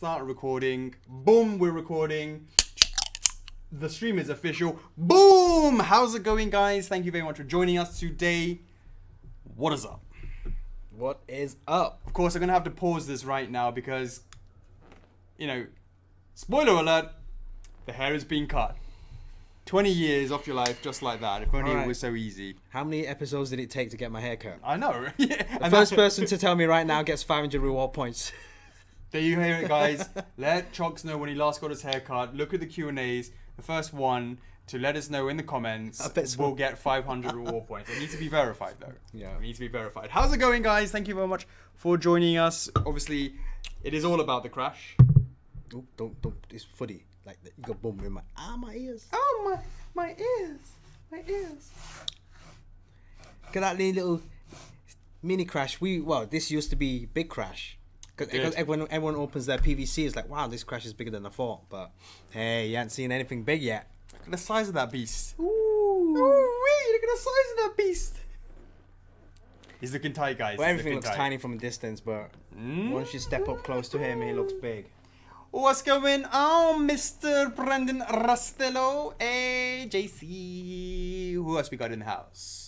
Start recording. Boom, we're recording. The stream is official. Boom! How's it going, guys? Thank you very much for joining us today. What is up? What is up? Of course, I'm going to have to pause this right now because, you know, spoiler alert, the hair is being cut. 20 years off your life just like that. If only it was so easy. How many episodes did it take to get my hair cut? I know. Yeah. The first person to tell me right now gets 500 reward points. There you hear it, guys. Let Chocks know when he last got his hair cut. Look at the Q&As. The first one to let us know in the comments will get 500 reward points. It needs to be verified, though. Yeah. It needs to be verified. How's it going, guys? Thank you very much for joining us. Obviously, it is all about the crash. Oh, don't. It's footy. Like, you got boom in my ears. Oh, my ears. My ears. Look at that little mini crash. This used to be big crash. Because everyone opens their PVC, it's like, wow, this crash is bigger than I thought. But hey, you haven't seen anything big yet. Look at the size of that beast. Ooh. Ooh-wee, look at the size of that beast. He's looking tight, guys. Well, everything looks tiny from a distance, but once you step up close to him, he looks big. What's going on, Mr. Brendan Rastello? Hey, JC. Who else we got in the house?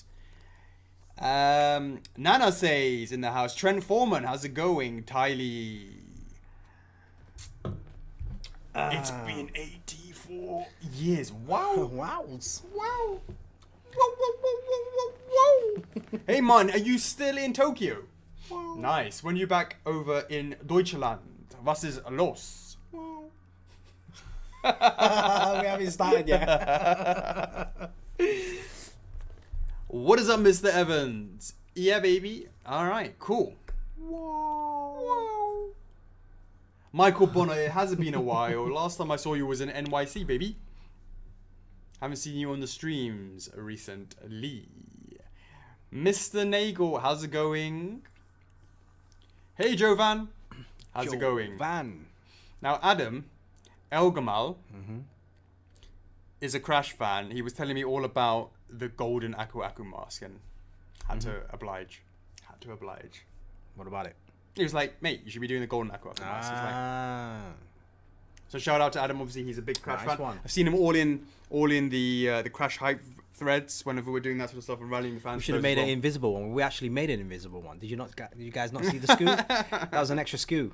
Nana says in the house. Trent Foreman, how's it going? Tylee. It's been 84 years. Wow. Wow. Wow. Whoa. Hey, man, are you still in Tokyo? Wow. Nice. When you back over in Deutschland? Was ist los? Wow. We haven't started yet. What is up, Mr. Evans? Yeah, baby. All right, cool. Wow. Michael Bonner, it hasn't been a while. Last time I saw you was in NYC, baby. Haven't seen you on the streams recently. Mr. Nagel, how's it going? Hey, Jovan. How's it going? Van. Now, Adam Elgamal is a Crash fan. He was telling me all about the golden Aku Aku mask and had to oblige. What about it? He was like, mate, you should be doing the golden Aku Aku mask. So shout out to Adam. Obviously, he's a big Crash fan. I've seen him all in the Crash hype threads whenever we're doing that sort of stuff and rallying the fans. We should have made an invisible one. We actually made an invisible one. Did you guys not see the SKU? That was an extra SKU.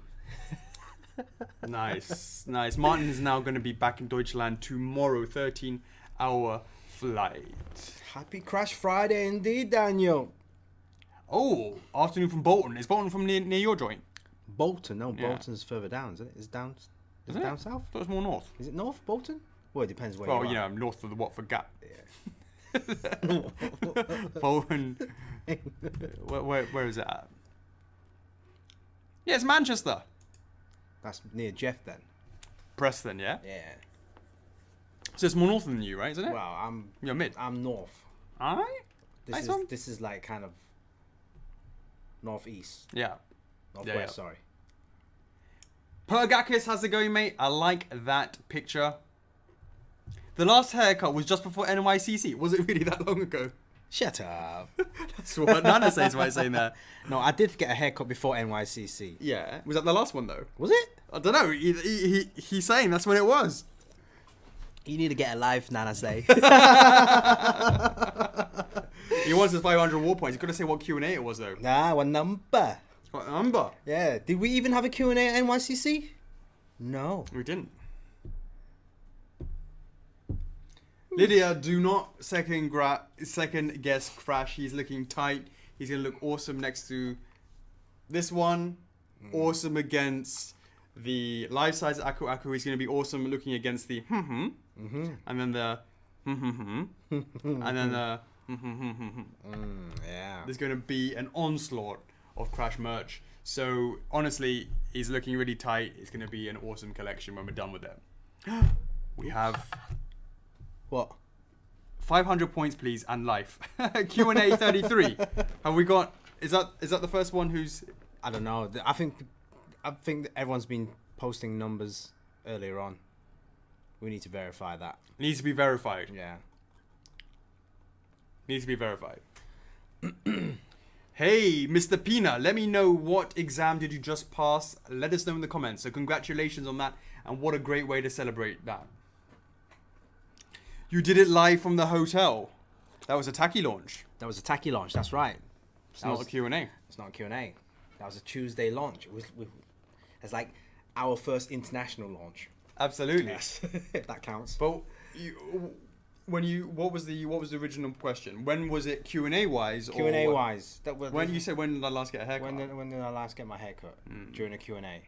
Nice. Martin is now going to be back in Deutschland tomorrow, 13-hour flight. Happy Crash Friday indeed, Daniel. Oh, afternoon from Bolton. Is Bolton from near your joint? Bolton? No, Bolton's further down, isn't it? It's down. Is it down south? I thought it was more north. Is it north, Bolton? Well, it depends where you are. Well, I'm north of the Watford Gap. Yeah. Bolton. Where is it at? Yeah, it's Manchester. That's near Jeff then. Preston, yeah? Yeah. So it's more north than you, right? Isn't it? Well, You're mid. I'm north. Alright. This is like kind of northeast. Yeah. Northwest, sorry. Pergakis, how's it going, mate? I like that picture. The last haircut was just before NYCC. Was it really that long ago? Shut up. That's what Nana says by saying that. No, I did get a haircut before NYCC. Yeah. Was that the last one, though? Was it? I don't know. He's saying that's when it was. You need to get a life, Nana say. He wants his 500 war points. You've got to say what Q&A it was, though. Nah, what number? What number? Yeah. Did we even have a Q&A at NYCC? No. We didn't. Lydia, do not second guess Crash. He's looking tight. He's going to look awesome next to this one. Awesome against the life-size Aku Aku. He's going to be awesome looking against the and then the and then the yeah. There's going to be an onslaught of Crash merch. So, honestly, he's looking really tight. It's going to be an awesome collection when we're done with it. We have... What? 500 points, please, and life. Q&A 33. Have we got... Is that the first one who's... I don't know. I think that everyone's been posting numbers earlier on. We need to verify that. It needs to be verified. Yeah. Needs to be verified. Hey, Mr. Pina, let me know what exam did you just pass. Let us know in the comments. So congratulations on that. And what a great way to celebrate that. You did it live from the hotel. That was a tacky launch. That was a tacky launch. That's right. It's not a Q&A. It's not a Q&A. That was a Tuesday launch. It's like our first international launch. Absolutely. Yes, if that counts. But what was the original question? When was it Q&A wise? Q&A wise. When you said when did I last get a haircut? When did I last get my haircut? During a Q&A.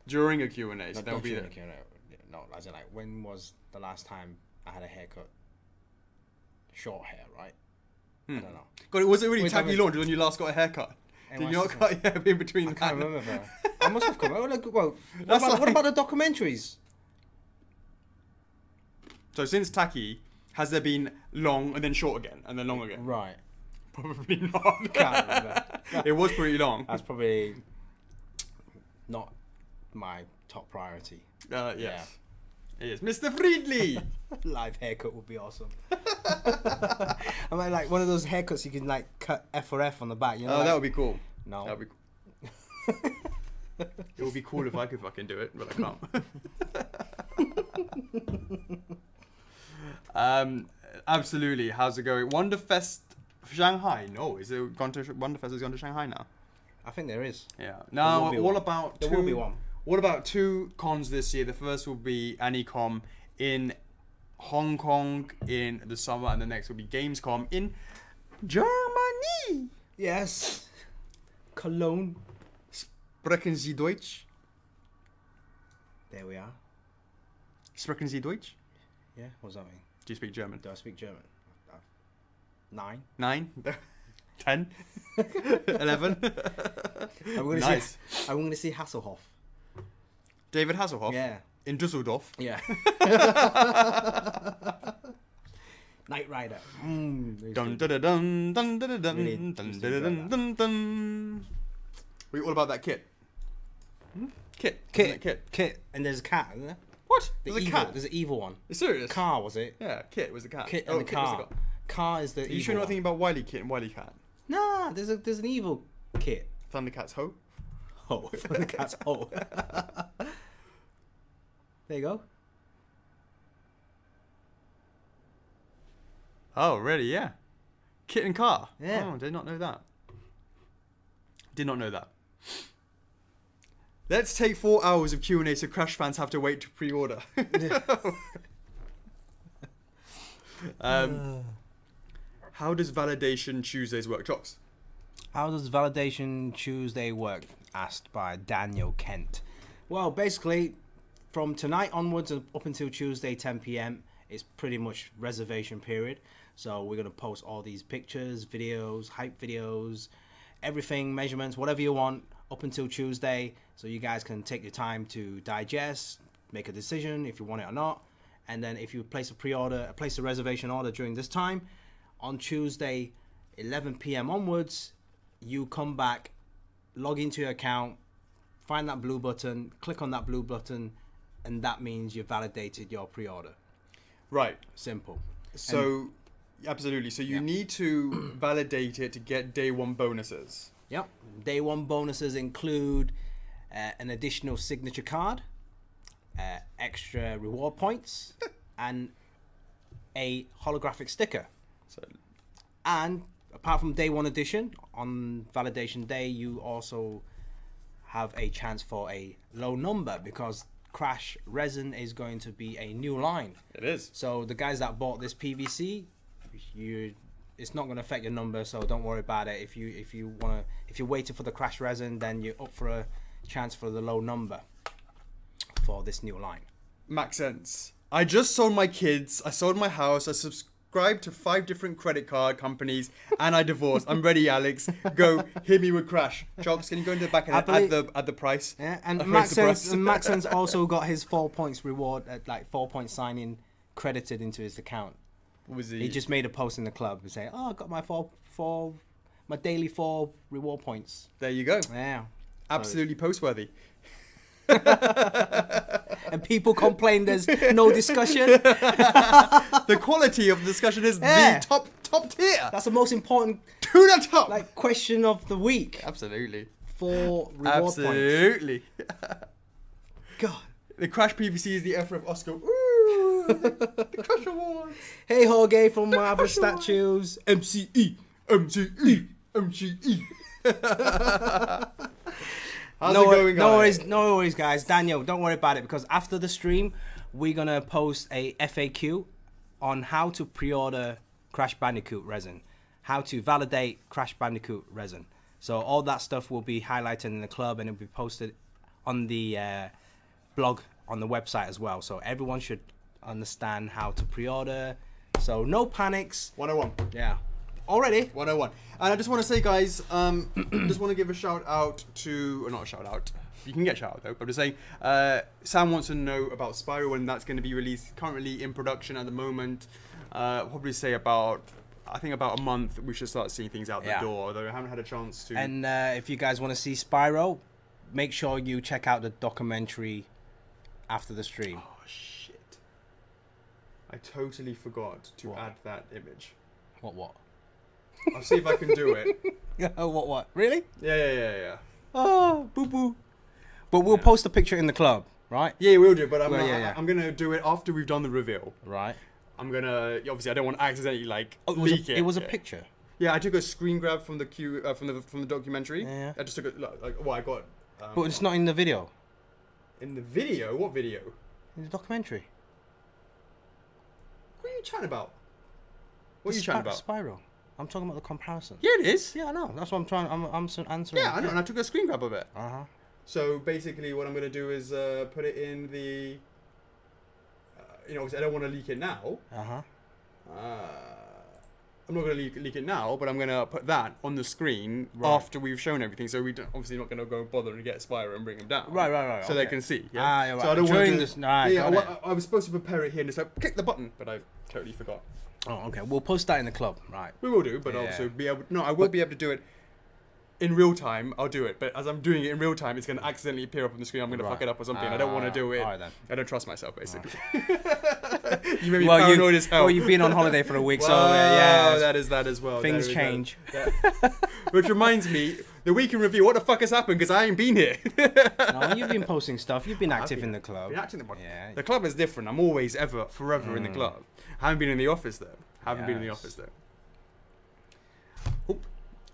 During a Q&A. So No, that'll be during there. a Q&A. No, as in like when was the last time I had a haircut? Short hair, right? I don't know. God, was it really Wait, tacky launch when you last got a haircut? Did you not cut your hair in between? I can't remember. I must have come. What That's about the documentaries? So since tacky, has there been long and then short again and then long again? Right. Probably not. Can't remember. It was pretty long. That's probably not my top priority. Yes. Yeah. It is. Mr. Friedley! Live haircut would be awesome. I mean, like one of those haircuts you can like cut F4F on the back. You know, Oh, like, that would be cool. No. That would be cool. It would be cool if I could fucking do it, but I can't. Absolutely. How's it going? Wonderfest Shanghai? No, is it gone to Wonderfest? Has gone to Shanghai now? I think there is. Yeah. Now, There what about There will be one. What about two cons this year? The first will be Anycom in Hong Kong in the summer, and the next will be Gamescom in Germany. Yes. Cologne. Sprechen Sie Deutsch? There we are. Sprechen Sie Deutsch? Yeah. What does that mean? Do you speak German? Do I speak German? 9. 9? 10? 11? Nice. I'm going to see Hasselhoff. David Hasselhoff? Yeah. In Düsseldorf? Yeah. Knight Rider. Dun dun dun dun dun dun dun Really dun interesting dun dun dun. We all about that kit. Kit. Kit. And there's a cat, isn't there? What? The There's a evil, cat. There's an evil one. You serious? Car, was it? Yeah, Kit was the cat. Kit and the Kit was car. Car is the Are evil you sure you're not one. thinking about Wily Kit and Wily Cat? Nah, there's an evil Kit. Thundercat's Ho? Oh, the cat's oh. There you go. Oh, really? Yeah. Kit and car? Yeah. Oh, did not know that. Did not know that. Let's take 4 hours of Q&A so Crash fans have to wait to pre-order. How does Validation Tuesdays work, Chocks? How does Validation Tuesday work? Asked by Daniel Kent. Well, basically, from tonight onwards up until Tuesday 10 p.m, it's pretty much reservation period. So we're going to post all these pictures, videos, hype videos, everything, measurements, whatever you want up until Tuesday. So you guys can take your time to digest, make a decision if you want it or not. And then if you place a reservation order during this time, on Tuesday 11 p.m. onwards, you come back, log into your account, find that blue button, click on that blue button, and that means you've validated your pre-order. Right. Simple. So, absolutely. So you need to validate it to get day one bonuses. Yep. Day one bonuses include an additional signature card, extra reward points, and a holographic sticker. So, And apart from day one edition, on validation day, you also have a chance for a low number because Crash Resin is going to be a new line. it is. So the guys that bought this PVC, it's not going to affect your number, so don't worry about it. If you're waiting for the Crash Resin, then you're up for a chance for the low number for this new line. Makes sense. I just sold my kids. I sold my house. I subscribed to 5 different credit card companies, and I divorced. I'm ready, Alex. Go hit me with Crash. Chocks, can you go into the back and add the price? Yeah, and Raise the price. Maxon's also got his 4 points reward, like 4 point signing credited into his account. What was He just made a post in the club and say, "Oh, I got my daily 4 reward points." There you go. Yeah, Absolutely post-worthy. and people complain there's no discussion. The quality of the discussion is Yeah. the top tier. That's the most important To the top. Like question of the week. Absolutely. 4 reward points. Absolutely. God. The Crash PVC is the F4F Oscar. Ooh. The Crash Awards. Hey Jorge from Marvel Statues. MCE. MCE. MCE. How's No, it going, guys? no worries, guys. Daniel, don't worry about it because after the stream, we're gonna post a FAQ on how to pre-order Crash Bandicoot resin, how to validate Crash Bandicoot resin. So all that stuff will be highlighted in the club and it'll be posted on the blog on the website as well. So everyone should understand how to pre-order. So no panics. 101. Yeah. Already. 101. And I just want to say, guys, just want to give a shout out to, or not a shout out, you can get a shout out though, but I'm just saying, Sam wants to know about Spyro when that's going to be released. Currently in production at the moment. Probably say about, I think about a month we should start seeing things out the door, although I haven't had a chance to. And if you guys want to see Spyro, make sure you check out the documentary after the stream. Oh, shit. I totally forgot to add that image. What? I'll see if I can do it. What? Really? Yeah. Oh, boo-boo. But we'll post a picture in the club, right? Yeah, we'll do, but I'm going to do it after we've done the reveal. Right. I'm going to, obviously I don't want to accidentally leak it. It was a picture? Yeah, I took a screen grab from the from the documentary. Yeah. I just took it, I got. But it's not in the video. In the video? What video? In the documentary. What are you chatting about? What are you chatting about? Spyro. I'm talking about the comparison. Yeah, it is. Yeah, I know. That's what I'm trying. I'm answering. Yeah, I know. And I took a screen grab of it. So basically, what I'm going to do is put it in the. Obviously, I don't want to leak it now. I'm not going to leak it now, but I'm going to put that on the screen after we've shown everything. So we don't, obviously not going to go bother to get Spyro and bring him down. Right. So they can see. Yeah. Right. So I don't During want this. to. I was supposed to prepare it here and just click the button, but I totally forgot. Oh, okay. We'll post that in the club, right? We will do, but also be able. No, I will be able to do it in real time. I'll do it, but as I'm doing it in real time, it's going to accidentally appear up on the screen. I'm going to fuck it up or something. I don't want to do it. All right, then. I don't trust myself, basically. You made me paranoid as hell. Well, you've been on holiday for a week, so that is that as well. Things change. Which reminds me, the week in review. What the fuck has happened? Because I ain't been here. No, you've been posting stuff. You've been active in the club. Yeah. The club is different. I'm always, forever in the club. Haven't been in the office though. Oop.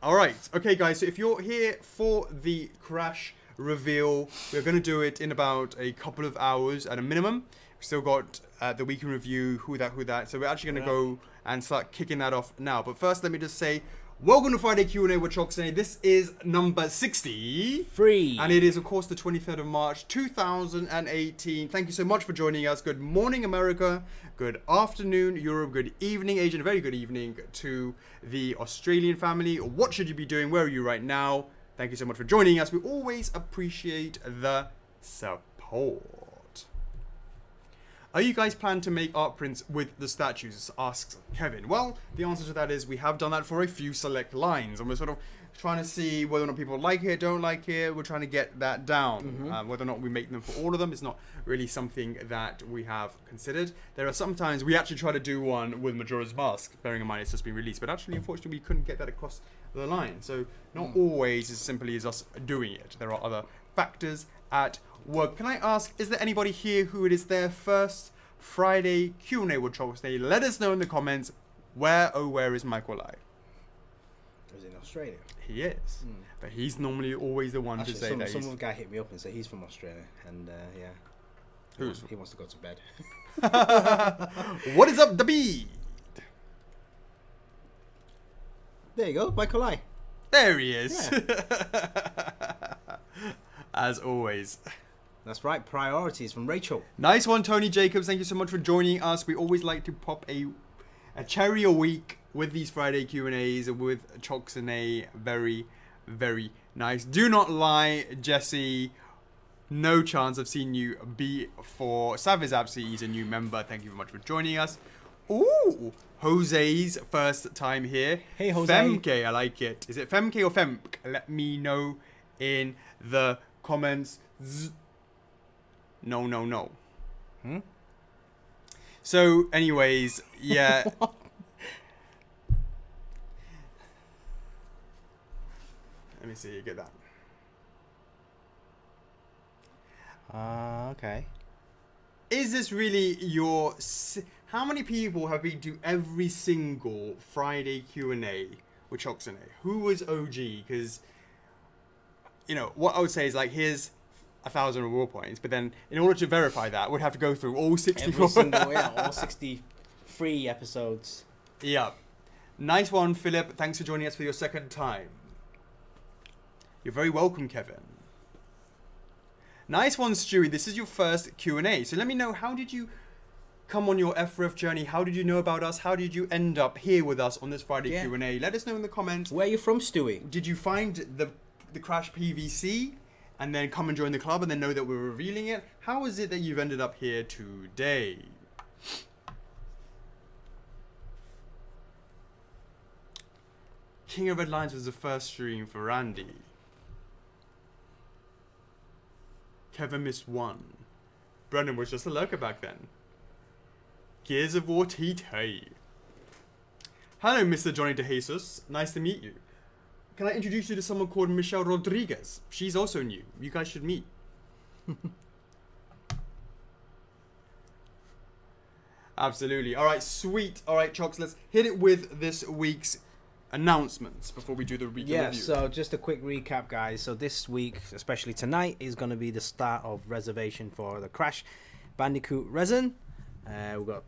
All right. Okay, guys. So if you're here for the Crash reveal, we're going to do it in about a couple of hours at a minimum. We've still got the week in review, who that. So we're actually going to go and start kicking that off now. But first, let me just say, welcome to Friday Q&A with Chocks A. This is number 63. And it is, of course, the 23rd of March, 2018. Thank you so much for joining us. Good morning, America. Good afternoon, Europe. Good evening, Asia. Very good evening to the Australian family. What should you be doing? Where are you right now? Thank you so much for joining us. We always appreciate the support. Are you guys planning to make art prints with the statues? Asks Kevin. Well, the answer to that is we have done that for a few select lines. And we're sort of trying to see whether or not people like it, don't like it. We're trying to get that down. Whether or not we make them for all of them is not really something that we have considered. There are sometimes we actually try to do one with Majora's Mask, bearing in mind it's just been released. But actually, unfortunately, we couldn't get that across the line. So not always as simply as us doing it. There are other factors at work. Can I ask, is there anybody here who it is their first Friday Q&A with Chocks A? Let us know in the comments where is Michael I? He's in Australia. He is. But he's normally always the one to say that some guy hit me up and said he's from Australia. And yeah. He wants to go to bed. What is up, the beat? There you go, Michael I. There he is. Yeah. As always. That's right, priorities from Rachel. Nice one, Tony Jacobs. Thank you so much for joining us. We always like to pop a cherry a week with these Friday Q&As with Chocks A. Very, very nice. Do not lie, Jesse. No chance I've seen you before. Sav is absolutely, he's a new member. Thank you very much for joining us. Ooh, Jose's first time here. Hey, Jose. Femke, I like it. Is it Femke or Femk? Let me know in the comments. No. So, anyways, yeah. Let me see. Get that. Okay. Is this really your... How many people have been to every single Friday Q&A with Chocks A? Who was OG? Because, you know, what I would say is, like, here's 1,000 reward points, but then in order to verify that, we'd have to go through all 64. Every single, yeah, all 63 episodes. Yeah. Nice one, Philip. Thanks for joining us for your second time. You're very welcome, Kevin. Nice one, Stewie. This is your first Q&A. So let me know, how did you come on your F4F journey? How did you know about us? How did you end up here with us on this Friday Q&A? Let us know in the comments. Where are you from, Stewie? Did you find the Crash PVC and then come and join the club and then know that we're revealing it? How is it that you've ended up here today? King of Red Lions was the first stream for Randy. Kevin missed one. Brendan was just a lurker back then. Gears of War TT. Hello, Mr. Johnny DeJesus. Nice to meet you. Can I introduce you to someone called Michelle Rodriguez? She's also new. You guys should meet. Absolutely. All right, sweet. All right, Chocks, let's hit it with this week's announcements before we do the review. Yeah, so just a quick recap, guys. So this week, especially tonight, is going to be the start of reservation for the Crash Bandicoot resin. We've got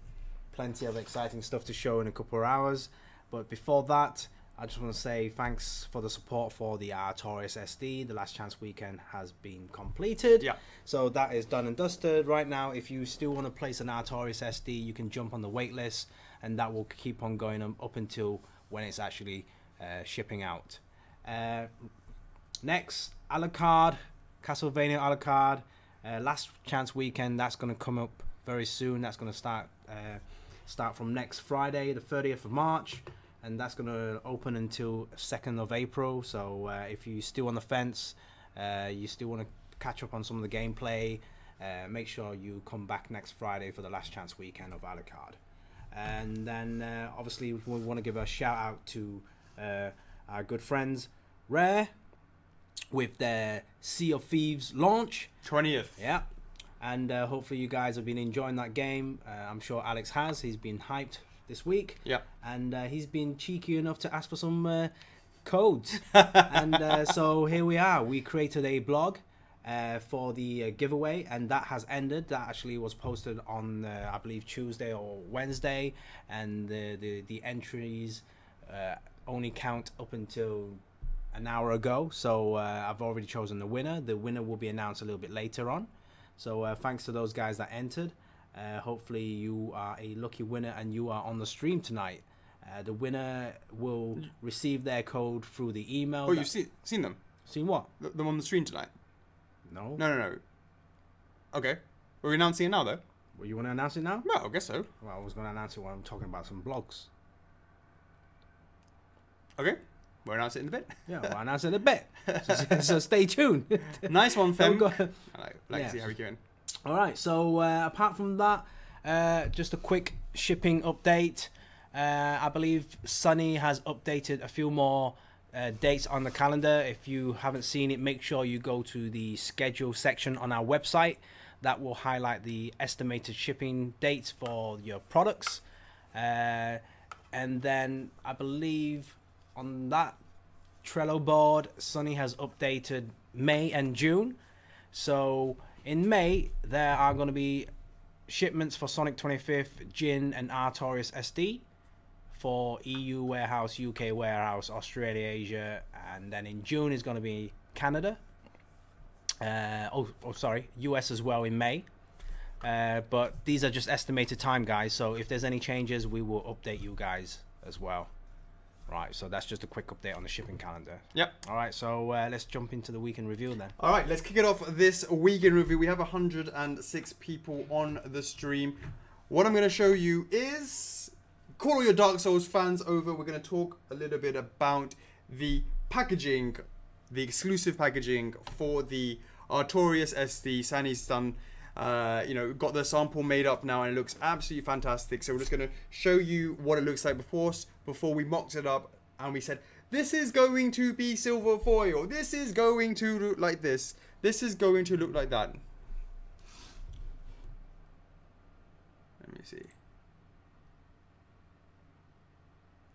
plenty of exciting stuff to show in a couple of hours. But before that, I just want to say thanks for the support for the Artorias SD. The last chance weekend has been completed. Yeah. So that is done and dusted. Right now, if you still want to place an Artorias SD, you can jump on the wait list, and that will keep on going up until when it's actually shipping out. Next, Alucard, Castlevania Alucard, last chance weekend. That's going to come up very soon. That's going to start from next Friday, the 30th of March, and that's going to open until 2nd of April. So if you're still on the fence, you still want to catch up on some of the gameplay, make sure you come back next Friday for the last chance weekend of Alucard. And then obviously we want to give a shout out to our good friends Rare with their Sea of Thieves launch 20th. Yeah, and hopefully you guys have been enjoying that game. I'm sure Alex has. He's been hyped this week. Yeah, and he's been cheeky enough to ask for some codes. And so here we are. We created a blog for the giveaway, and that has ended. That actually was posted on I believe Tuesday or Wednesday, and the entries only count up until an hour ago. So I've already chosen the winner. The winner will be announced a little bit later on. So thanks to those guys that entered. Hopefully you are a lucky winner and you are on the stream tonight. The winner will receive their code through the email. Oh, you've seen them? Seen what? Them on the stream tonight? No. No. Okay. We're announcing it now, though. Well, you want to announce it now? No, I guess so. Well, I was going to announce it when I'm talking about some blogs. Okay. We'll announce it in a bit. Yeah, we'll announce it in a bit. So stay tuned. Nice one, Fem. I like to see how we're doing. All right. So apart from that, just a quick shipping update. I believe Sunny has updated a few more dates on the calendar. If you haven't seen it, make sure you go to the schedule section on our website. That will highlight the estimated shipping dates for your products. And then I believe on that Trello board, Sunny has updated May and June. So in May, there are going to be shipments for Sonic 25th, Jin, and Artorias SD for EU warehouse, UK warehouse, Australia, Asia, and then in June is going to be Canada. Sorry, US as well in May. But these are just estimated time, guys. So if there's any changes, we will update you guys as well. Right, so that's just a quick update on the shipping calendar. Yep. All right, so let's jump into the weekend review then. All right, let's kick it off this weekend review. We have 106 people on the stream. What I'm going to show you is, call all your Dark Souls fans over. We're going to talk a little bit about the packaging, the exclusive packaging for the Artorias SD. Sandy's done, got the sample made up now, and it looks absolutely fantastic. So we're just going to show you what it looks like before we mocked it up, and we said, This is going to be silver foil. This is going to look like this. This is going to look like that. Let me see.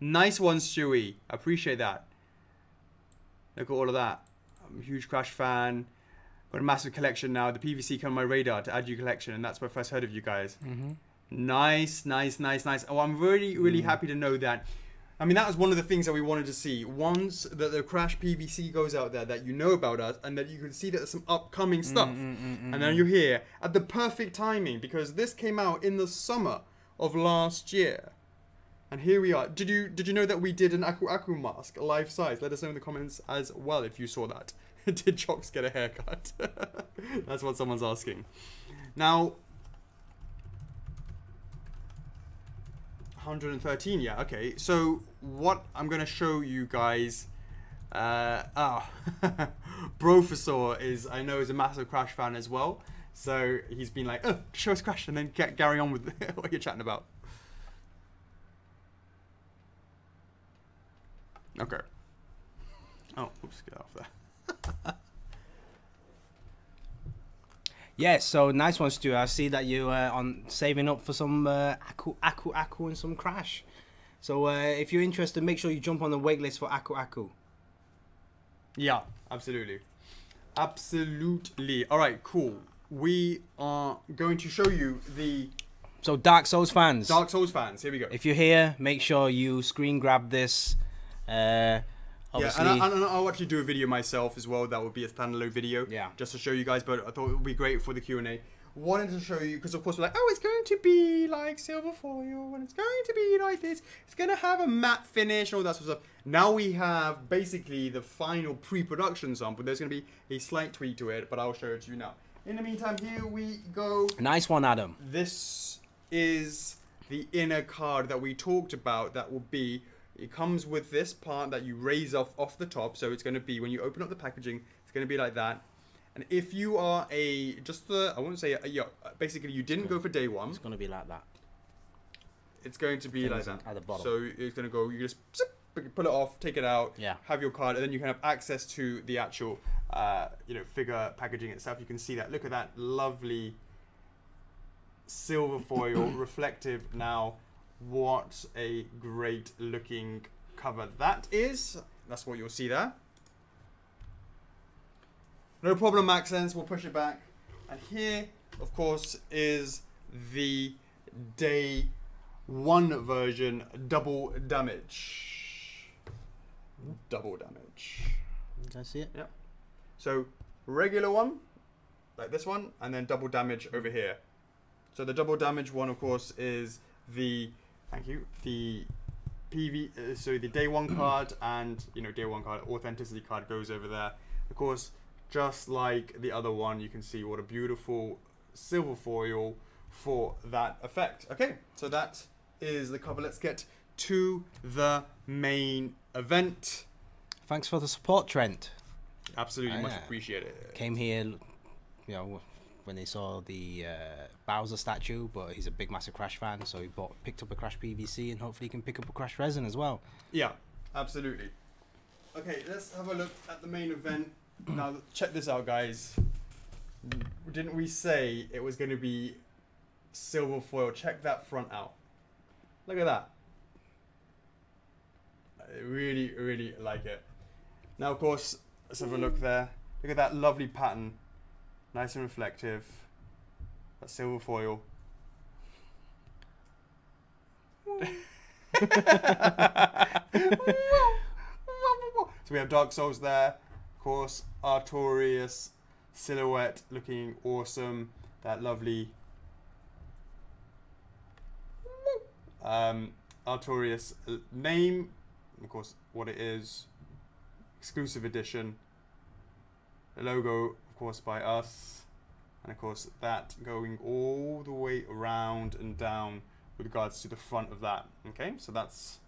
Nice one, Stewie. I appreciate that. Look at all of that. I'm a huge Crash fan. Got a massive collection now. The PVC came on my radar to add you collection, and that's where I first heard of you guys. Nice, nice, nice, nice. Oh, I'm really, really happy to know that. I mean, that was one of the things that we wanted to see. Once that the Crash PVC goes out there, that you know about us, and that you can see that there's some upcoming stuff. And then you're here at the perfect timing, because this came out in the summer of last year. And here we are. Did you know that we did an Aku Aku mask, life size? Let us know in the comments as well if you saw that. Did Chocks get a haircut? That's what someone's asking. Now, 113, yeah, okay. So what I'm gonna show you guys, Professor is, I know, is a massive Crash fan as well. So he's been like, oh, show us Crash, and then carry on with what you're chatting about. Okay. Oh, oops, get off there. Yeah, so nice one, Stu. I see that you on saving up for some Aku and some Crash. So if you're interested, make sure you jump on the wait list for Aku. Yeah, absolutely. Absolutely. All right, cool. We are going to show you the... So Dark Souls fans. Dark Souls fans, here we go. If you're here, make sure you screen grab this. Obviously, yeah, and I'll actually do a video myself as well. That would be a standalone video, just to show you guys. But I thought it would be great for the Q&A. Wanted to show you because, of course, we're like, oh, it's going to be like silver foil, and it's going to be like this. It's going to have a matte finish, all that sort of stuff. Now we have basically the final pre-production sample. There's going to be a slight tweak to it, but I'll show it to you now. In the meantime, here we go. Nice one, Adam. This is the inner card that we talked about. That will be. It comes with this part that you raise off the top, so it's going to be, when you open up the packaging, it's going to be like that. And if you are I won't say, basically you didn't go for day one. It's going to be like that. It's going to be like that. At the bottom. So it's going to go, you just pull it off, take it out, have your card, and then you can have access to the actual, figure packaging itself. You can see that. Look at that lovely silver foil, reflective now. What a great looking cover that is. That's what you'll see there. No problem, accents. We'll push it back. And here, of course, is the day one version, double damage. Double damage. Did I see it? Yeah. So regular one, like this one, and then double damage over here. So the double damage one, of course, is the the so the day one card, and day one card authenticity card goes over there. Of course, just like the other one, you can see what a beautiful silver foil for that effect. Okay, so that is the cover. Let's get to the main event. Thanks for the support, Trent. Absolutely, much appreciated. Came here, when they saw the Bowser statue, but he's a big, massive Crash fan, so he picked up a Crash PVC, and hopefully he can pick up a Crash resin as well. Yeah, absolutely. Okay, let's have a look at the main event. Now, check this out, guys. Didn't we say it was going to be silver foil? Check that front out. Look at that. I really, really like it. Now, of course, let's have a look there. Look at that lovely pattern. Nice and reflective. That silver foil. So we have Dark Souls there. Of course, Artorias silhouette looking awesome. That lovely Artorias name. Of course, what it is. Exclusive edition. The logo, of course, by us, and of course that going all the way around and down with regards to the front of that. Okay, so that's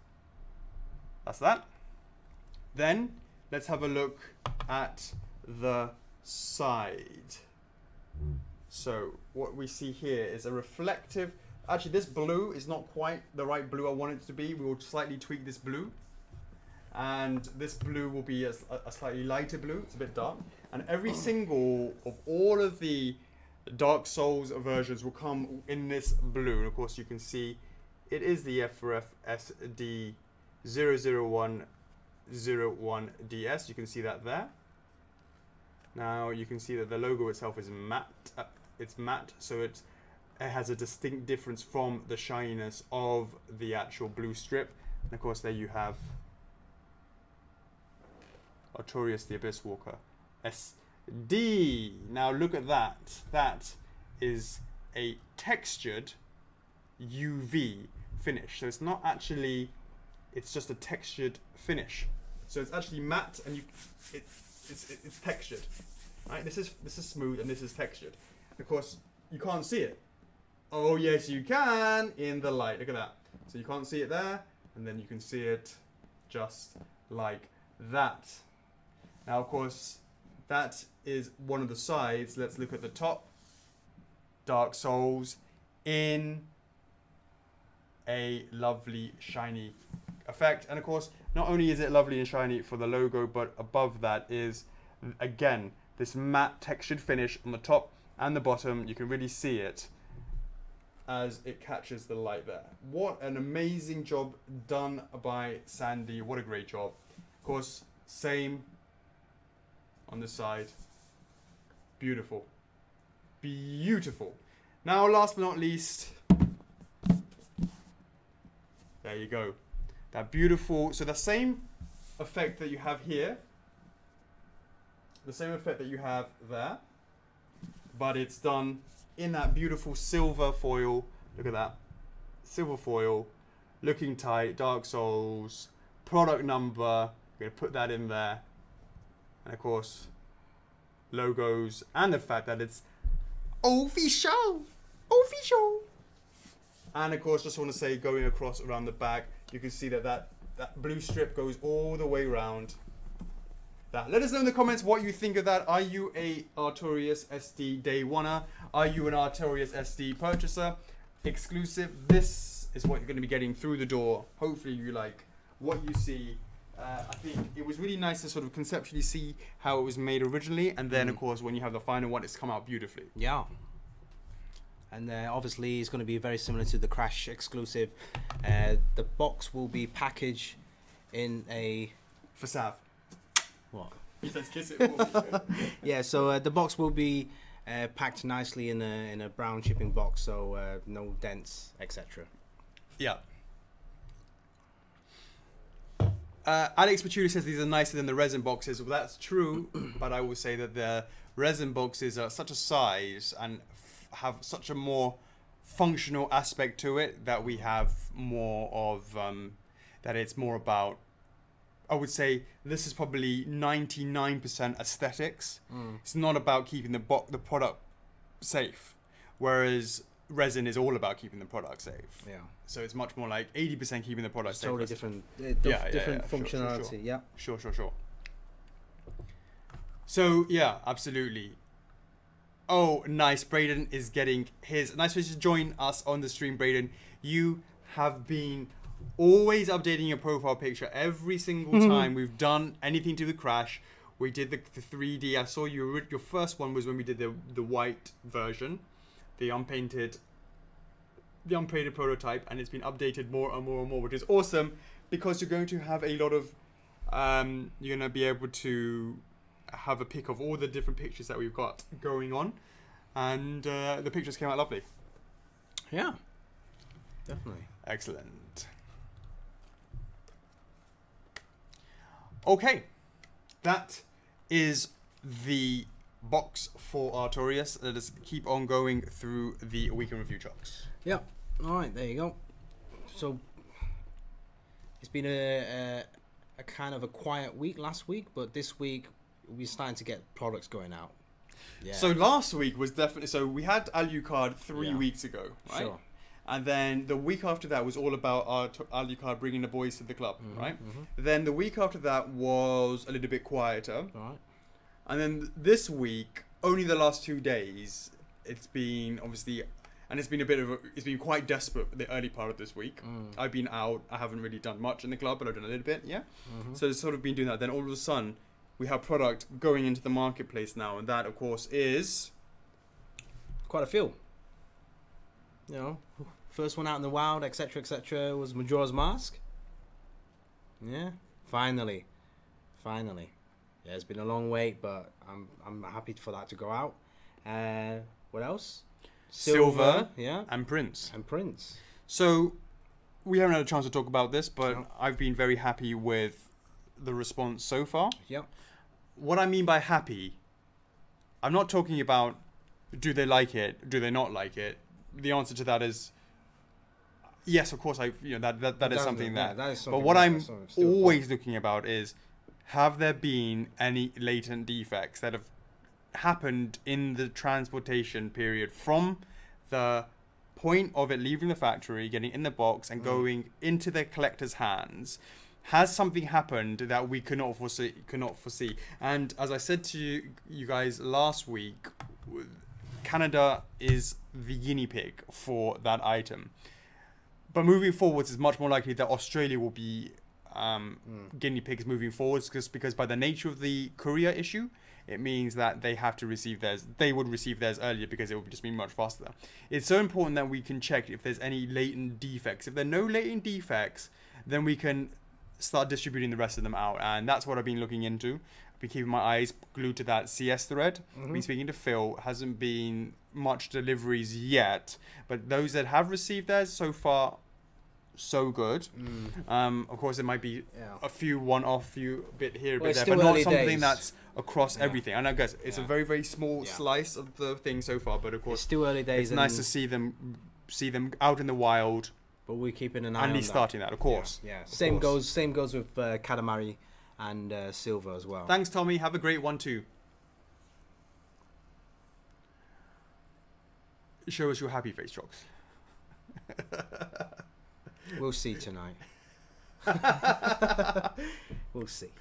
that. Then let's have a look at the side. So what we see here is a reflective. Actually, this blue is not quite the right blue I want it to be. We will slightly tweak this blue, and this blue will be a slightly lighter blue. It's a bit dark, and every single of all of the Dark Souls versions will come in this blue. And of course, you can see it is the F4F SD 00101DS. You can see that there. Now you can see that the logo itself is matte. It's matte, so it has a distinct difference from the shininess of the actual blue strip. And of course, there you have Artorias the Abyss Walker SD. Now look at that. That is a textured UV finish. So it's not actually, it's just a textured finish. So it's actually matte, and it's textured. Right? This is smooth, and this is textured. Of course, you can't see it. Oh yes, you can in the light. Look at that. So you can't see it there, and then you can see it just like that. Now, of course, that is one of the sides. Let's look at the top. Dark Souls in a lovely shiny effect. And of course, not only is it lovely and shiny for the logo, but above that is, again, this matte textured finish on the top and the bottom. You can really see it as it catches the light there. What an amazing job done by Sandy. What a great job. Of course, same on this side. Beautiful. Beautiful. Now, last but not least, there you go. That beautiful, so the same effect that you have here, the same effect that you have there, but it's done in that beautiful silver foil. Look at that. Silver foil, looking tight, Dark Souls, product number. I'm going to put that in there. And of course, logos, and the fact that it's official. Official. And of course, just want to say, going across around the back, you can see that that blue strip goes all the way around. That. Let us know in the comments what you think of that. Are you a Artorias SD day oneer? Are you an Artorias SD purchaser? Exclusive. This is what you're going to be getting through the door. Hopefully you like what you see. I think it was really nice to sort of conceptually see how it was made originally, and then of course when you have the final one, it's come out beautifully. Yeah. And obviously it's going to be very similar to the Crash exclusive. The box will be packaged in a Fasav. What? He says kiss it for me. Yeah, so the box will be packed nicely in a brown shipping box, so no dents, etc. Yeah. Alex Pachulia says these are nicer than the resin boxes. Well, that's true, but I will say that the resin boxes are such a size and have such a more functional aspect to it that we have more of, that it's more about, I would say this is probably 99% aesthetics. It's not about keeping the product safe, whereas resin is all about keeping the product safe. Yeah. So it's much more like 80% keeping the product safe. Totally different, different functionality. Sure. Yeah. Sure. So yeah, absolutely. Oh, nice. Braden is getting his nice to join us on the stream. Braden, you have been always updating your profile picture every single time we've done anything to the Crash. We did the 3D. I saw your first one was when we did the white version, the unpainted prototype, and it's been updated more and more and more, which is awesome because you're going to have a lot of you're going to be able to have a pic of all the different pictures that we've got going on, and the pictures came out lovely. Yeah, definitely. Excellent. Okay, that is the box for Artorias. Let us keep on going through the week in review, Chocks. Yeah. All right, there you go. So it's been a kind of a quiet week last week, but this week we're starting to get products going out. Yeah. So last week was definitely, so we had Alucard 3 weeks ago, right? Sure. And then the week after that was all about Alucard bringing the boys to the club, right? Then the week after that was a little bit quieter. Right. And then this week, only the last 2 days, it's been obviously and it's been quite desperate the early part of this week. I've been out. I haven't really done much in the club, but I've done a little bit. Yeah. So it's sort of been doing that. Then all of a sudden, we have product going into the marketplace now, and that, of course, is quite a few. You know, first one out in the wild, etc., was Majora's Mask. Yeah, finally. Yeah, it's been a long wait, but I'm happy for that to go out. What else? Silver, yeah, and Prince. So we haven't had a chance to talk about this, but no. I've been very happy with the response so far. Yep. What I mean by happy, I'm not talking about do they like it, do they not like it. The answer to that is yes, of course. That is something that. That is something. But what I'm always looking about is, have there been any latent defects that have happened in the transportation period from the point of it leaving the factory, getting in the box, and going into the collector's hands? Has something happened that we could not foresee? And as I said to you guys last week, Canada is the guinea pig for that item. But moving forwards, it's much more likely that Australia will be guinea pigs moving forwards, because by the nature of the courier issue, it means that they have to receive theirs. They would receive theirs earlier because it would just be much faster. It's so important that we can check if there's any latent defects. If there are no latent defects, then we can start distributing the rest of them out. And that's what I've been looking into. I've been keeping my eyes glued to that CS thread. I've been speaking to Phil. Hasn't been much deliveries yet, but those that have received theirs so far, so good. Of course, there might be a few one-off, few bit here, bit there, but not something that's across everything. And I guess it's a very, very small slice of the thing so far. But of course, it's still early days. It's nice to see them out in the wild. But we're keeping an eye on that. Starting that, of course. Yeah. Same goes with Katamari and Silver as well. Thanks, Tommy. Have a great one too. Show us your happy face, Chocks. We'll see tonight. We'll see.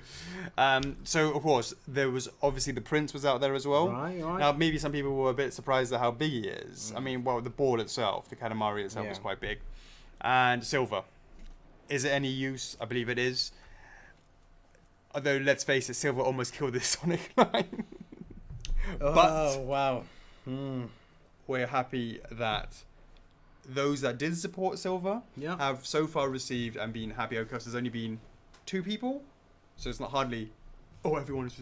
So, of course, there was obviously the Prince was out there as well. Right. Now, maybe some people were a bit surprised at how big he is. I mean, well, the ball itself, the Katamari itself is quite big. And Silver. Is it any use? I believe it is. Although, let's face it, Silver almost killed this Sonic line. But wow. We're happy that those that did support Silver have so far received and been happy. Of course, there's only been 2 people, so it's not hardly everyone is,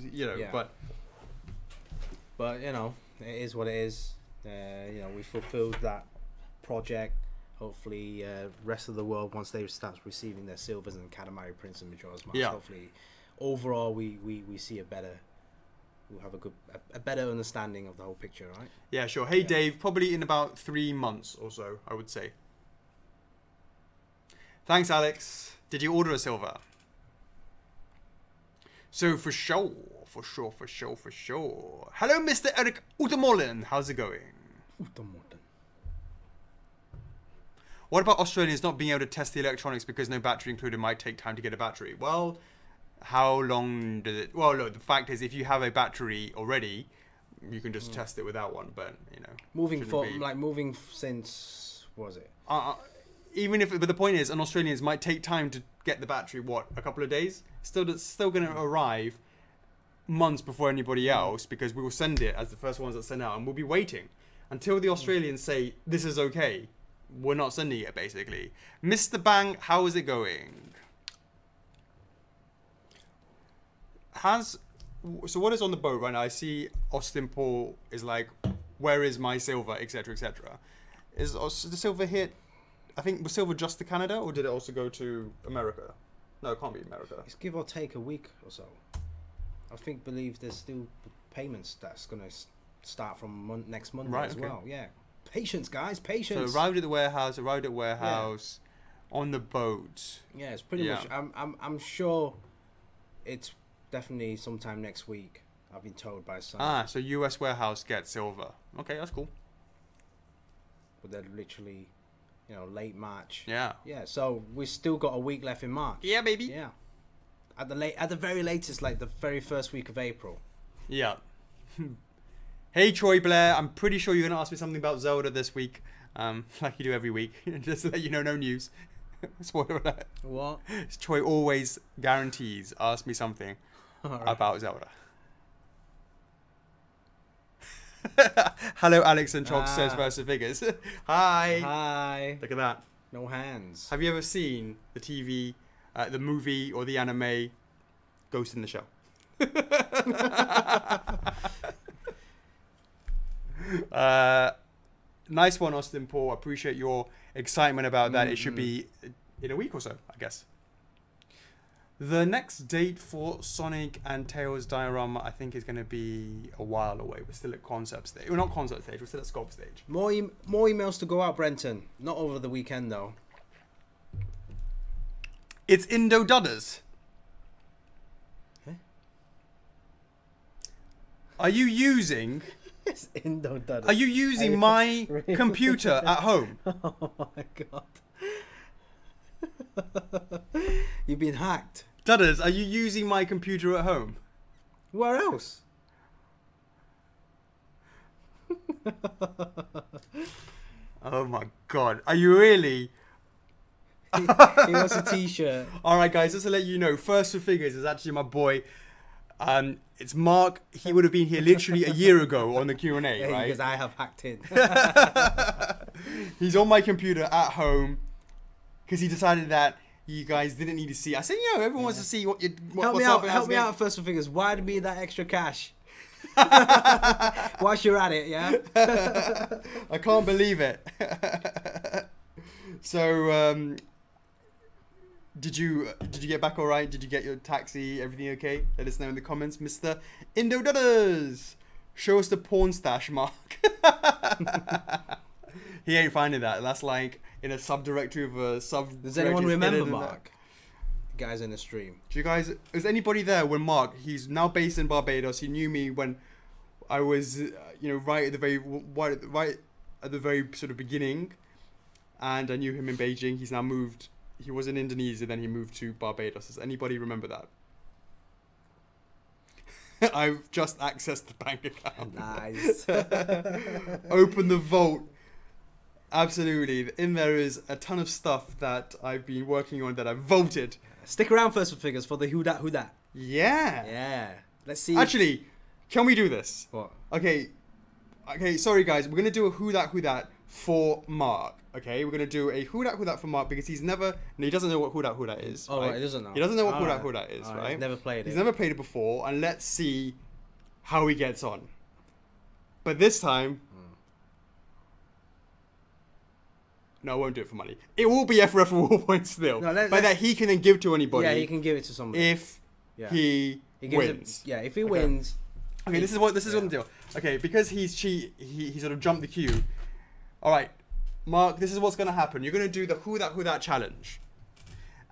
but it is what it is. We fulfilled that project. Hopefully, rest of the world, once they start receiving their Silvers and Katamari, Prince and Majora's Mask, hopefully overall we see we'll have a better understanding of the whole picture, right? Yeah, sure. Hey, Dave, probably in about 3 months or so, I would say. Thanks, Alex. Did you order a Silver? So, for sure. Hello, Mr. Eric Utemolen. How's it going? What about Australians not being able to test the electronics because no battery included might take time to get a battery? Well, how long does it... Well, look, the fact is, if you have a battery already, you can just test it without one, but, moving since... What was it? But the point is, an Australians might take time to get the battery, a couple of days? It's still going to arrive months before anybody else, because we will send it as the first ones that send out, and we'll be waiting until the Australians say, this is okay. We're not sending it, basically. Mr. Bang, how is it going? So what is on the boat right now? I see Austin Paul is like, where is my Silver, etc., etc. Is the Silver hit? I think was Silver just to Canada, or did it also go to America? No, it can't be America. It's give or take a week or so. I believe there's still payments that's going to start from next Monday as well. Yeah. Patience, guys, patience. So arrived at warehouse, on the boat. Yeah, it's pretty much. I'm sure it's definitely sometime next week. I've been told by some. So US warehouse gets Silver. Okay, that's cool. But they're literally, late March. Yeah. Yeah. So we still got a week left in March. Yeah, baby. Yeah. At the very latest, like the very first week of April. Yeah. Hey, Troy Blair. I'm pretty sure you're going to ask me something about Zelda this week. Like you do every week. Just to let you know, no news. Spoiler alert. What? Troy always guarantees ask me something about Zelda. Hello, Alex and Chocks says versus figures. Hi. Hi. Look at that. No hands. Have you ever seen the TV, the movie or the anime Ghost in the Shell? Nice one, Austin Paul. Appreciate your excitement about that. It should be in a week or so, I guess. The next date for Sonic and Tails diorama, I think, is going to be a while away. We're still at concept stage. We're not concept stage. We're still at sculpt stage. More emails to go out, Brenton. Not over the weekend, though. It's Indo Dudders. Huh? Are you using... It's Indo Dudders. Are you using my computer at home? Oh my god. You've been hacked. Dudders, are you using my computer at home? Where else? Oh my god. Are you really? He wants a t-shirt. Alright guys, just to let you know, First for Figures is actually my boy. It's Mark. He would have been here literally a year ago on the Q&A, right? Because I have hacked in. He's on my computer at home because he decided that you guys didn't need to see. I said, you know, everyone wants to see what you. Help me out, First for Figures. Why me that extra cash? Whilst you're at it, yeah. I can't believe it. So, did you get back all right? Did you get your taxi? Everything okay? Let us know in the comments, Mr. Indo Dudders. Show us the porn stash, Mark. He ain't finding that. That's like in a subdirectory of a sub. Does anyone remember Mark? Guys in the stream. Do you guys? Is anybody there when Mark? He's now based in Barbados. He knew me when I was, you know, right at the very sort of beginning, and I knew him in Beijing. He's now moved. He was in Indonesia, then he moved to Barbados. Does anybody remember that? I've just accessed the bank account. Nice. Open the vault. Absolutely. In there is a ton of stuff that I've been working on that I've voted. Stick around, First for Figures, for the who dat. Yeah. Yeah. Let's see. Actually, can we do this? What? Okay, sorry guys. We're going to do a who dat for Mark. Okay, we're going to do a who dat for Mark because he doesn't know what who dat is. Oh, right? He doesn't know. He doesn't know what who dat is, right? He's never played it. He's never played it before, and let's see how he gets on. But this time... No, I won't do it for money. It will be F4F reward points still. No, but that he can then give to anybody. Yeah, he can give it to somebody. If he wins. If he wins. Okay, this is what I'm doing. Okay, because he's he sort of jumped the queue. All right, Mark, this is what's going to happen. You're going to do the who that challenge.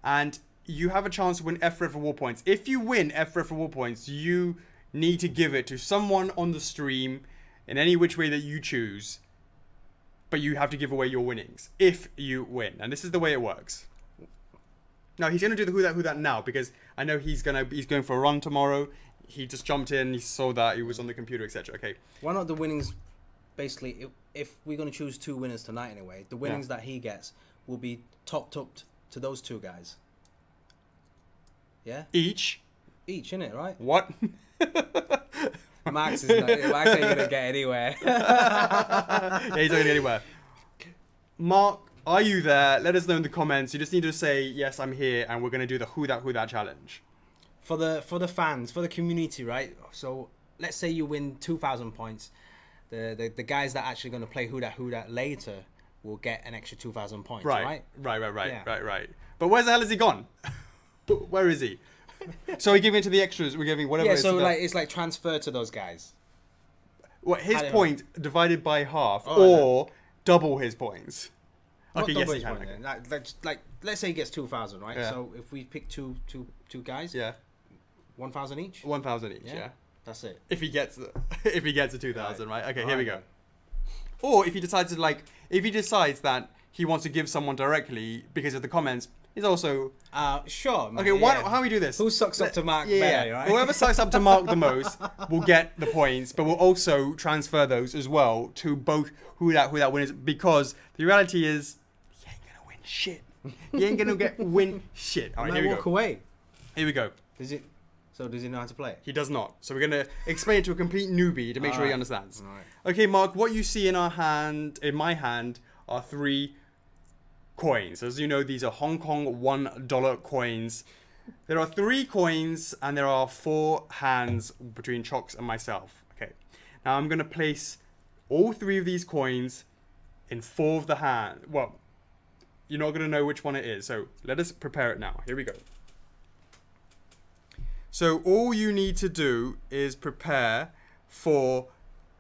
And you have a chance to win F4F reward points. If you win F4F reward points, you need to give it to someone on the stream in any which way that you choose. But you have to give away your winnings if you win. And this is the way it works. Now, he's going to do the who that now because I know he's going for a run tomorrow. He just jumped in, he saw that, he was on the computer, etc. Okay. Why not the winnings, basically, if we're going to choose 2 winners tonight anyway, the winnings that he gets will be topped up to those 2 guys. Yeah? Each, innit, right? What? Max ain't going to get anywhere. Yeah, he's not going anywhere. Mark, are you there? Let us know in the comments. You just need to say, yes, I'm here, and we're going to do the who that challenge. For the fans, for the community, right? So let's say you win 2,000 points. The guys that are actually going to play who that later will get an extra 2,000 points, right? Right. But where the hell has he gone? Where is he? So we're giving it to the extras. We're giving whatever. Yeah, so it's like transfer to those guys. What his point divided by half, or double his points. Okay, yes, he can. Like, let's say he gets 2,000, right? Yeah. So if we pick two guys, 1,000 each. 1,000 each. Yeah. That's it. If he gets the 2,000, right? Okay, here we go. Then. Or if he decides that he wants to give someone directly because of the comments, He's also... Sure. Okay, how do we do this? Who sucks up to Mark better, right? Whoever sucks up to Mark the most will get the points, but we'll also transfer those as well to both who that wins, because the reality is, he ain't gonna win shit. He ain't gonna win shit. All right, here we walk go. away. Here we go. Does he know how to play it? He does not. So we're gonna explain it to a complete newbie to make sure he understands. All right. Okay, Mark, what you see in my hand, are 3 coins. As you know, these are Hong Kong $1 coins. There are 3 coins and there are 4 hands between Chocks and myself. Okay. Now I'm gonna place all 3 of these coins in 4 of the hands. Well, you're not gonna know which one it is. So let us prepare it now. Here we go. So all you need to do is prepare for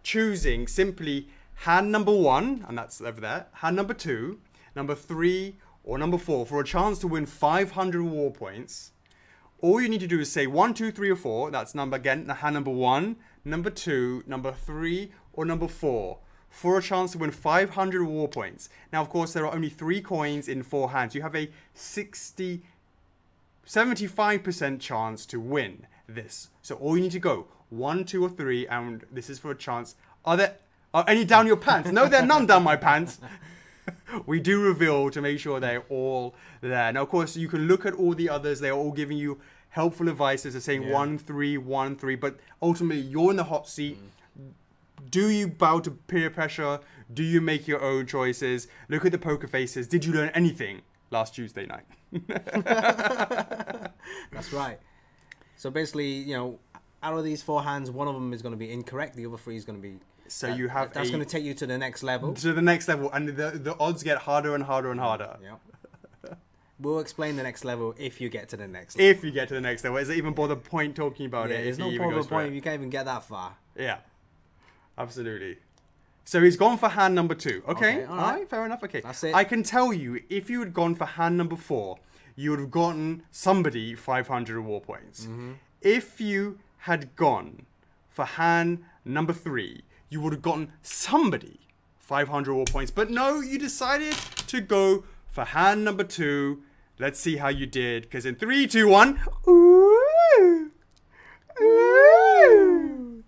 choosing simply hand number 1, and that's over there, hand number 2, number 3, or number 4 for a chance to win 500 war points. All you need to do is say 1, 2, 3, or 4. That's hand number 1, number 2, number 3, or number 4 for a chance to win 500 war points. Now, of course, there are only 3 coins in 4 hands. You have a 75% chance to win this. So all you need to go 1, 2, or 3, and this is for a chance. Are there any down your pants? No, there are none down my pants. We do reveal to make sure they're all there. Now, of course, you can look at all the others. They're all giving you helpful advice. They're saying 1, 3, 1, 3. But ultimately, you're in the hot seat. Do you bow to peer pressure? Do you make your own choices? Look at the poker faces. Did you learn anything last Tuesday night? That's right. So basically, out of these 4 hands, one of them is going to be incorrect. The other 3 is going to be... So you have that's going to take you to the next level. To the next level, and the odds get harder and harder and harder. Yeah. We'll explain the next level if you get to the next level. If you get to the next level. Is it even bother point talking about it? There's no point if you can't even get that far. Yeah. Absolutely. So he's gone for hand number 2. Okay. All right. Fair enough. Okay. That's it. I can tell you, if you had gone for hand number 4, you would have gotten somebody 500 war points. If you had gone for hand number 3, you would have gotten somebody 500 war points. But no, you decided to go for hand number 2. Let's see how you did. Because in 3, 2, 1. Ooh. Ooh.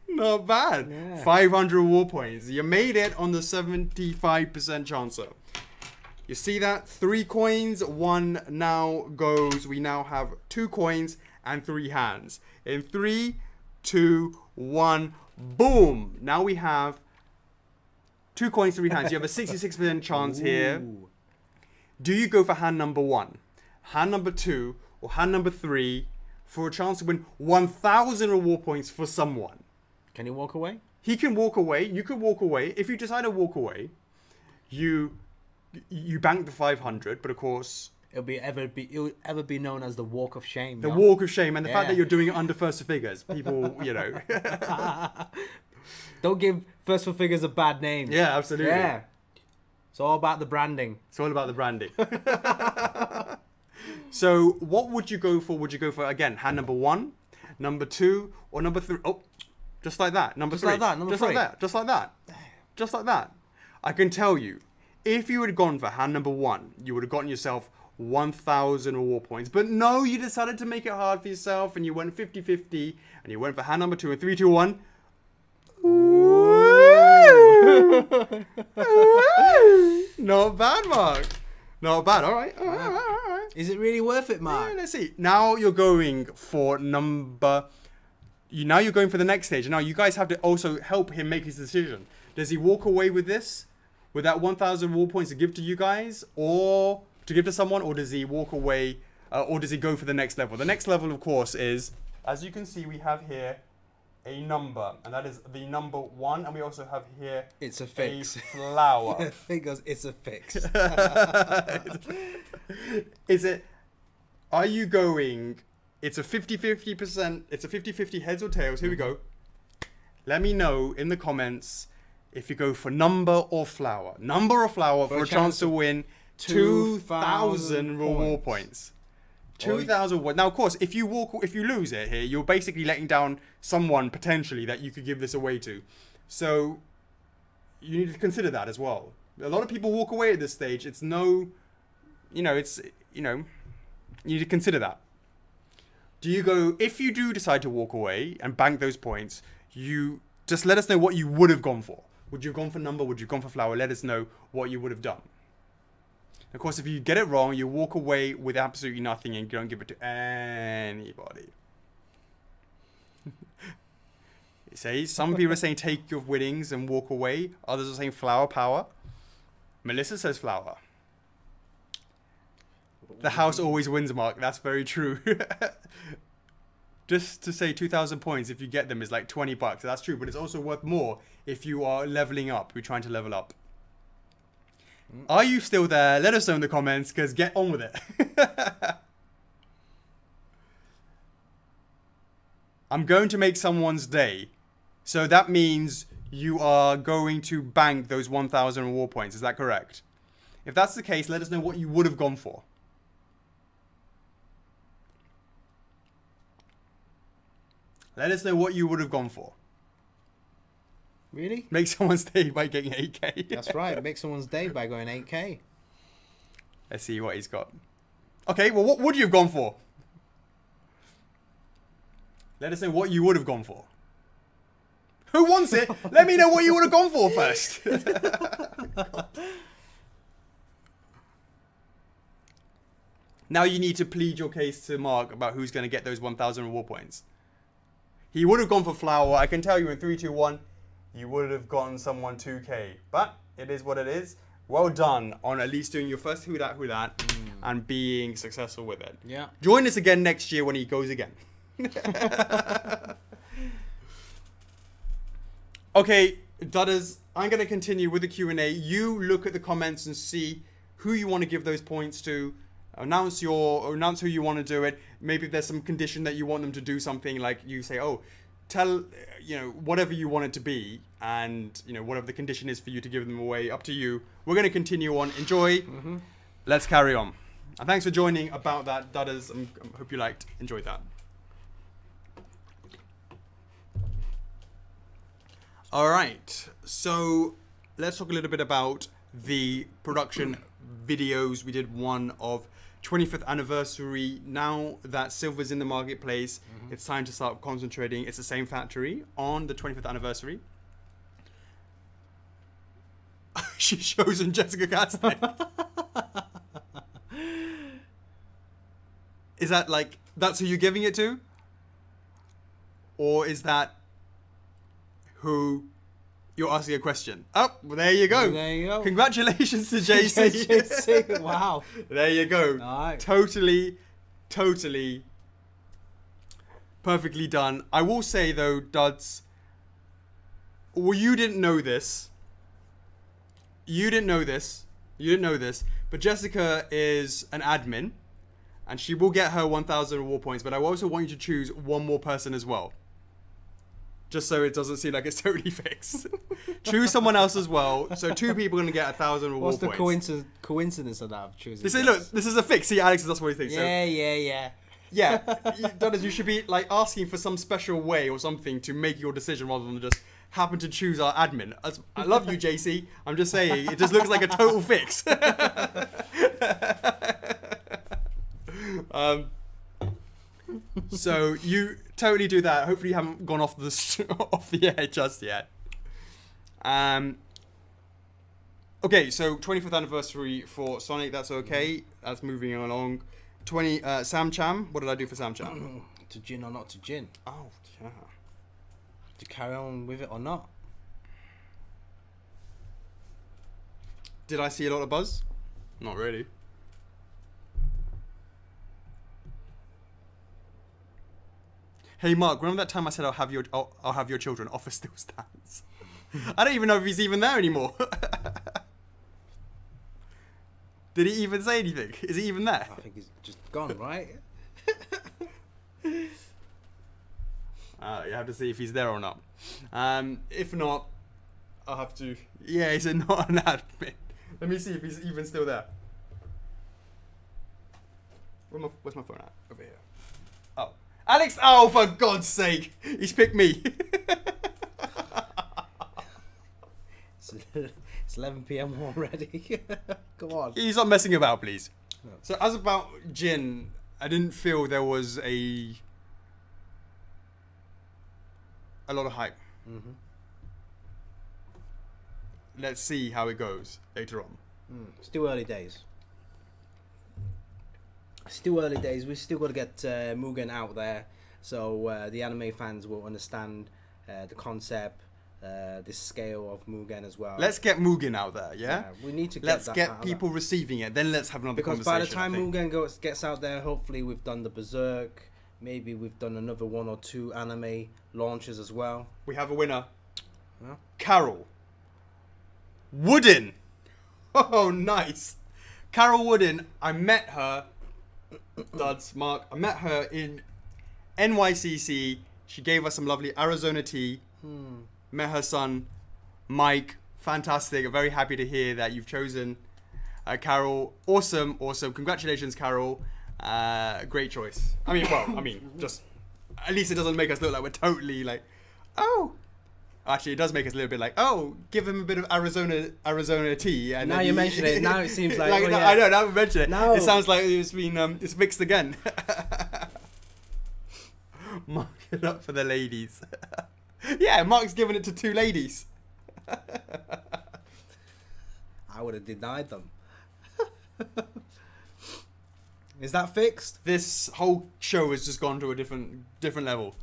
Not bad. Yeah. 500 war points. You made it on the 75% chancer. You see that? 3 coins. 1 now goes. We now have 2 coins and 3 hands. In 3, 2, 1. Boom! Now we have 2 coins, 3 hands. You have a 66% chance here. Do you go for hand number 1, hand number 2, or hand number 3 for a chance to win 1,000 reward points for someone? Can he walk away? He can walk away. You can walk away. If you decide to walk away, you bank the 500, but of course... It'll ever be known as the walk of shame. The walk of shame, and the fact that you're doing it under first figures, people, Don't give first figures a bad name. Yeah, absolutely. Yeah, it's all about the branding. It's all about the branding. So, what would you go for? Would you go for again hand number 1, number 2, or number 3? Oh, just like that. Number 3. Like that. Number 3. Like that. Just like that. Just like that. I can tell you, if you had gone for hand number 1, you would have gotten yourself 1,000 reward points. But no, you decided to make it hard for yourself and you went 50-50 and you went for hand number 2 and 3, 2, 1. Ooh. Not bad, Mark. Not bad. All right. All right. Is it really worth it, Mark? Yeah, let's see. Now you're going for now you're going for the next stage. Now you guys have to also help him make his decision. Does he walk away with this? With that 1,000 reward points to give to you guys? Or... to give to someone, or does he walk away, or does he go for the next level? The next level, of course, is, as you can see, we have here a number, and that is the number 1, and we also have here it's a fix. A flower. He goes, it's a fix. Is it, are you going, it's a 50-50%, it's a 50-50 heads or tails, here we go. Let me know in the comments if you go for number or flower. Number or flower for a chance to win 2,000 reward points. 2,000. Now, of course, if you lose it here, you're basically letting down someone potentially that you could give this away to. So you need to consider that as well. A lot of people walk away at this stage. It's no you know, it's, you know, you need to consider that. Do you go, if you do decide to walk away and bank those points, you just let us know what you would have gone for. Would you have gone for number? Would you have gone for flower? Let us know what you would have done. Of course, if you get it wrong, you walk away with absolutely nothing and you don't give it to anybody. Say, some people are saying take your winnings and walk away. Others are saying flower power. Melissa says flower. The house always wins, Mark. That's very true. Just to say 2,000 points, if you get them, is like 20 bucks. That's true, but it's also worth more if you are leveling up. We're trying to level up. Are you still there? Let us know in the comments, because get on with it. I'm going to make someone's day. So that means you are going to bank those 1,000 reward points. Is that correct? If that's the case, let us know what you would have gone for. Let us know what you would have gone for. Really? Make someone's day by getting 8k. That's right. Make someone's day by going 8k. Let's see what he's got. Okay, well, what would you have gone for? Let us know what you would have gone for. Who wants it? Let me know what you would have gone for first. Now you need to plead your case to Mark about who's going to get those 1,000 reward points. He would have gone for flower. I can tell you in 3, 2, 1, you would have gotten someone 2k. But it is what it is. Well done on at least doing your first who that, and being successful with it. Yeah. Join us again next year when he goes again. Okay, Dudders, I'm going to continue with the Q&A. You look at the comments and see who you want to give those points to. Announce who you want to do it. Maybe if there's some condition that you want them to do something, like you say, oh, tell, you know, whatever you want it to be, and, you know, whatever the condition is for you to give them away, up to you. We're going to continue on. Enjoy. Let's carry on. And thanks for joining about that, Dudders. I hope you enjoyed that. All right, so let's talk a little bit about the production videos. We did one of 25th anniversary. Now that silver's in the marketplace, it's time to start concentrating. It's the same factory on the 25th anniversary. She's chosen Jessica Chastain. Is that like, that's who you're giving it to? Or is that who you're asking a question? Oh, well, there you go. There you go. Congratulations to JC. JC, wow. There you go. All right. Totally perfectly done. I will say though, Duds, well, you didn't know this, but Jessica is an admin and she will get her 1,000 reward points, but I also want you to choose one more person as well. Just so it doesn't seem like it's totally fixed. Choose someone else as well. So 2 people are going to get 1,000 reward points. What's the coincidence of that of choosing? They say, look, this is a fix. See, Alex, that's what he thinks. Yeah. Yeah, Dudders, you should be like asking for some special way or something to make your decision rather than just happen to choose our admin. I love you, JC. I'm just saying, it just looks like a total fix. So you totally do that. Hopefully you haven't gone off the air just yet. Okay, so 25th anniversary for Sonic. That's okay. That's moving along. Sam Cham. What did I do for Sam Cham? To gin or not to gin? Oh, yeah. To carry on with it or not? Did I see a lot of buzz? Not really. Hey Mark, remember that time I said I'll have your children? Offer still stands. I don't even know if he's even there anymore. Did he even say anything? Is he even there? I think he's just gone, right? You have to see if he's there or not. If not, I'll have to. Yeah, he's not an admin. Let me see if he's even still there. Where's my phone at? Over here. Oh. Alex! Oh, for God's sake! He's picked me. It's 11 PM already. Come on. He's not messing about, please. So as about Jin, I didn't feel there was a lot of hype. Mm-hmm. Let's see how it goes later on. Still early days. Still early days. We still got to get Mugen out there, so the anime fans will understand the concept, the scale of Mugen as well. Let's get Mugen out there, yeah? We need to get let's that get out people receiving it. Then let's have another because conversation. by the time Mugen gets out there, hopefully we've done the Berserk. Maybe we've done another 1 or 2 anime launches as well. We have a winner. Yeah. Carol Wooden. Oh, nice. Carol Wooden. I met her. Duds, Mark. I met her in NYCC. She gave us some lovely Arizona tea. Met her son, Mike. Fantastic. I'm very happy to hear that you've chosen Carol. Awesome, awesome. Congratulations, Carol. Great choice. I mean, just at least it doesn't make us look like we're totally like, oh. Actually, it does make us a little bit like, oh, give him a bit of Arizona tea. And now you mention it, now it seems like, I know, now we mention it. No. It sounds like it's been, it's mixed again. Mark it up for the ladies. Yeah, Mark's giving it to 2 ladies. I would have denied them. Is that fixed? This whole show has just gone to a different level.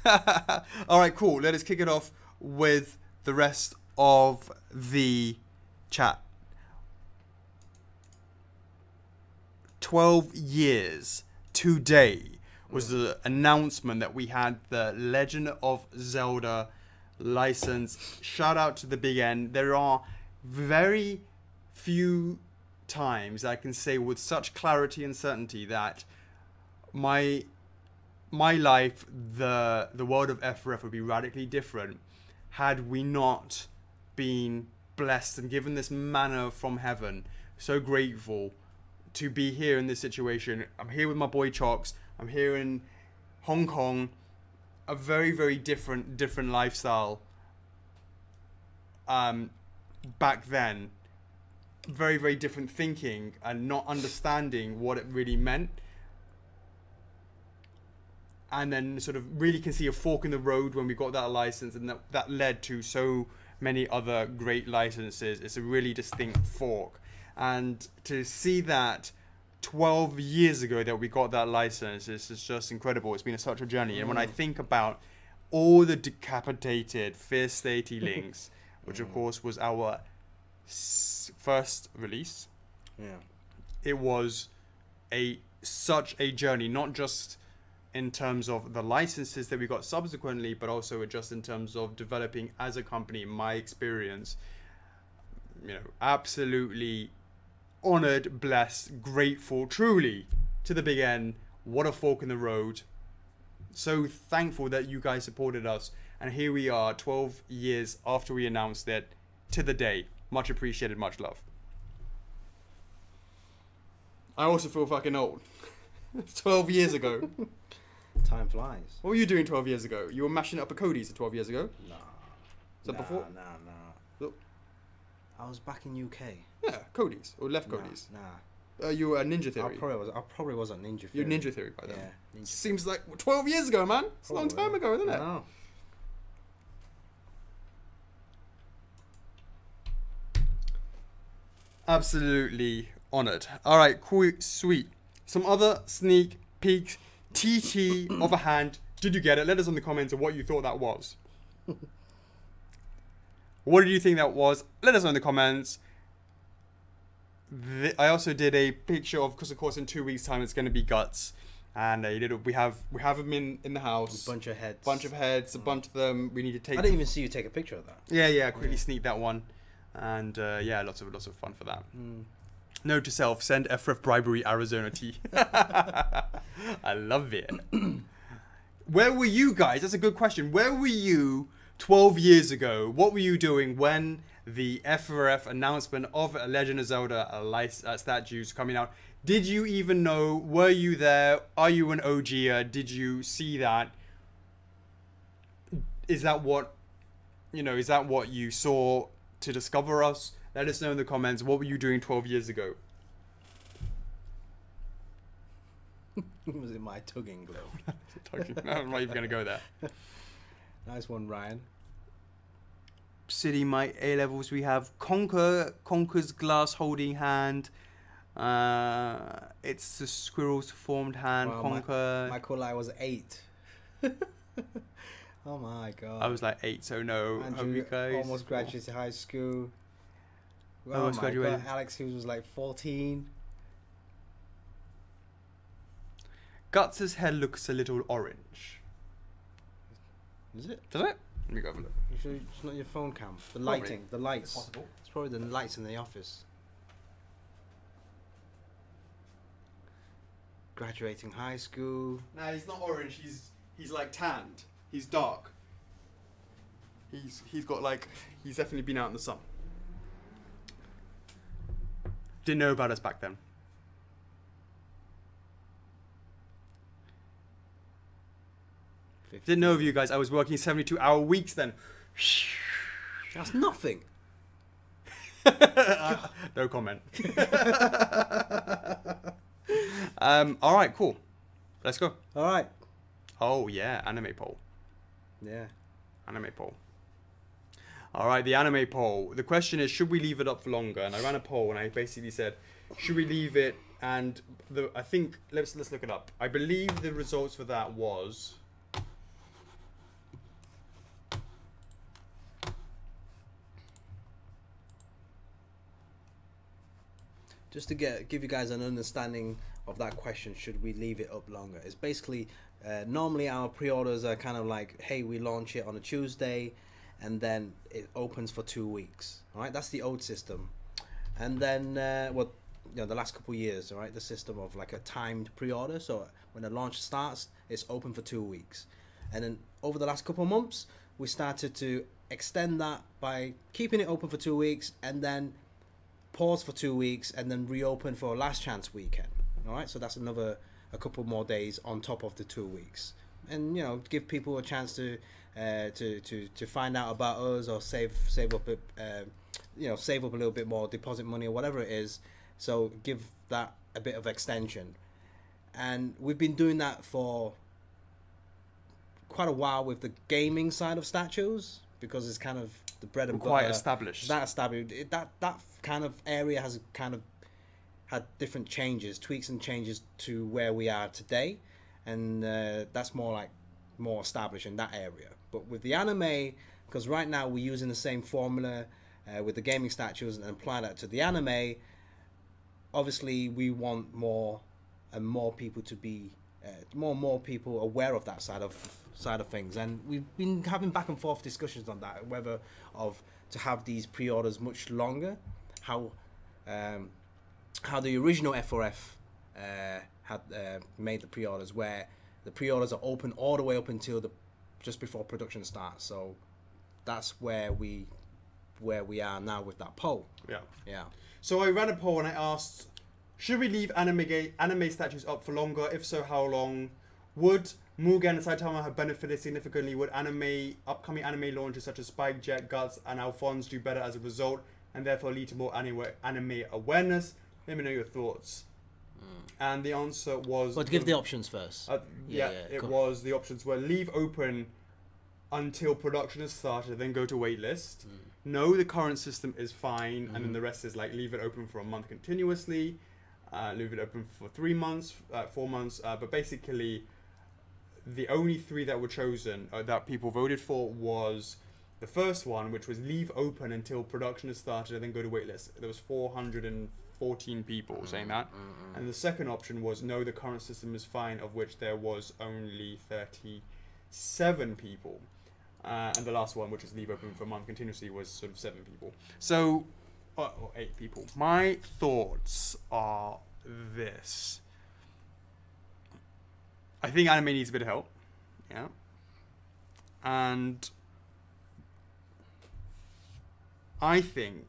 All right, cool. Let us kick it off with the rest of the chat. 12 years today was the announcement that we had the Legend of Zelda license. Shout out to the Big N. There are very few times I can say with such clarity and certainty that my life, the world of F4F would be radically different had we not been blessed and given this manna from heaven. So grateful to be here in this situation. I'm here with my boy Chocks. I'm here in Hong Kong. A very, very different lifestyle back then. Very, very different thinking and not understanding what it really meant. And then sort of really can see a fork in the road when we got that license, and that led to so many other great licenses. It's a really distinct fork. And to see that 12 years ago that we got that license is just incredible. It's been such a journey. And when I think about all the decapitated Fierce Deity links, which of course was our first release, it was such a journey, not just in terms of the licenses that we got subsequently, but also just in terms of developing as a company. My experience, absolutely honored, blessed, grateful, truly to the Big N. What a fork in the road. So thankful that you guys supported us, and here we are 12 years after we announced it to the day. Much appreciated, much love. I also feel fucking old. 12 years ago. Time flies. What were you doing 12 years ago? You were mashing up a Cody's 12 years ago? Nah. Is that before? Nah. Look. I was back in UK. Yeah, Cody's or left Cody's. Nah. You were at Ninja Theory. I probably was at Ninja Theory. You're Ninja Theory by then. Yeah. Seems like 12 years ago, man. It's a long time ago, isn't it? No. Absolutely honored. All right, cool, sweet. Some other sneak peeks. TT of a hand. Did you get it? Let us know in the comments of what you thought that was. What did you think that was? Let us know in the comments. I also did a picture of, because of course in 2 weeks time it's going to be Guts, and we have them in the house. A bunch of heads. A bunch of them. We need to take. I didn't even see you take a picture of that. Yeah. Quickly sneak that one, and yeah, lots of fun for that. Note to self: send F4F bribery Arizona tea. I love it. Where were you guys? That's a good question. Where were you 12 years ago? What were you doing when the F4F announcement of a Legend of Zelda statues coming out? Did you even know? Were you there? Are you an OG-er? Did you see that? Is that what you saw to discover us? Let us know in the comments. What were you doing 12 years ago? Was it my tugging glove? I'm not even going to go there. Nice one, Ryan. City, my A levels, we have Conker's glass holding hand. It's the squirrel's formed hand. Wow, Conker. My call I was 8. Oh my god. I was like 8, so no. Andrew you guys almost graduated high school. Almost graduated. God, Alex Hughes was like 14. Guts' head looks a little orange. Is it? Does it? Let me go have a look. You sure it's not your phone cam? The Probably. lighting, the lights. It's possible. It's probably the lights in the office. Graduating high school. Nah, he's not orange. He's like tanned. He's dark. He's got like he's definitely been out in the sun. Didn't know about us back then. Didn't know of you guys. I was working 72-hour weeks then. That's nothing. No comment. All right, cool. Let's go. All right. Oh yeah, anime poll. Yeah. Anime poll. All right, the anime poll. The question is, should we leave it up for longer? And I ran a poll, and I basically said, should we leave it? And I think let's look it up. I believe the results for that was. Just to give you guys an understanding of that question, should we leave it up longer? It's basically, normally our pre-orders are kind of like, hey, we launch it on a Tuesday, and then it opens for 2 weeks. All right, that's the old system. And then, the last couple of years, all right, the system of like a timed pre-order. So when the launch starts, it's open for 2 weeks. And then over the last couple of months, we started to extend that by keeping it open for 2 weeks, and then pause for 2 weeks, and then reopen for a last chance weekend. All right, so that's a couple more days on top of the 2 weeks, and give people a chance to find out about us, or save up save up a little bit more, deposit money or whatever it is. So give that a bit of extension, and we've been doing that for quite a while with the gaming side of statues, because it's kind of the bread and butter. Quite established. That kind of area has kind of had different tweaks and changes to where we are today, and that's more established in that area. But with the anime, because right now we're using the same formula with the gaming statues and apply that to the anime, obviously we want more and more people to be more people aware of that side of things, and we've been having back and forth discussions on that, whether to have these pre-orders much longer, how the original F4F had made the pre-orders, where the pre-orders are open all the way up until just before production starts. So that's where we are now with that poll. Yeah. So I ran a poll and I asked, should we leave anime statues up for longer? If so, how long? Would Mugen and Saitama have benefited significantly? Would upcoming anime launches such Spike Jet, Guts, and Alphonse do better as a result, and therefore lead to more anime awareness? Let me know your thoughts. And the answer was... Well, to give the options first. The options were leave open until production is started, then go to waitlist. No, the current system is fine, and then the rest is like leave it open for a month continuously, leave it open for 3 months, 4 months, but basically the only 3 that were chosen, that people voted for, was the first one, which was leave open until production is started and then go to waitlist. There was 414 people saying that. And the second option was no, the current system is fine, of which there was only 37 people. And the last one, which is leave open for a month continuously, was sort of 7 people. So, or 8 people. My thoughts are this. I think anime needs a bit of help. Yeah. And I think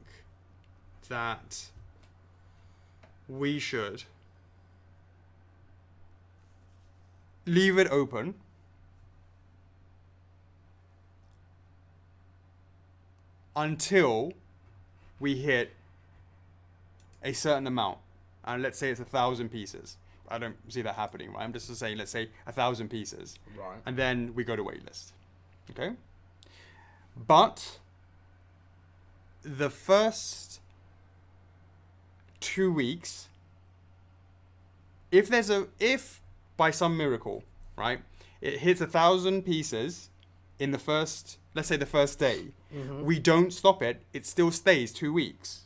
that we should leave it open until we hit a certain amount, and let's say it's 1,000 pieces. I don't see that happening, right? I'm just saying, let's say 1,000 pieces. Right. And then we go to waitlist. Okay? But the first 2 weeks, if by some miracle, right, it hits 1,000 pieces in the first, let's say the first day, we don't stop it, it still stays 2 weeks.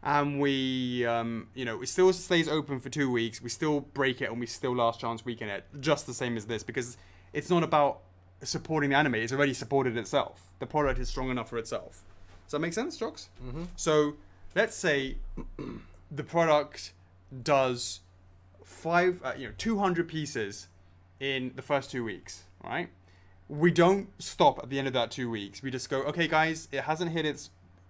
And we, it still stays open for 2 weeks. We still break it and we still last chance weaken it, just the same as this, because it's not about supporting the anime. It's already supported itself. The product is strong enough for itself. Does that make sense, Chocks? So let's say the product does 200 pieces in the first 2 weeks, right? We don't stop at the end of that 2 weeks. We just go, okay, guys, it hasn't hit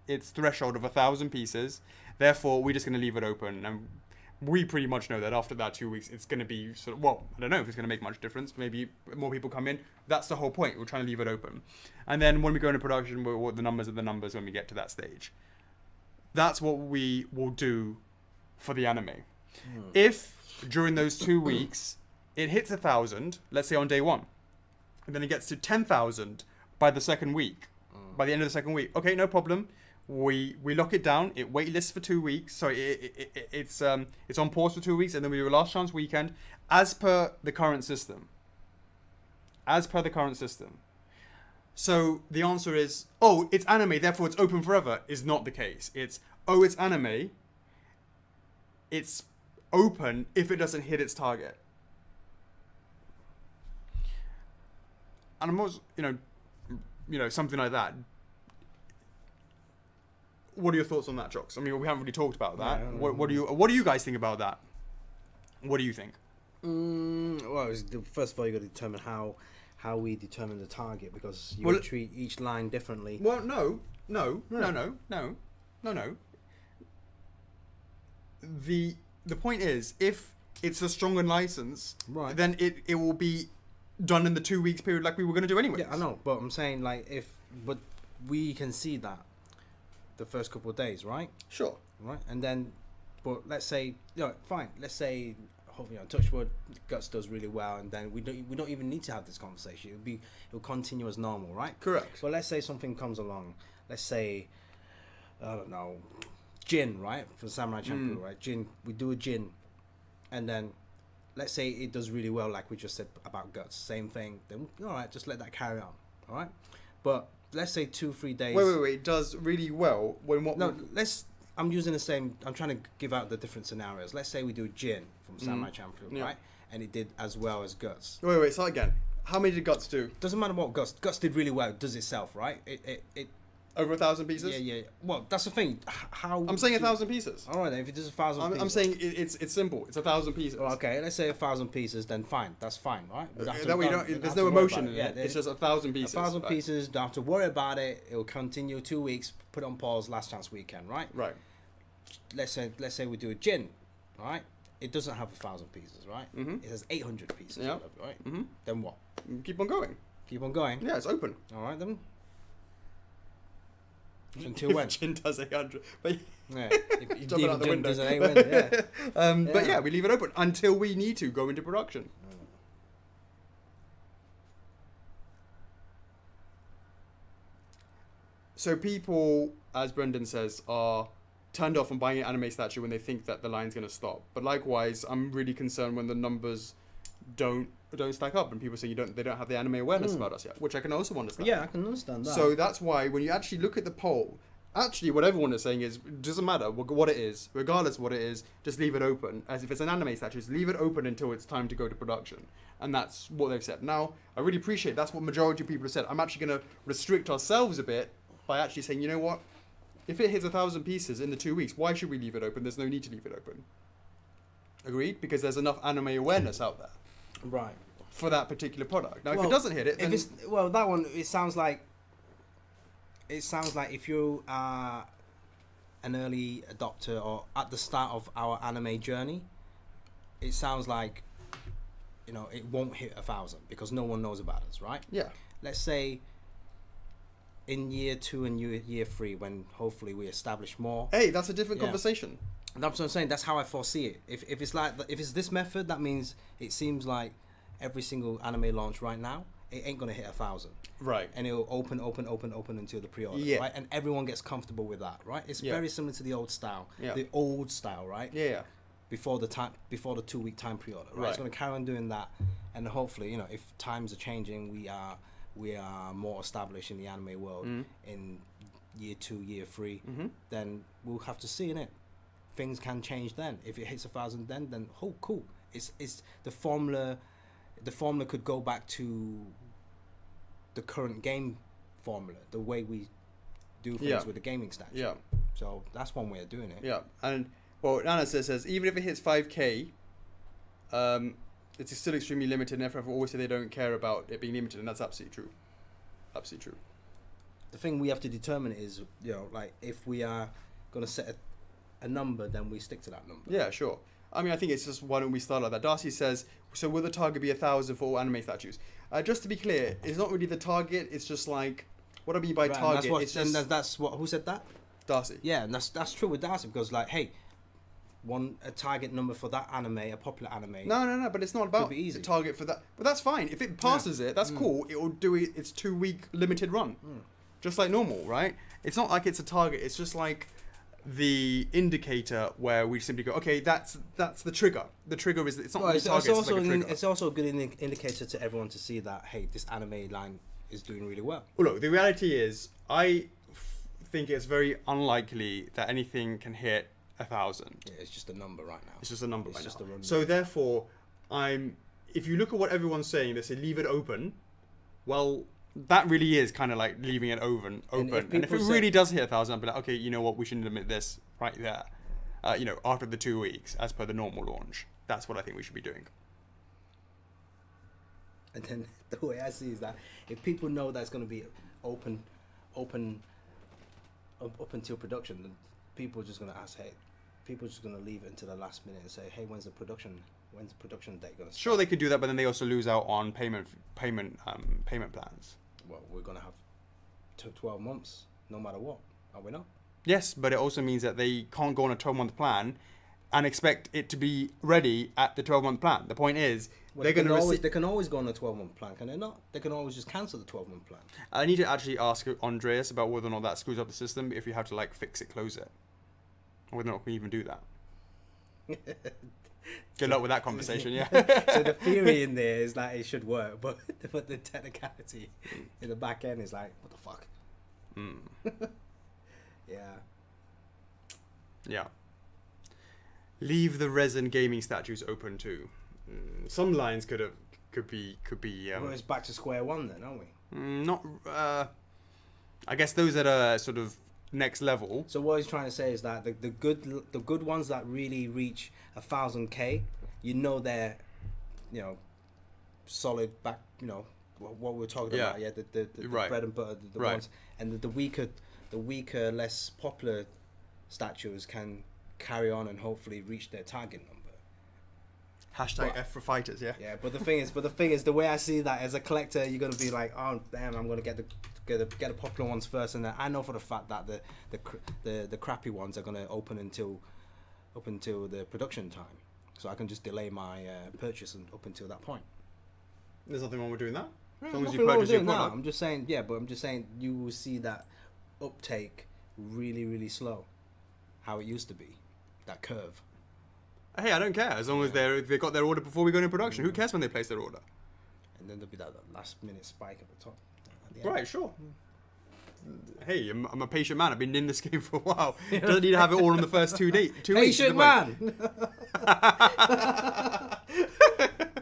its threshold of 1,000 pieces. Therefore, we're just going to leave it open. And we pretty much know that after that 2 weeks, it's going to be sort of, well, I don't know if it's going to make much difference. Maybe more people come in. That's the whole point. We're trying to leave it open. And then when we go into production, the numbers are the numbers when we get to that stage. That's what we will do for the anime. If during those 2 weeks, it hits 1,000, let's say on day one, and then it gets to 10,000 by the second week, by the end of the second week, okay, no problem. We lock it down. It waitlists for 2 weeks. So it's on pause for 2 weeks, and then we do a last chance weekend as per the current system. So the answer is, oh, it's anime, therefore it's open forever, is not the case. It's, oh, it's anime. It's open if it doesn't hit its target. And I'm also, something like that. What are your thoughts on that, Chocks? I mean, we haven't really talked about that. Yeah, what do you guys think about that? What do you think? Well, first of all, you got to determine how we determine the target, because you treat each line differently. Well, no. The point is, if it's a stronger license, right, then it will be done in the 2 weeks period like we were going to do anyway. Yeah, I know, but I'm saying but we can see that the first couple of days, right? Sure. Right, and then, but let's say, fine. Let's say, touch wood, Guts does really well, and then we don't even need to have this conversation. It'll continue as normal, right? Correct. But let's say something comes along. Let's say, I don't know, Jin, right? For Samurai Champloo, right? Jin, we do a Jin, and then let's say it does really well, like we just said about Guts. Same thing. Then all right, just let that carry on. All right, but let's say 2-3 days. Wait. It does really well when what? No, I'm using the same. I'm trying to give out the different scenarios. Let's say we do Jin from Samurai Champloo, right? And it did as well as Guts. Wait. Start again. How many did Guts do? Doesn't matter what Guts did really well. It does itself, right? It over 1,000 pieces. Yeah. Well, that's the thing. How I'm saying 1,000 pieces. All right, then if it does 1,000 pieces, I'm saying it's simple. It's 1,000 pieces. Well, okay, let's say 1,000 pieces. Then fine, that's fine, right? That way, there's no emotion in it. It's just 1,000 pieces. 1,000 pieces. Don't have to worry about it. It will continue 2 weeks. Put on pause. Last chance weekend, right? Right. Let's say we do a Jin, right? It doesn't have 1,000 pieces, right? It has 800 pieces, yeah. Whatever, right? Then what? Keep on going. Keep on going. Yeah, it's open. All right then. Until when? Jin does 800, but yeah, if jumping out the window. Does 800, yeah. But yeah, we leave it open until we need to go into production. So people, as Brendan says, are turned off on buying an anime statue when they think that the line's going to stop. But likewise, I'm really concerned when the numbers don't stack up and people say they don't have the anime awareness about us yet, which I can also understand. Yeah, I can understand that. So that's why when you actually look at the poll, actually what everyone is saying is, it doesn't matter what it is, regardless of what it is, just leave it open. As if it's an anime statue, just leave it open until it's time to go to production. And that's what they've said. Now, I really appreciate that's what majority of people have said. I'm actually going to restrict ourselves a bit by actually saying, you know what? If it hits 1,000 pieces in the 2 weeks, why should we leave it open? There's no need to leave it open. Agreed? Because there's enough anime awareness out there. Right. For that particular product. Now, if it doesn't hit it, then... that one, it sounds like if you are an early adopter or at the start of our anime journey, it sounds like, it won't hit 1,000 because no one knows about us, right? Yeah. Let's say in year 2 and year 3, when hopefully we establish more. Hey, that's a different conversation. That's what I'm saying. That's how I foresee it. If it's this method, that means it seems like every single anime launch right now, it ain't gonna hit 1,000. Right. And it'll open until the pre-order. Yeah. Right. And everyone gets comfortable with that. Right. It's very similar to the old style. Yeah. The old style. Right. Yeah. Before the 2-week time pre-order. Right. It's gonna carry on doing that, and hopefully, you know, if times are changing, we are more established in the anime world in year 2, year 3. Then we'll have to see in it. Things can change then. If it hits 1,000, then cool. It's the formula. The formula could go back to the current game formula, the way we do things with the gaming stats. Yeah. So that's one way of doing it. Yeah, and well, Nana says even if it hits 5K, it's still extremely limited. And F4F always say they don't care about it being limited, and that's absolutely true. Absolutely true. The thing we have to determine is, you know, like if we are going to set a number, then we stick to that number. Yeah, sure. I mean, I think it's just why don't we start like that? Darcy says, so will the target be 1,000 for all anime statues? Just to be clear, it's not really the target. It's just like, what I mean by target. That's what. Who said that? Darcy. Yeah, and that's true with Darcy, because like, hey, a target number for that anime, a popular anime. No, but it's not about the target for that. But that's fine. If it passes it, that's cool. It will do its 2-week limited run, just like normal, right? It's not like it's a target. It's just like the indicator where we simply go, okay, that's the trigger. The trigger is, it's not really target. It's also a good indicator to everyone to see that, hey, this anime line is doing really well. Well, look, the reality is, I think it's very unlikely that anything can hit 1,000. Yeah, it's just a number right now. It's just a number right now. So therefore, if you look at what everyone's saying, they say leave it open. Well, that really is kind of like leaving it open. And if it really does hit 1,000, I'll be like, okay, you know what, we should limit this right there. You know, after the 2 weeks, as per the normal launch. That's what I think we should be doing. And then the way I see is that if people know that's going to be open up until production, then people are just going to ask, hey, people are just going to leave it until the last minute and say, hey, when's the production date going to start? Sure, they could do that, but then they also lose out on payment plans. Well, we're going to have 12 months, no matter what, are we not? Yes, but it also means that they can't go on a 12-month plan and expect it to be ready at the 12-month plan. The point is, they can always go on a 12-month plan, can they not? They can always just cancel the 12-month plan. I need to actually ask Andreas about whether or not that screws up the system, if you have to like fix it, close it. Or whether or not we even do that. Good luck with that conversation, yeah. So the theory in there is that it should work, but the technicality in the back end is like, what the fuck? Yeah. Yeah. Leave the resin gaming statues open too. Some lines could be. Well, it's back to square one then, aren't we? Not. I guess those that are sort of next level. So what he's trying to say is that the good ones that really reach 1,000K, you know, they're, you know, solid back. You know what we were talking about. Yeah, the bread and butter, the ones, and the weaker, less popular statues can carry on and hopefully reach their target number. Hashtag F for fighters, yeah. Yeah, but the thing is, the way I see that as a collector, you're gonna be like, oh damn, I'm gonna get the popular ones first, and then I know for the fact that the crappy ones are gonna open until the production time, so I can just delay my purchase up until that point. There's nothing wrong with doing that. As long as you purchase your product. I'm just saying, yeah, but I'm just saying you will see that uptake really, really slow, how it used to be, that curve. Hey, I don't care as long as they got their order before we go into production. Who cares when they place their order? And then there'll be that last minute spike at the top. Right, sure. Hey, I'm a patient man. I've been in this game for a while. Doesn't need to have it all in the first 2 weeks. Patient man.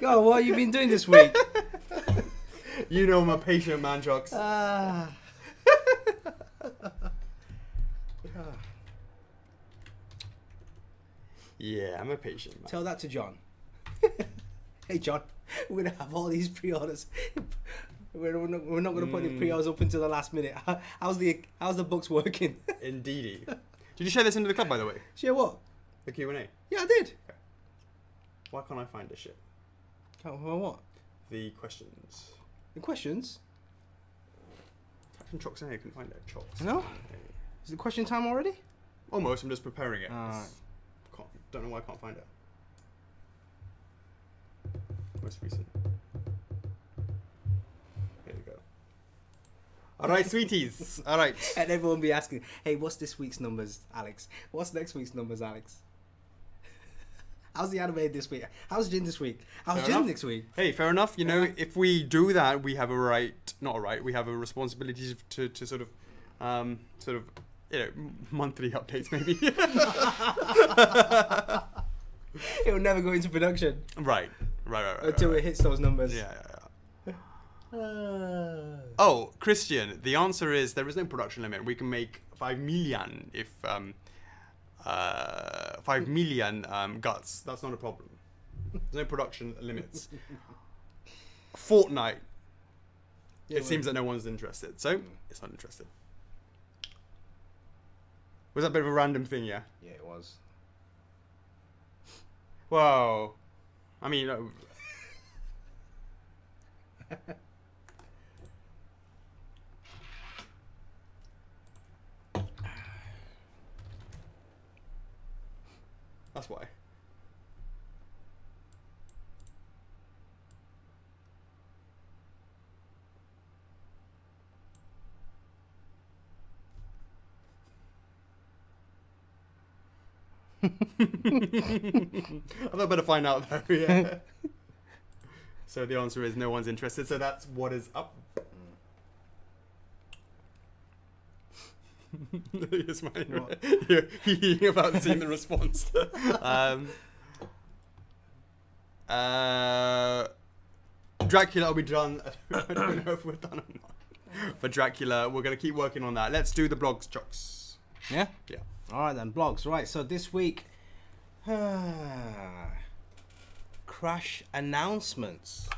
God, what have you been doing this week? You know I'm a patient man, Chocks. Yeah, I'm a patient man. Tell that to John. Hey, John, we're going to have all these pre-orders. We're not going to put any pre-orders up until the last minute. How's the books working? Indeedy. Did you share this into the club, by the way? Share what? The Q&A. Yeah, I did. Okay. Why can't I find this shit? Oh, well, what? The questions. The questions? Captain Chocks A, I couldn't find it. Chocks. No? Is it question time already? Almost. I'm just preparing it. Don't know why I can't find it. Most recent. Here we go. All right, sweeties. All right. And everyone will be asking, hey, what's this week's numbers, Alex? What's next week's numbers, Alex? How's the anime this week? How's Jin this week? How's Jin next week? Hey, fair enough. You know, if we do that, we have a right, not a right, we have a responsibility to sort of, you know, monthly updates maybe. It will never go into production. Right. Until it hits those numbers. Yeah. Oh, Christian, the answer is there is no production limit. We can make 5 million if 5 million guts. That's not a problem. There's no production limits. Fortnite. Yeah, It seems that no one's interested, so it's not interested. Was that a bit of a random thing, yeah? Yeah, it was. Wow. I mean, that's why. I thought I'd better find out though, yeah. So the answer is no one's interested, so that's what is up. You're smiling. You're hearing about seeing the response. Dracula will be done. I don't know if we're done or not. For Dracula, we're going to keep working on that. Let's do the blogs, Chocks. Yeah? Yeah. Alright then, blogs. Right, so this week, Crash announcements.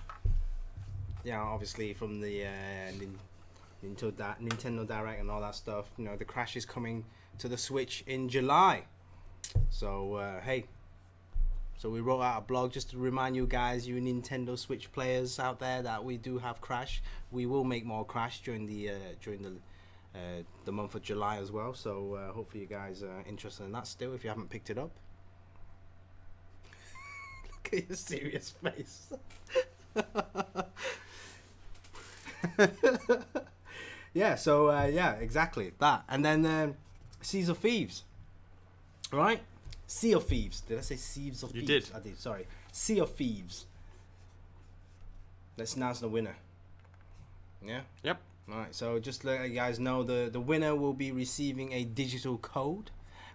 Yeah, obviously from the Nintendo Direct and all that stuff. You know, the Crash is coming to the Switch in July. So, hey. So we wrote out a blog just to remind you guys, you Nintendo Switch players out there, that we do have Crash. We will make more Crash during the month of July as well. So hopefully you guys are interested in that still, if you haven't picked it up. Look at your serious face. Yeah, so yeah, exactly that. And then Seas of Thieves, right? Sea of Thieves. Did I say Seas of Thieves? You did. I did, sorry. Sea of Thieves. Let's announce the winner. Yeah? Yep. Alright, so just to let you guys know, the winner will be receiving a digital code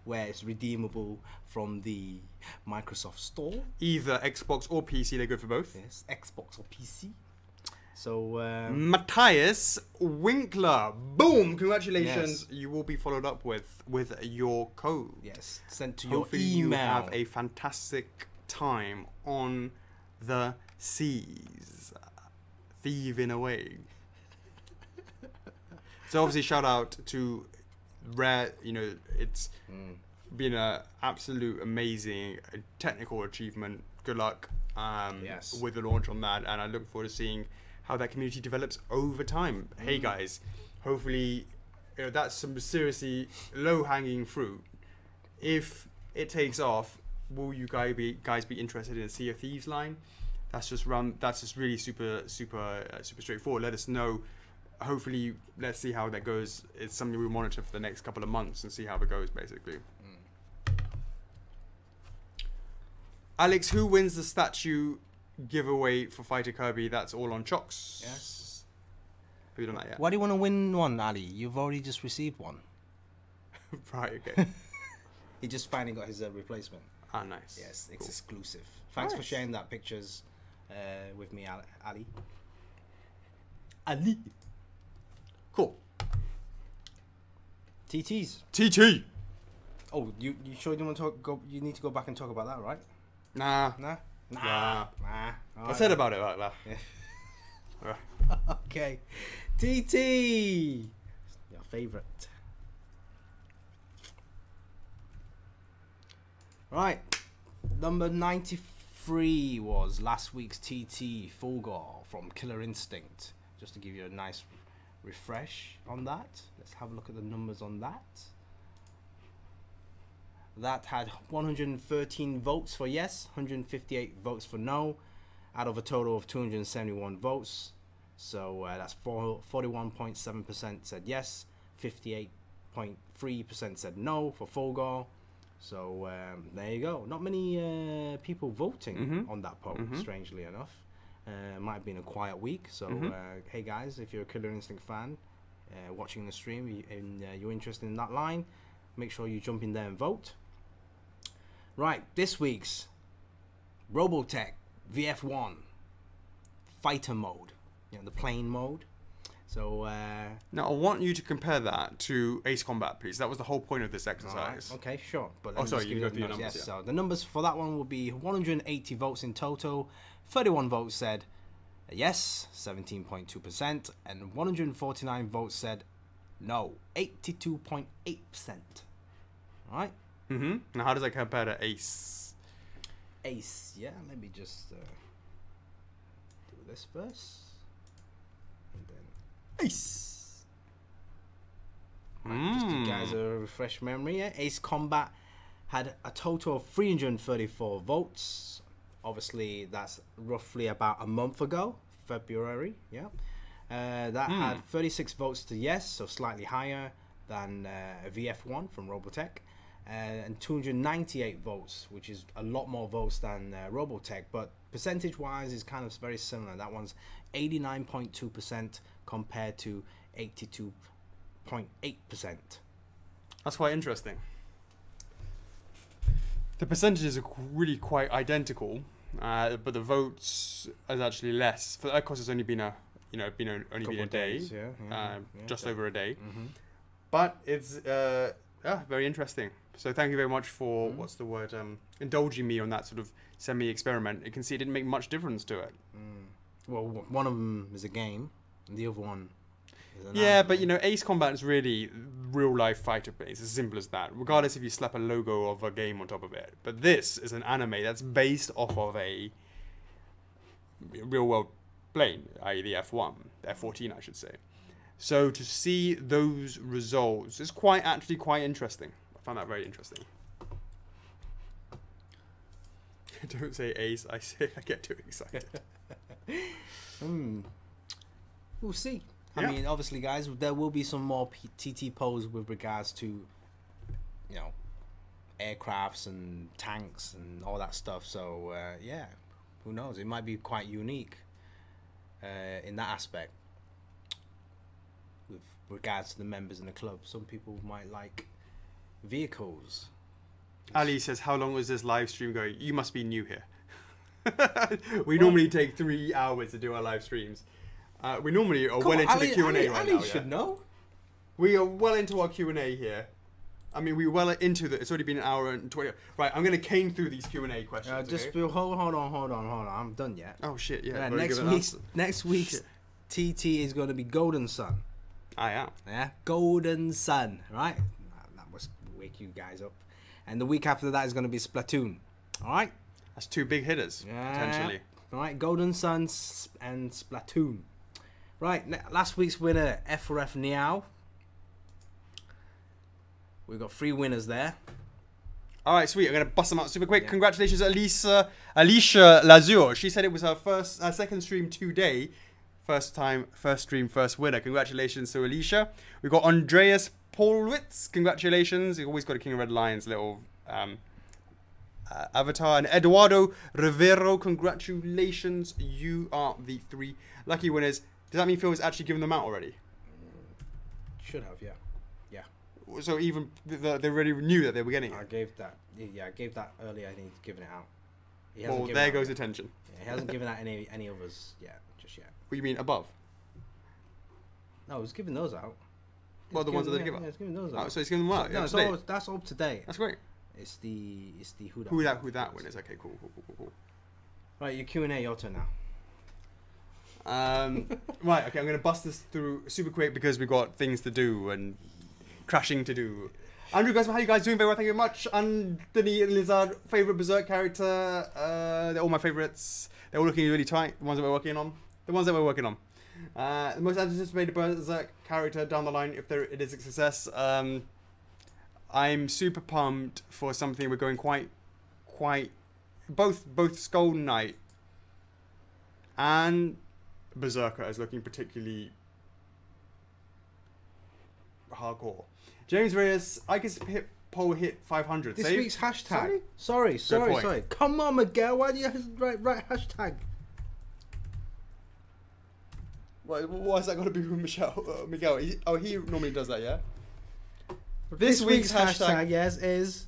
where it's redeemable from the Microsoft Store. Either Xbox or PC, they're good for both. Yes, Xbox or PC. So, Matthias Winkler, boom! Congratulations! Yes. You will be followed up with your code. yes, sent to Hopefully your email. you have a fantastic time on the seas, thieving away. So obviously, shout out to Rare. You know, it's been an absolute amazing technical achievement. Good luck Yes. with the launch on that, and I look forward to seeing how that community develops over time. Hey guys, hopefully, you know, that's some seriously low-hanging fruit. If it takes off, will you guys be interested in a Sea of Thieves line? That's just really super straightforward. Let us know. Hopefully, let's see how that goes. It's something we monitor for the next couple of months and see how it goes, basically. Alex, who wins the statue giveaway for Fighter Kirby? That's all on Chocks. Yes. Have you done that yet? Why do you want to win one, Ali? You've already just received one. Right, okay. He just finally got his replacement. Ah, nice. Yes, it's Cool. exclusive. Thanks for Nice. sharing that pictures with me, Ali. Ali. Cool. TTs. TT! Oh, you sure you want to go? You need to go back and talk about that, right? Nah. Nah. Nah. Nah. I said about it like that. Yeah. Okay. TT. Your favorite. Right. Number 93 was last week's TT Fulgor from Killer Instinct. Just to give you a nice refresh on that. Let's have a look at the numbers on that. That had 113 votes for yes, 158 votes for no, out of a total of 271 votes. So that's 41.7% said yes, 58.3% said no for full goal. So there you go. Not many people voting on that poll, strangely enough. Might have been a quiet week. So hey guys, if you're a Killer Instinct fan watching the stream and you're interested in that line, make sure you jump in there and vote. Right, this week's Robotech VF1 fighter mode, the plane mode. So now I want you to compare that to Ace Combat, please. That was the whole point of this exercise. Right, okay, sure. But sorry, you go through your numbers. Yes, so the numbers for that one will be 180 votes in total. 31 votes said yes, 17.2%, and 149 votes said no, 82.8%. All right. Now, how does that compare to Ace? Ace, yeah. Let me just do this first, and then Ace. Right, just to guys a refresh memory. Yeah? Ace Combat had a total of 334 votes. Obviously, that's roughly about a month ago, February. Yeah. That had 36 votes to yes, so slightly higher than VF1 from Robotech. And 298 votes, which is a lot more votes than Robotech, but percentage-wise is kind of very similar. That one's 89.2% compared to 82.8%. That's quite interesting. The percentages are really quite identical, but the votes is actually less. For of course, it's only been a only been a day, days, just over a day. But it's very interesting. So thank you very much for what's the word? Indulging me on that sort of semi-experiment. You can see it didn't make much difference to it. Well, one of them is a game, and the other one is an yeah, anime. but Ace Combat is really real-life fighter play. It's as simple as that, regardless if you slap a logo of a game on top of it. But this is an anime that's based off of a real-world plane, i.e. the F1, F-14, I should say. So to see those results is actually quite interesting. I found that very interesting. Don't say Ace, I get too excited. We'll see. I mean, obviously, guys, there will be some more TT polls with regards to, aircrafts and tanks and all that stuff. So, yeah, who knows? It might be quite unique in that aspect with regards to the members in the club. Some people might like vehicles. Ali says, how long was this live stream going? You must be new here. We normally take 3 hours to do our live streams. We normally are well into the Q&A right now. Ali should know. We are well into our Q&A here. I mean, we're well into the... It's already been an hour and 20... Right, I'm going to cane through these Q&A questions. Hold on. I'm done yet. Oh, shit, yeah. Next week's TT is going to be Golden Sun. I am. Yeah, Golden Sun, right? That must wake you guys up. And the week after that is going to be Splatoon. All right? That's 2 big hitters, potentially. All right, Golden Sun and Splatoon. Right, last week's winner, F4F Niao. We've got 3 winners there. All right, sweet. I'm going to bust them out super quick. Yeah. Congratulations, Alicia Lazur. She said it was her second stream today. First stream, first winner. Congratulations to Alicia. We've got Andreas Polwitz. Congratulations. He's always got a King of Red Lions little avatar. And Eduardo Rivero. Congratulations. You are the 3 lucky winners. Does that mean Phil has actually given them out already? Should have, yeah. So even they already knew that they were getting it? I gave that earlier. I think he's given it out. Well, there goes attention. Yeah, he hasn't given out any others just yet. What do you mean, above? No, he's giving those out. Well, the ones that they give out? Yeah, he's giving those out. Oh, so he's giving them out? No, that's all to date. That's great. It's the who that winners. Okay, cool. Right, your Q&A, your turn now. Right, okay, I'm going to bust this through super quick because we've got things to do and crashing to do. Andrew, guys, how are you guys doing? Very well, thank you very much. Anthony Lizard, favourite Berserk character. They're all my favourites. They're all looking really tight. The ones that we're working on. The most anticipated Berserk character down the line, if it is a success. I'm super pumped for something we're going quite both Skull Knight and Berserker is looking particularly hardcore. James Reyes, I guess poll hit 500. This Save? week's hashtag. Sorry. Come on, Miguel. Why do you write hashtag? Why is that got to be with Miguel? He normally does that, yeah? This week's hashtag, yes, is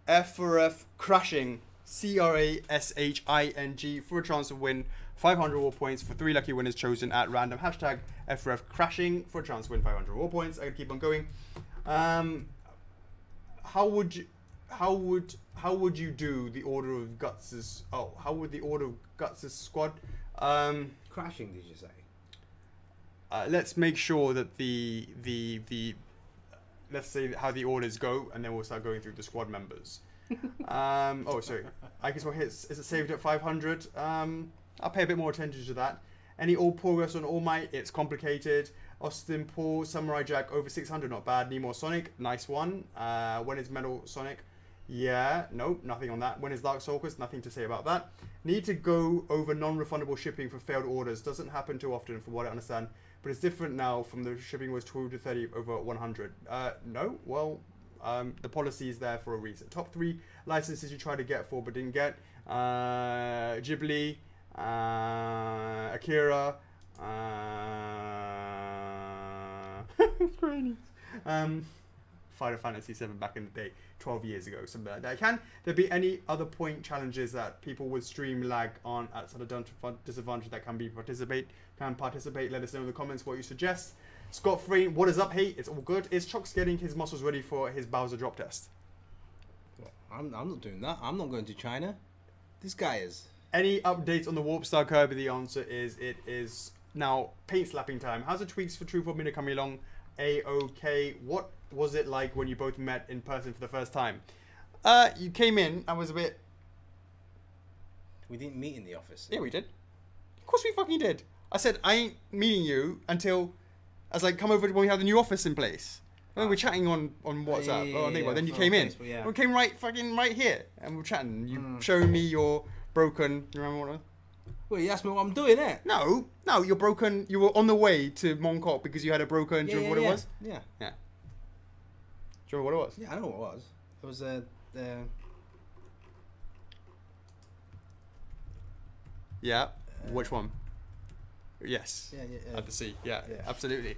F4F crashing. CRASHING for a chance to win 500 war points for 3 lucky winners chosen at random. Hashtag F4F crashing for a chance to win 500 war points. I can keep on going. How would you do the Order of Guts'? Oh, how would the Order of Guts' squad? crashing. Did you say? Let's make sure that the let's say how the orders go, and then we'll start going through the squad members. Oh, sorry. I guess what hits is it saved at 500? I'll pay a bit more attention to that. Any all progress on All Might? It's complicated. Austin Paul, Samurai Jack over 600, not bad. Nemo Sonic, nice one. When is Metal Sonic? Yeah, nope, nothing on that. When is Darkstalkers? Nothing to say about that. Need to go over non-refundable shipping for failed orders. Doesn't happen too often, from what I understand. But it's different now. From the shipping was 12 to 30 over 100. No, well. The policy is there for a reason. Top 3 licenses you tried to get for but didn't get. Ghibli, Akira, Final Fantasy 7 back in the day, 12 years ago, something like that. Can there be any other point challenges that people with stream lag on at sort of disadvantage that can participate? Let us know in the comments what you suggest. Scott Free, what is up, hey? It's all good. Is Chocks getting his muscles ready for his Bowser drop test? Well, I'm not doing that. I'm not going to China. This guy is. Any updates on the Warp Star Kirby? The answer is it is now paint slapping time. How's the tweaks for Truth or Minute coming along? A-OK. What was it like when you both met in person for the first time? You came in. I was a bit... We didn't meet in the office. Yeah, we did. Of course we fucking did. I said, I ain't meeting you until... I was like, come over when we have the new office in place. And we were chatting on WhatsApp. Then you came in. Yeah. We came right here. And we were chatting. You showed me your broken... You remember what? Well, you asked me what I'm doing, eh? No, you're broken. You were on the way to Mongkok because you had a broken... Do you remember what it was? Yeah. Do you remember what it was? Yeah, I know what it was. It was Yeah. Which one? Yes. Yeah. At the sea. Yeah. Absolutely.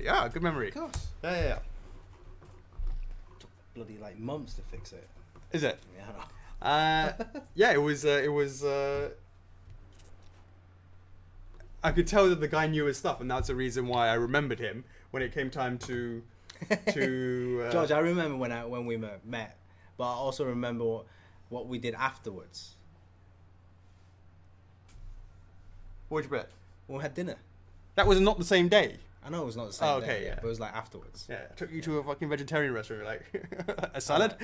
Ah, good memory. Of course. Yeah. Took bloody like months to fix it. Is it? Yeah. Yeah. It was. I could tell that the guy knew his stuff, and that's the reason why I remembered him when it came time to. George, I remember when we met, but I also remember what we did afterwards. Which bit? We had dinner. That was not the same day. I know it was not the same Oh, okay, day, yeah. But it was like afterwards. Yeah, I took you to a fucking vegetarian restaurant. Like a salad.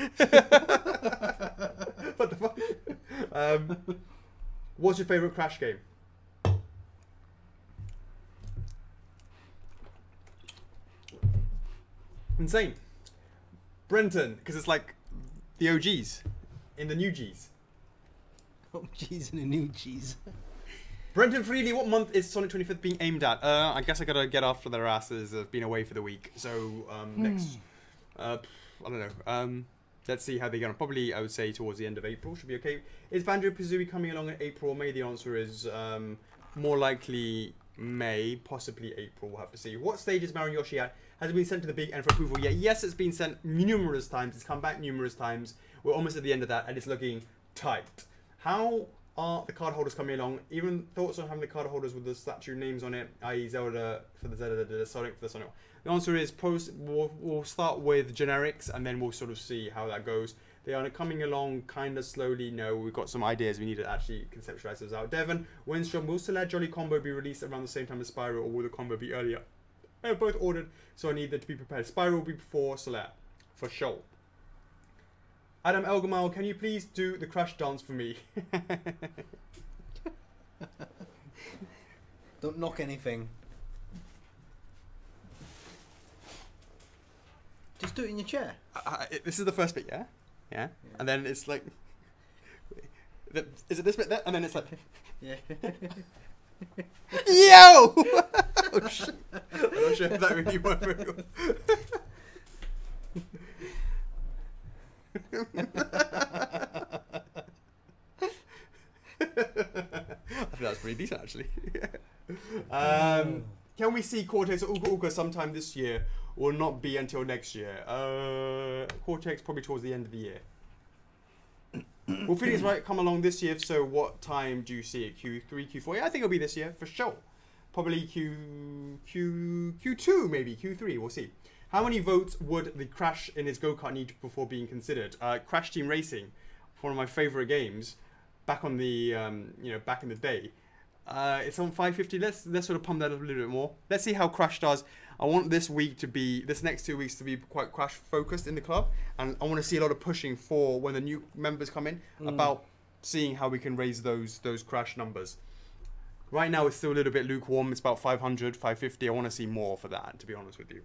What the fuck? What's your favorite Crash game? Insane. Brenton, because it's like the OGs in the new Gs. Oh, jeez, and a new cheese. Brenton Freely, what month is Sonic 25th being aimed at? I guess I gotta get after their asses of being away for the week. So next, I don't know. Let's see how they get on. Probably, I would say towards the end of April should be okay. Is Banjo-Kazooie coming along in April or May? The answer is more likely May, possibly April. We'll have to see. What stage is Mario Yoshi at? Has it been sent to the Big N for approval yet? Yes, it's been sent numerous times. It's come back numerous times. We're almost at the end of that, and it's looking tight. How are the card holders coming along? Even thoughts on having the card holders with the statue names on it, i.e. Zelda for the Zelda, Sonic for the Sonic? The answer is we'll start with generics, and then we'll sort of see how that goes. They are coming along kind of slowly. No, we've got some ideas. We need to actually conceptualize those out. Devon, Winstrom, will Celeste Jolly combo be released around the same time as Spyro, or will the combo be earlier? I have both ordered, so I need them to be prepared. Spyro will be before Celeste, for sure. Adam Elgamal, can you please do the Crash dance for me? Don't knock anything. Just do it in your chair. This is the first bit, yeah? Yeah. And then it's like, is it this bit there? And then it's like, Yeah. yo! Oh, shit. I'm not sure if that really worked very well. I think that's pretty decent, actually. Can we see Cortex or Uga Uga sometime this year, or not be until next year? Cortex probably towards the end of the year. Will Phoenix Wright come along this year? If so, what time do you see it? Q3, Q4? Yeah, I think it'll be this year for sure. Probably Q2, maybe Q3. We'll see. How many votes would the Crash in his go-kart need before being considered? Crash Team Racing, one of my favorite games, back on the back in the day. It's on 550. Let's sort of pump that up a little bit more. Let's see how Crash does. I want this next 2 weeks to be quite Crash focused in the club, and I want to see a lot of pushing for when the new members come in about seeing how we can raise those Crash numbers. Right now it's still a little bit lukewarm. It's about 500, 550. I want to see more for that, to be honest with you.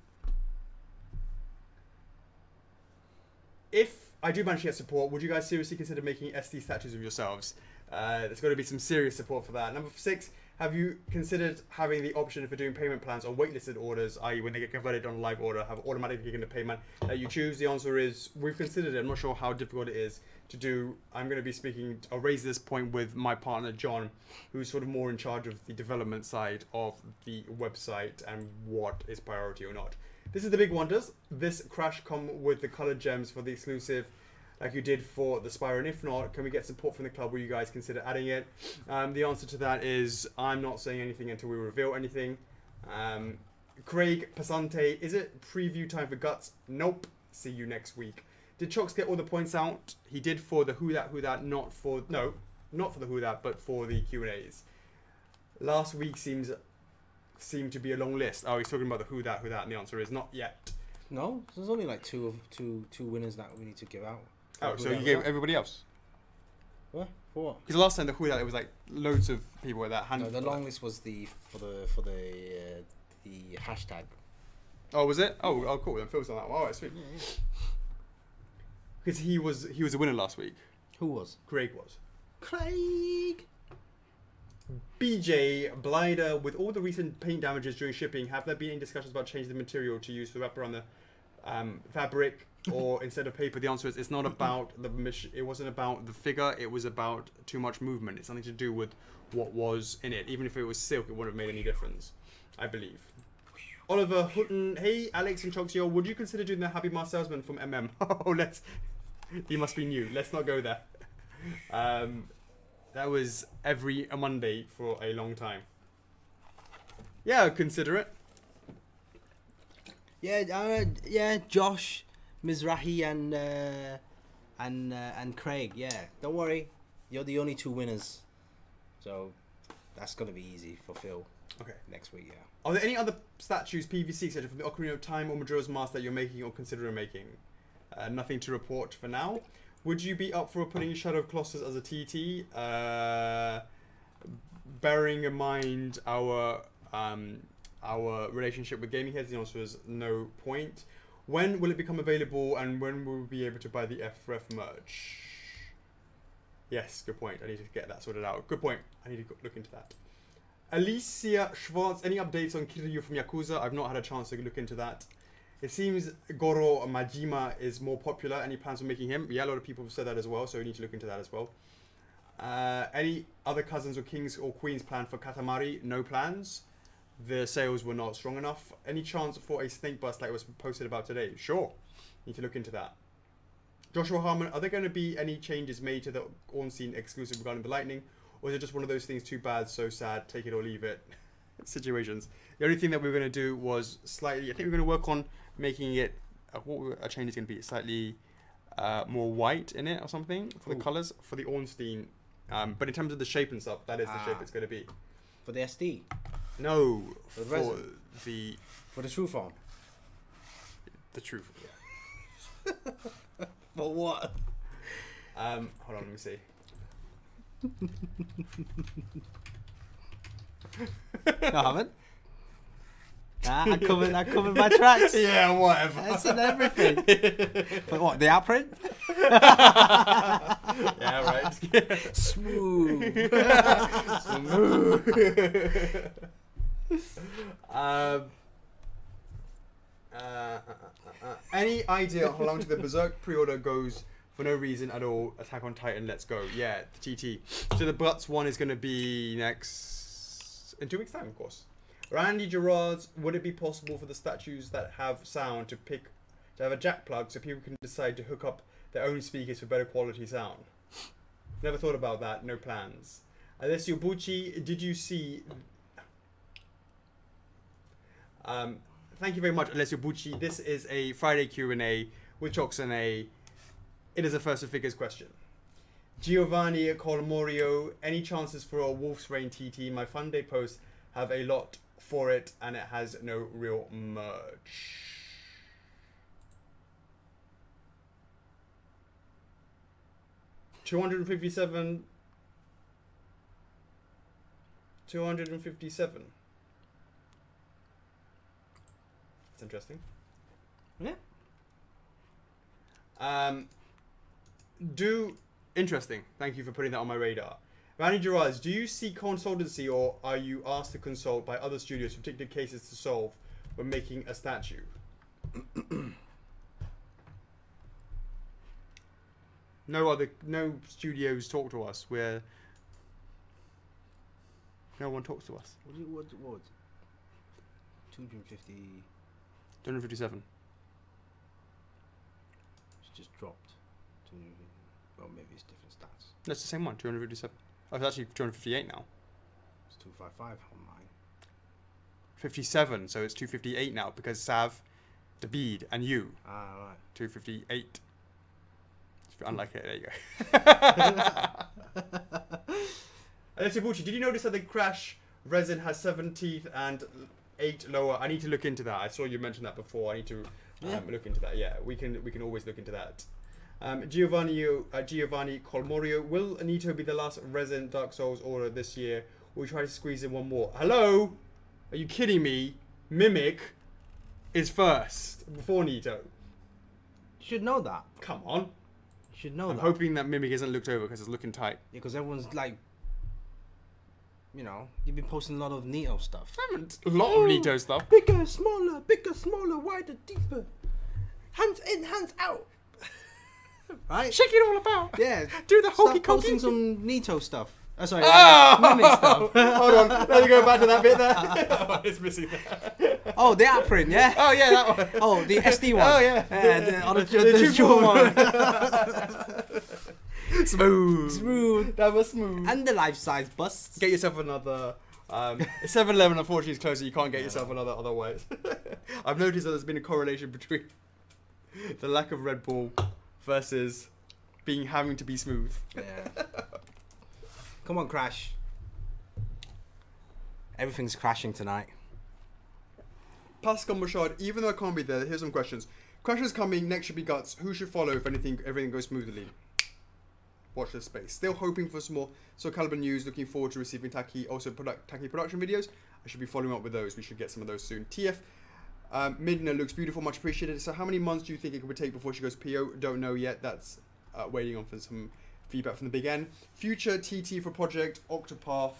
If I do manage to get support, would you guys seriously consider making SD statues of yourselves? There's got to be some serious support for that. Number 6, have you considered having the option for doing payment plans on waitlisted orders, i.e. when they get converted on a live order, have automatically given the payment that you choose? The answer is, we've considered it. I'm not sure how difficult it is to do. I'm going to be speaking, I'll raise this point with my partner, John, who's sort of more in charge of the development side of the website and what is priority or not. This is the big one. Does this Crash come with the colored gems for the exclusive like you did for the Spyro? And if not, can we get support from the club? Will you guys consider adding it? The answer to that is I'm not saying anything until we reveal anything. Craig Pasante, is it preview time for Guts? Nope. See you next week. Did Chocks get all the points out? He did for the who that, not for the who that, but for the Q&As. Last week seemed to be a long list. Oh, he's talking about the who that, and the answer is not yet. No, there's only like two winners that we need to give out. Oh, so you gave everybody else? What? For what? Because last time the who that, it was like loads of people with that hand. No, the long list was for the hashtag. Oh, was it? Oh, cool. Then Phil's on that one. All right, sweet. Yeah. Because he was a winner last week. Who was? Craig was. Craig. BJ Blider, with all the recent paint damages during shipping, have there been any discussions about changing the material to use to wrap around the fabric or instead of paper? The answer is it's not about the it wasn't about the figure, it was about too much movement. It's something to do with what was in it. Even if it was silk, it wouldn't have made any difference, I believe. Oliver Hutton, hey Alex and Chocks, would you consider doing the Happy Mask Salesman from MM? Oh, you must be new. Let's not go there. That was every Monday for a long time. Yeah, I'd consider it. Yeah, Josh, Mizrahi, and Craig. Yeah, don't worry, you're the only 2 winners, so that's gonna be easy for Phil. Okay. Next week, yeah. Are there any other statues, PVC, etc., from the Ocarina of Time or Majora's Mask that you're making or considering making? Nothing to report for now. Would you be up for putting Shadow of Colossus as a TT? Bearing in mind our relationship with Gaming Heads, the answer is no point. When will it become available, and when will we be able to buy the F4F merch? Yes, good point. I need to get that sorted out. Good point. I need to look into that. Alicia Schwartz, any updates on Kiryu from Yakuza? I've not had a chance to look into that. It seems Goro Majima is more popular. Any plans on making him? Yeah, a lot of people have said that as well, so we need to look into that as well. Any other cousins or kings or queens planned for Katamari? No plans. The sales were not strong enough. Any chance for a snake bust like was posted about today? Sure. Need to look into that. Joshua Harmon, are there going to be any changes made to the Ornstein exclusive regarding the Lightning? Or is it just one of those things, too bad, so sad, take it or leave it situations? The only thing that we were going to do was slightly, I think we're going to work on making it, what a change is going to be, slightly more white in it or something for the colours for the Ornstein. But in terms of the shape and stuff, that is the shape it's going to be. For the SD? No, for the true form. The true form, yeah. For what? Hold on, let me see. No, I haven't. I covered my tracks. Yeah, whatever. I said everything. But what, the outprint? Yeah, right. Smooth. Any idea how long to the Berserk pre-order goes for no reason at all? Attack on Titan, let's go. Yeah, the TT. So the Butts one is going to be in 2 weeks' time, of course. Randy Gerard's, would it be possible for the statues that have sound to have a jack plug so people can decide to hook up their own speakers for better quality sound? Never thought about that, no plans. Alessio Bucci, did you see... thank you very much, Alessio Bucci. This is a Friday Q&A with Chocks A. It is a first of figures question. Giovanni Colmorio, any chances for a Wolf's Rain TT? My Fun Day posts have a lot for it and it has no real merch. $257. That's interesting. Yeah. Interesting. Thank you for putting that on my radar. Randy Gerards, do you see consultancy or are you asked to consult by other studios for particular cases to solve when making a statue? No studios talk to us. No one talks to us. What? 250. 257. It's just dropped. Well, maybe it's different stats. That's the same one, 257. Oh, it's actually 258 now. It's 255 on mine. 57, so it's 258 now because Sav, David, and you. Ah, right. 258. If you unlike it, there you go. Alessio Bucci, did you notice that the Crash resin has 7 teeth and 8 lower? I need to look into that. I saw you mention that before. I need to look into that. Yeah, we can always look into that. Giovanni Colmorio, will Anito be the last resin Dark Souls order this year? Or we try to squeeze in one more? Hello? Are you kidding me? Mimic is first before Nito. You should know that. Come on. You should know I'm that. hoping that Mimic isn't looked over because it's looking tight. Yeah, because everyone's like, you know, you've been posting a lot of Nito stuff. I haven't a lot of Nito stuff. Bigger, smaller, wider, deeper. Hands in, hands out. Right? Shake it all about. Yeah. Do the hokey Start posting cokey. some Nito stuff. Sorry. Oh! Mimic stuff. Hold on. Let me go back to that bit there. Oh, it's missing that. Oh, the app print, yeah? Oh, yeah, that one. Oh, the SD one. Oh, yeah. The dual one. Smooth. That was smooth. And the life-size busts. Get yourself another... 7-Eleven, unfortunately, is closer. You can't get yourself another otherwise. I've noticed that there's been a correlation between the lack of Red Bull versus having to be smooth. Yeah. Come on, Crash. Everything's crashing tonight. Pascal Machard, even though I can't be there, here's some questions. Crash is coming, next should be Guts. Who should follow if everything goes smoothly? Watch this space. Still hoping for some more Soul Calibur news. Looking forward to receiving Taki production videos. I should be following up with those. We should get some of those soon. TF Midna looks beautiful, much appreciated. So how many months do you think it would take before she goes PO? Don't know yet. That's waiting on for some feedback from the big N. Future TT for Project Octopath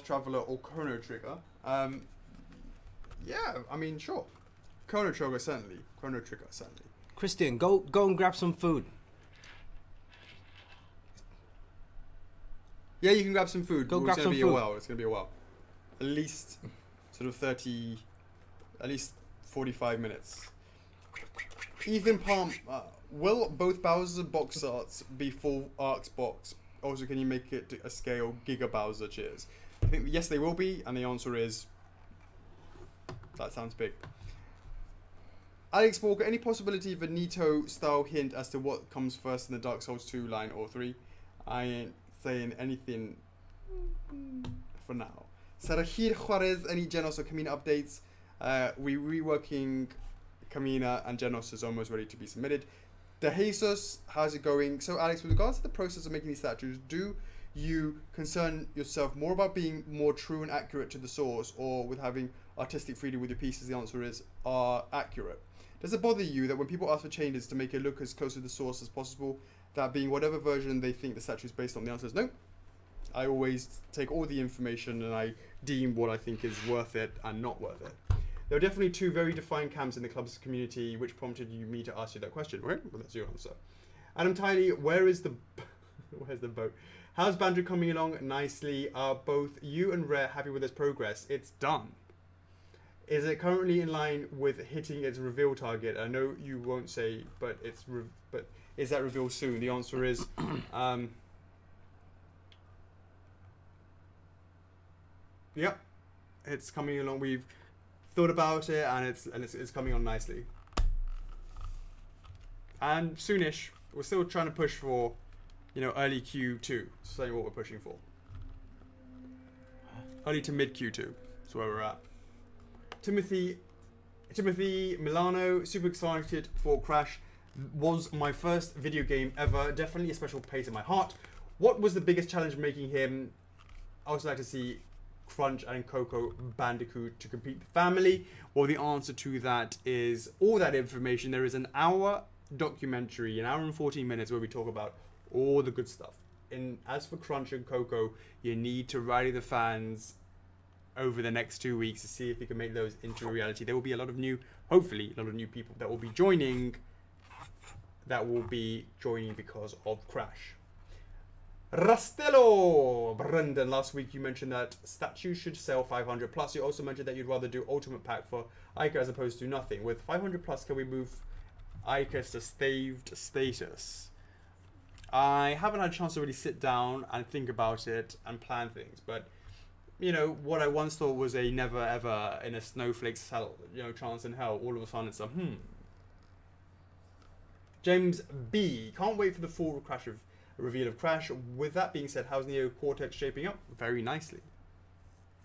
Traveler or Chrono Trigger. Yeah, I mean, sure. Chrono Trigger certainly. Christian, go and grab some food. Yeah, you can grab some food. Go grab some food. It's gonna be a while. At least sort of 30, at least 45 minutes. Ethan Palm, will both Bowser's box arts be full Arcs box? Also, can you make it a scale Giga Bowser? Cheers. I think yes, they will be, and the answer is that sounds big. Alex Walker, any possibility of a Nito style hint as to what comes first in the Dark Souls 2 line or 3? I ain't saying anything for now. Sarahir Juarez, any Genos or Camina updates? We reworking Camina and Genos is almost ready to be submitted. De Jesus, how's it going? So, Alex, with regards to the process of making these statues, do you concern yourself more about being more true and accurate to the source, or with having artistic freedom with your pieces? The answer is accurate. Does it bother you that when people ask for changes to make it look as close to the source as possible, that being whatever version they think the statue is based on? The answer is no. I always take all the information and I deem what I think is worth it and not worth it. There are definitely two very defined camps in the club's community, which prompted me to ask you that question, right? Well, that's your answer. Adam Tiley, where's the boat? How's Banjo coming along nicely? Are both you and Rare happy with its progress? It's done. Is it currently in line with hitting its reveal target? I know you won't say, but is that reveal soon? The answer is, yep, it's coming along. We've thought about it, and it's coming on nicely. And soonish, we're still trying to push for, early Q2. That's what we're pushing for. Early to mid Q2. That's where we're at. Timothy Milano, super excited for Crash. Was my first video game ever. Definitely a special place in my heart. What was the biggest challenge making him? I also like to see Crunch and Coco Bandicoot to compete the family. Well, the answer to that is all that information. There is an hour documentary, an hour and 14 minutes, where we talk about all the good stuff. And as for Crunch and Coco, you need to rally the fans over the next 2 weeks to see if you can make those into reality. There will be a lot of new, hopefully, a lot of new people that will be joining. Because of Crash. Rastello! Brendan, last week you mentioned that statues should sell 500 plus. You also mentioned that you'd rather do Ultimate Pack for Ica as opposed to nothing. With 500 plus, can we move Ica to staved status? I haven't had a chance to really sit down and think about it and plan things, but what I once thought was a never ever in a snowflake cell, chance in hell, all of a sudden it's a James B. Can't wait for the full reveal of Crash. With that being said, how's Neo Cortex shaping up? Very nicely.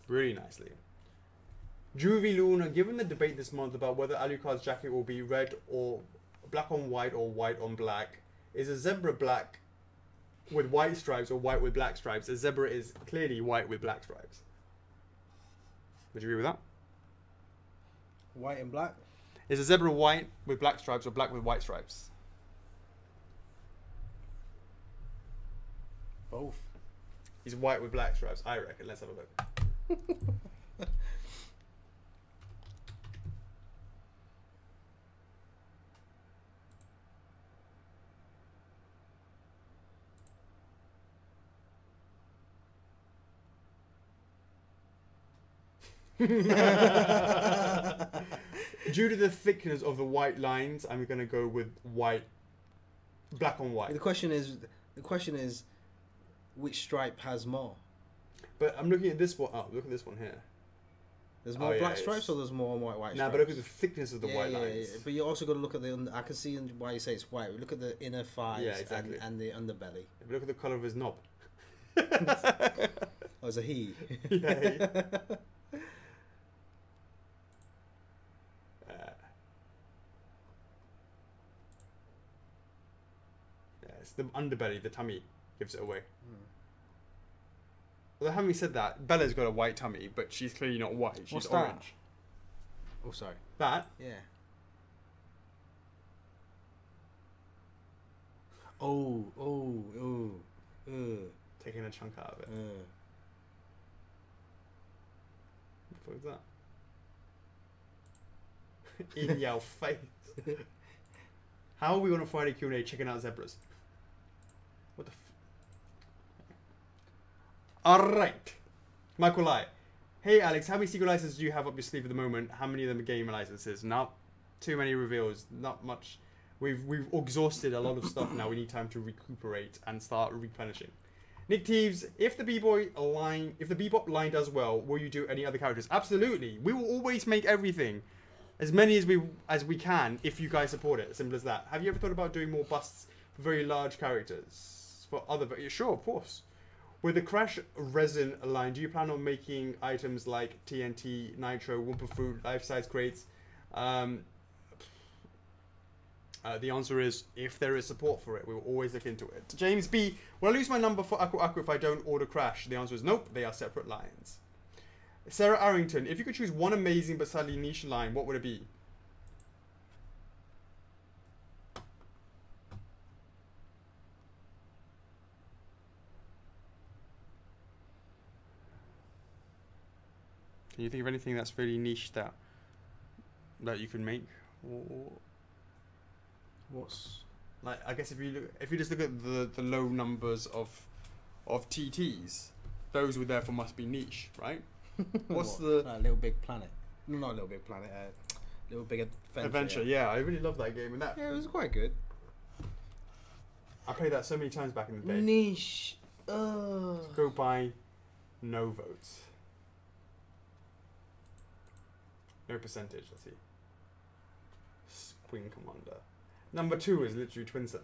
Really nicely. Juvie Luna, given the debate this month about whether Alucard's jacket will be red or black on white or white on black, is a zebra black with white stripes or white with black stripes? A zebra is clearly white with black stripes. Would you agree with that? White and black? Is a zebra white with black stripes or black with white stripes? Both. He's white with black stripes, I reckon. Let's have a look. Due to the thickness of the white lines, I'm gonna go with white, black on white. The question is, which stripe has more? But I'm looking at this one. Oh, look at this one here. There's more black stripes, or there's more white stripes? Nah, but look at the thickness of the white lines. Yeah. But you also got to look at the. I can see why you say it's white. Look at the inner thighs and the underbelly. Look at the color of his knob. Oh, it's a he. Yeah. It's the underbelly, the tummy gives it away. Although having said that, Bella's got a white tummy, but she's clearly not white. She's orange. Oh, sorry. That? Yeah. Oh. Taking a chunk out of it. What the fuck is that? In your face. How are we on a Friday Q&A checking out zebras? What the Alright. Michael Lai. Hey Alex, how many secret licenses do you have up your sleeve at the moment? How many of them are game licenses? Not too many reveals. Not much. We've exhausted a lot of stuff now. We need time to recuperate and start replenishing. Nick Teeves, if the Bebop line does well, will you do any other characters? Absolutely. We will always make everything. As many as we can if you guys support it. Simple as that. Have you ever thought about doing more busts for very large characters? For other sure, of course. With the Crash resin line, do you plan on making items like TNT, Nitro, Wumpa Fruit, life-size crates? The answer is, if there is support for it, we will always look into it. James B, will I lose my number for Aku Aku if I don't order Crash? The answer is nope, they are separate lines. Sarah Arrington, if you could choose one amazing but sadly niche line, what would it be? Can you think of anything that's really niche that you can make? Or What's like, I guess if you just look at the low numbers of TTs, those would therefore must be niche, right? What's the Little Big Planet? Not Little Big Planet. Little Big Adventure. Yeah, I really love that game, and that Yeah, it was quite good. I played that so many times back in the day. Niche. Go by no votes. No percentage, let's see. Spring Commander. Number 2 is literally Twinson.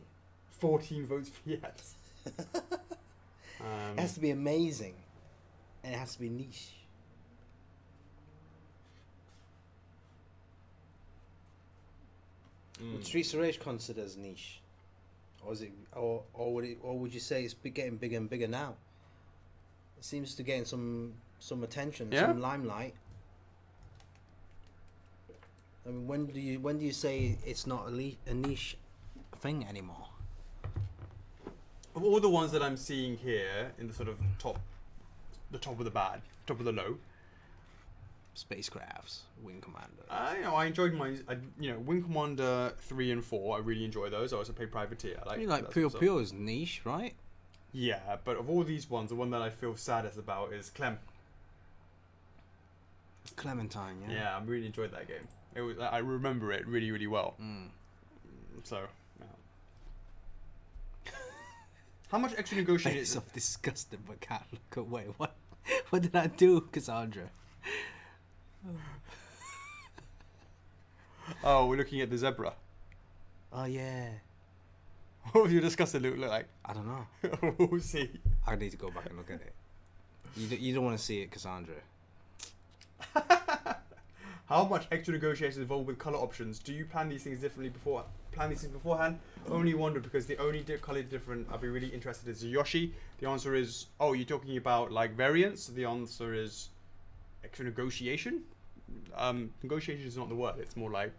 14 votes for yes. It has to be amazing. And it has to be niche. Would Streets of Rage consider as niche? Or is it would you say it's getting bigger and bigger now? It seems to getting some attention, some limelight. I mean, when do you say it's not a niche thing anymore? Of all the ones that I'm seeing here in the sort of top of the bad, top of the low, Spacecrafts, Wing Commander. I enjoyed Wing Commander 3 and 4. I really enjoy those. I also play Privateer. Pure Pure is niche, right? Yeah, but of all these ones, the one that I feel saddest about is Clementine. Yeah. Yeah, I really enjoyed that game. It was. I remember it really, really well. So. Yeah. How much extra negotiating? Face off disgusted, but can't look away. What did I do, Cassandra? Oh, we're looking at the zebra. Oh yeah. What was your disgusted look like? I don't know. We'll see. I need to go back and look at it. You don't want to see it, Cassandra. How much extra negotiation is involved with color options? Do you plan these things differently beforehand? Only wonder because the only color different I'd be really interested is Yoshi. The answer is, oh, you're talking about like variants? The answer is extra negotiation. Negotiation is not the word. It's more like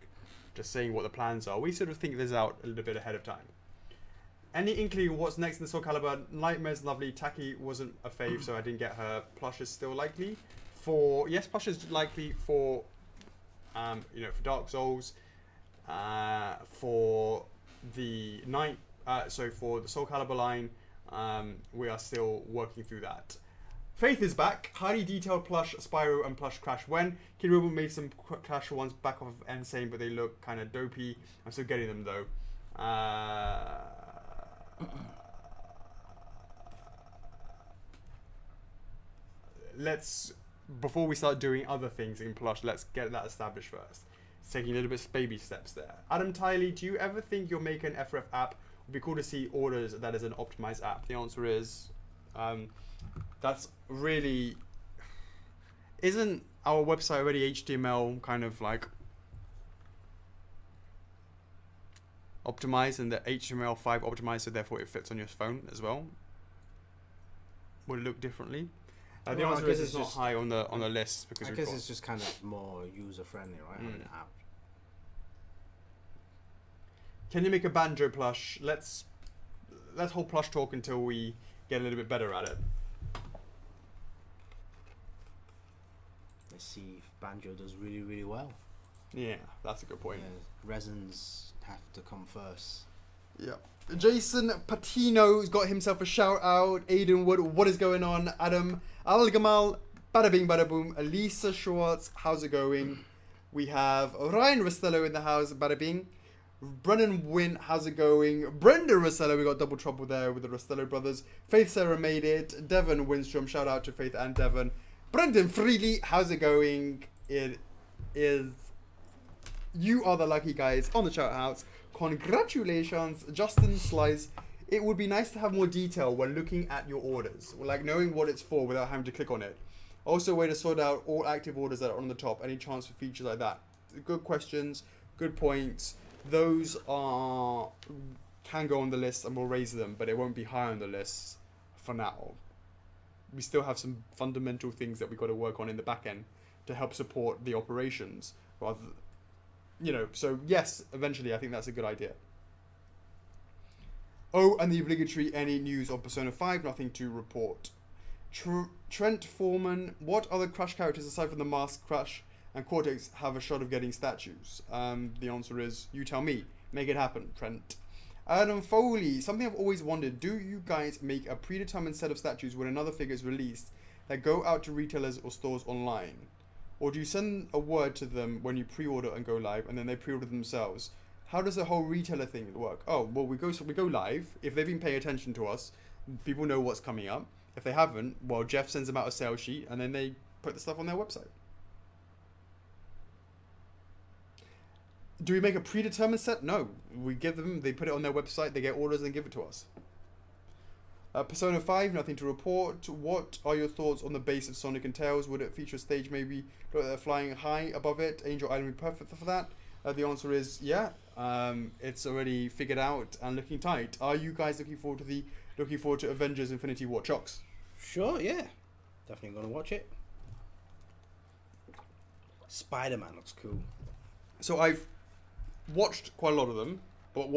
just saying what the plans are. We sort of think this out a little bit ahead of time. Any inkling of what's next in the Soul Calibur? Nightmare's lovely. Taki wasn't a fave, so I didn't get her. Plush is still likely. Yes, Plush is likely for for Dark Souls, for the for the Soul Calibur line, we are still working through that. Faith is back. Highly detailed plush Spyro and plush Crash when. Kid Robot made some Crash ones back off of Insane, but they look kind of dopey. I'm still getting them though. Before we start doing other things in plush, let's get that established first. It's taking a little bit of baby steps there. Adam Tiley, do you ever think you'll make an F4F app? It would be cool to see orders that is an optimized app. The answer is, that's really... Isn't our website already HTML kind of like optimized and the HTML5 optimized, so therefore it fits on your phone as well? Would it look differently? The answer is it's not high on the list because I guess it's just kind of more user friendly, right? On an app. Can you make a banjo plush? Let's hold plush talk until we get a little bit better at it. Let's see if banjo does really, really well. Yeah, that's a good point. Yeah, resins have to come first. Yeah. Jason Patino's got himself a shout out. Aiden Wood, what is going on? Adam Al Gamal, bada bing, bada boom. Elisa Schwartz, how's it going? We have Ryan Rostello in the house, bada bing. Brennan Wynn, how's it going? Brenda Rostello, we got double trouble there with the Rostello brothers. Faith Sarah made it. Devon Winstrom, shout out to Faith and Devon. Brendan Freely, how's it going? It is. You are the lucky guys on the shout outs. Congratulations, Justin Slice. It would be nice to have more detail when looking at your orders, like knowing what it's for without having to click on it. Also, a way to sort out all active orders that are on the top. Any chance for features like that? Good questions, good points. those can go on the list and we'll raise them, but it won't be high on the list for now. We still have some fundamental things that we've got to work on in the back end to help support the operations, rather, so yes, eventually I think that's a good idea. Oh, and the obligatory any news on Persona 5, nothing to report. Trent Foreman, what other Crash characters aside from the Mask, Crash, and Cortex have a shot of getting statues? The answer is, you tell me. Make it happen, Trent. Adam Foley, something I've always wondered, do you guys make a predetermined set of statues when another figure is released that go out to retailers or stores online? Or do you send a word to them when you pre-order and go live, and then they pre-order themselves? How does the whole retailer thing work? Oh, well, we go live. If they've been paying attention to us, people know what's coming up. If they haven't, well, Jeff sends them out a sales sheet, and then they put the stuff on their website. Do we make a predetermined set? No. We give them, they put it on their website, they get orders and give it to us. Persona 5, nothing to report. What are your thoughts on the base of Sonic and Tails? Would it feature a stage maybe flying high above it? Angel Island would be perfect for that. The answer is yeah. It's already figured out and looking tight. Are you guys looking forward to Avengers Infinity War? Chocks? Sure, yeah. Definitely going to watch it. Spider-Man looks cool. So I've watched quite a lot of them, but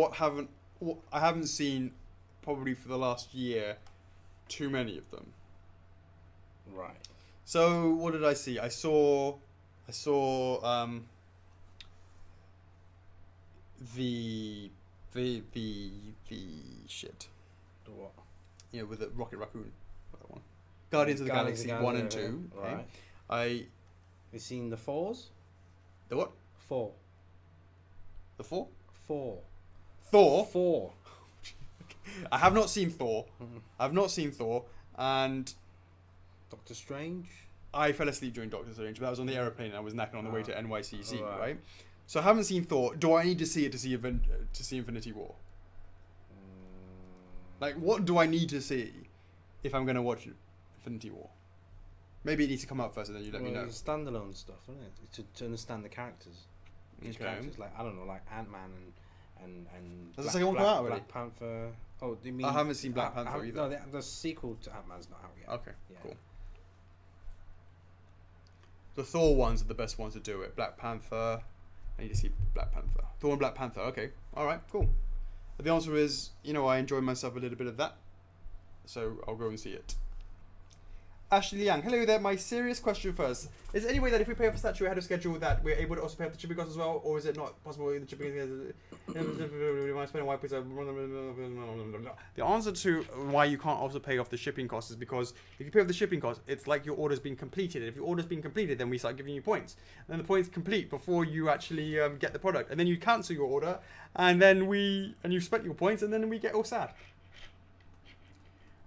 I haven't seen probably for the last year too many of them. Right. So what did I see? I saw the shit. The what? You know, with the Rocket Raccoon. That one. Guardians of the Galaxy 1 and 2. Okay. Right. You seen the 4s? The what? 4. The 4? 4. Thor? 4. I have not seen Thor. I've not seen Thor. And Doctor Strange? I fell asleep during Doctor Strange, but I was on the airplane and I was knackered on the way to NYCC, right? So I haven't seen Thor. Do I need to see it to see Infinity War? Like, what do I need to see if I'm going to watch Infinity War? Maybe it needs to come out first and then you let me know. It's standalone stuff, isn't it? To understand the characters. These characters, like, I don't know, like Ant-Man and Does the second one come out already? Black Panther. Oh, do you mean... I haven't seen Black Panther either. No, the sequel to Ant-Man's not out yet. Okay, cool. The Thor ones are the best ones to do it. Black Panther... I need to see Black Panther. Thor and Black Panther, okay. Alright, cool. But the answer is, I enjoy myself a little bit of that. So I'll go and see it. Ashley Yang, hello there. My serious question first. Is there any way that if we pay for statue ahead of schedule that we're able to also pay off the shipping costs as well? Or is it not possible in the shipping The answer to why you can't also pay off the shipping costs is because if you pay off the shipping costs, it's like your order's been completed. If your order's been completed, then we start giving you points. And then the points complete before you actually get the product. And then you cancel your order, and then you spent your points, and then we get all sad.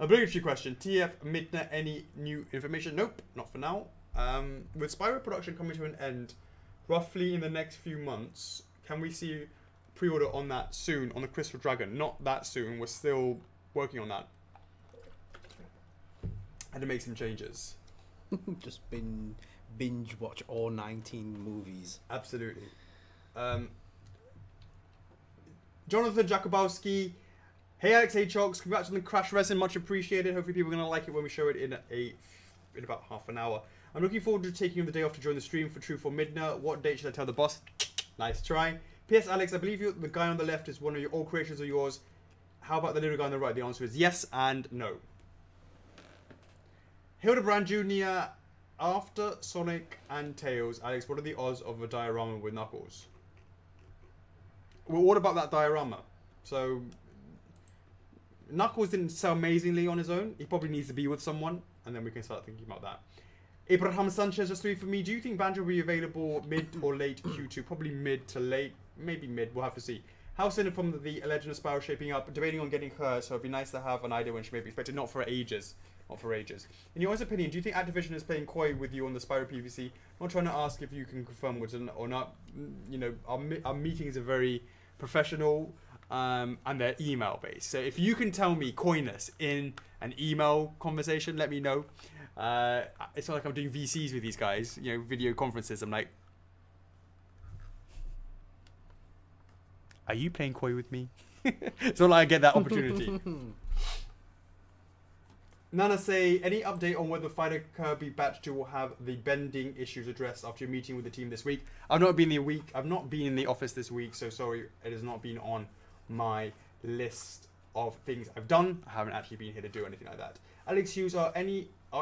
Obligatory question. TF Midna, any new information? Nope, not for now. With Spyro production coming to an end, roughly in the next few months, can we see pre-order on that soon, on the Crystal Dragon? Not that soon, we're still working on that. Had to make some changes. Just binge watch all 19 movies. Absolutely. Jonathan Jakubowski. Hey Alex, hey Chocks, congrats on the Crash Resin, much appreciated. Hopefully people are going to like it when we show it in about half an hour. I'm looking forward to taking the day off to join the stream for True for Midna. What date should I tell the boss? Nice try. P.S. Alex, I believe the guy on the left is one of your old creations of yours. How about the little guy on the right? The answer is yes and no. Hildebrand Jr., after Sonic and Tails, Alex, what are the odds of a diorama with Knuckles? Well, what about that diorama? So... Knuckles didn't sell amazingly on his own. He probably needs to be with someone, and then we can start thinking about that. Abraham Sanchez, just 3 for me. Do you think Banjo will be available mid or late Q2? Probably mid to late. Maybe mid. We'll have to see. House in from the Legend of Spyro shaping up. Debating on getting her, so it'd be nice to have an idea when she may be expected. Not for ages. Not for ages. In your own opinion, do you think Activision is playing coy with you on the Spyro PVC? I'm not trying to ask if you can confirm what's or not. Our meetings are very professional. And they're email based. So if you can tell me coyness in an email conversation, let me know. It's not like I'm doing VCs with these guys, video conferences. I'm like, Are you playing coy with me? So like I get that opportunity. Nana say, any update on whether Fighter Kirby Batch 2 will have the bending issues addressed after your meeting with the team this week? I've not been in the office this week, so sorry, it has not been on my list of things I've done. I haven't actually been here to do anything like that. Alex Hughes, are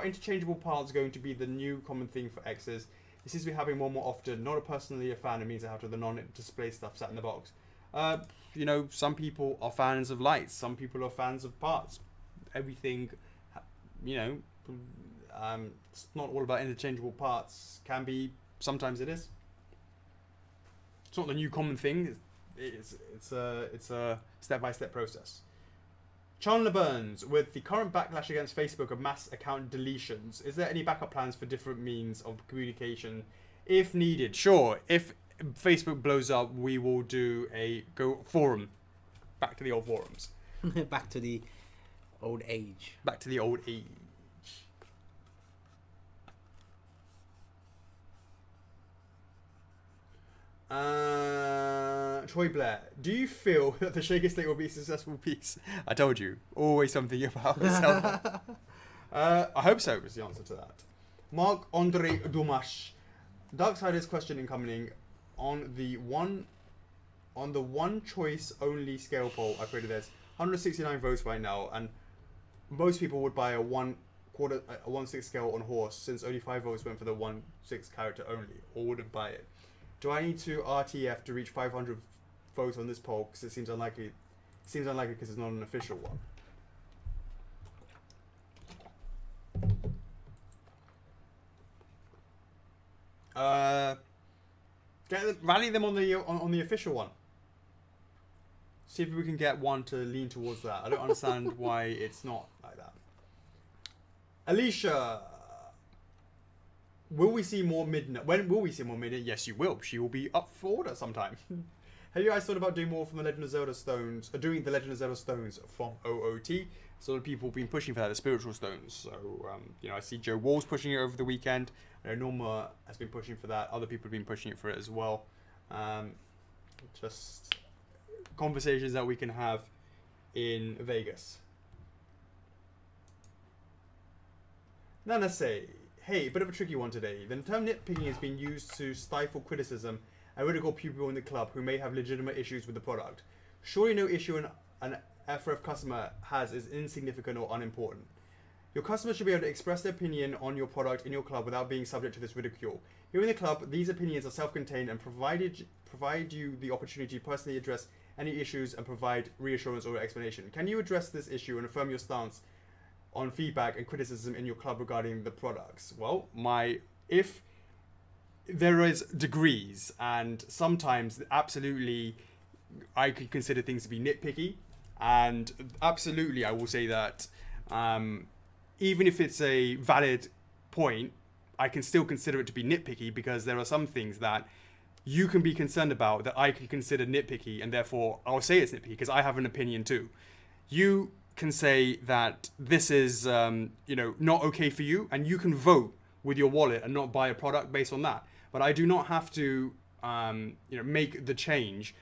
interchangeable parts going to be the new common thing for X's? It seems to be happening more and more often. Not personally a fan, it means I have to have the non-display stuff sat in the box. You know, some people are fans of lights, some people are fans of parts. Everything, you know, it's not all about interchangeable parts. Can be, sometimes it is. It's not the new common thing. It's a step-by-step process. Chandler Burns, with the current backlash against Facebook of mass account deletions, is there any backup plans for different means of communication if needed? Sure, if Facebook blows up, we will do a forum. Back to the old forums. Back to the old age. Back to the old age. Troy Blair, do you feel that the Shake It Slate will be a successful piece? I told you, always something about Zelda. I hope so, is the answer to that. Mark Andre Dumas, Darksiders question incoming on the one choice only scale poll. I created this 169 votes right now, and most people would buy a 1/6 scale on horse, since only 5 votes went for the 1/6 character only, or wouldn't buy it. Do I need to RTF to reach 500 votes on this poll? Because it seems unlikely. It seems unlikely because it's not an official one. Rally them on the official one. See if we can get one to lean towards that. I don't understand why it's not like that. Alicia. Will we see more Midnight? When will we see more Midnight? Yes, you will. She will be up for order sometime. Have you guys thought about doing more from the Legend of Zelda stones? Doing the Legend of Zelda stones from OOT? So people have been pushing for that, the spiritual stones. So, you know, I see Joe Wall's pushing it over the weekend. I know Norma has been pushing for that. Other people have been pushing it for it as well. Just conversations that we can have in Vegas. Nana say, hey, a bit of a tricky one today. The term nitpicking has been used to stifle criticism and ridicule people in the club who may have legitimate issues with the product. Surely no issue an F4F customer has is insignificant or unimportant. Your customers should be able to express their opinion on your product in your club without being subject to this ridicule. Here in the club, these opinions are self-contained and provide you the opportunity to personally address any issues and provide reassurance or explanation. Can you address this issue and affirm your stance on feedback and criticism in your club regarding the products? Well, if there is degrees, and sometimes absolutely I could consider things to be nitpicky, and absolutely I will say that even if it's a valid point, I can still consider it to be nitpicky, because there are some things that you can be concerned about that I can consider nitpicky, and therefore I'll say it's nitpicky because I have an opinion too. You can say that this is not okay for you, and you can vote with your wallet and not buy a product based on that. But I do not have to make the change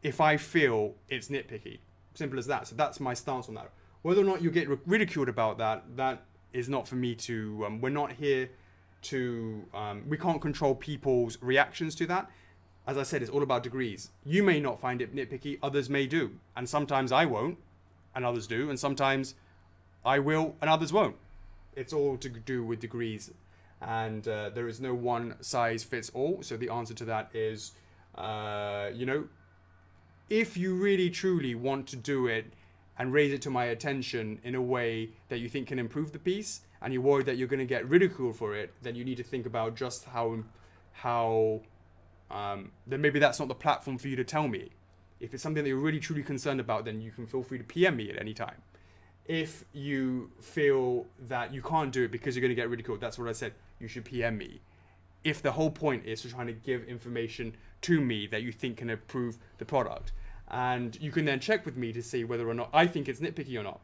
if I feel it's nitpicky. Simple as that. So that's my stance on that. Whether or not you get ridiculed about that is not for me to. We're not here to. We can't control people's reactions to that. As I said, it's all about degrees. You may not find it nitpicky, others may do, and sometimes I won't, and others do, and sometimes I will, and others won't. It's all to do with degrees, and there is no one size fits all. So the answer to that is, if you really truly want to do it and raise it to my attention in a way that you think can improve the piece, and you're worried that you're going to get ridiculed for it, then you need to think about just how then maybe that's not the platform for you to tell me. If it's something that you're really truly concerned about, then you can feel free to PM me at any time. If you feel that you can't do it because you're going to get ridiculed, that's what I said, you should PM me. If the whole point is to try to give information to me that you think can improve the product. And you can then check with me to see whether or not I think it's nitpicky or not.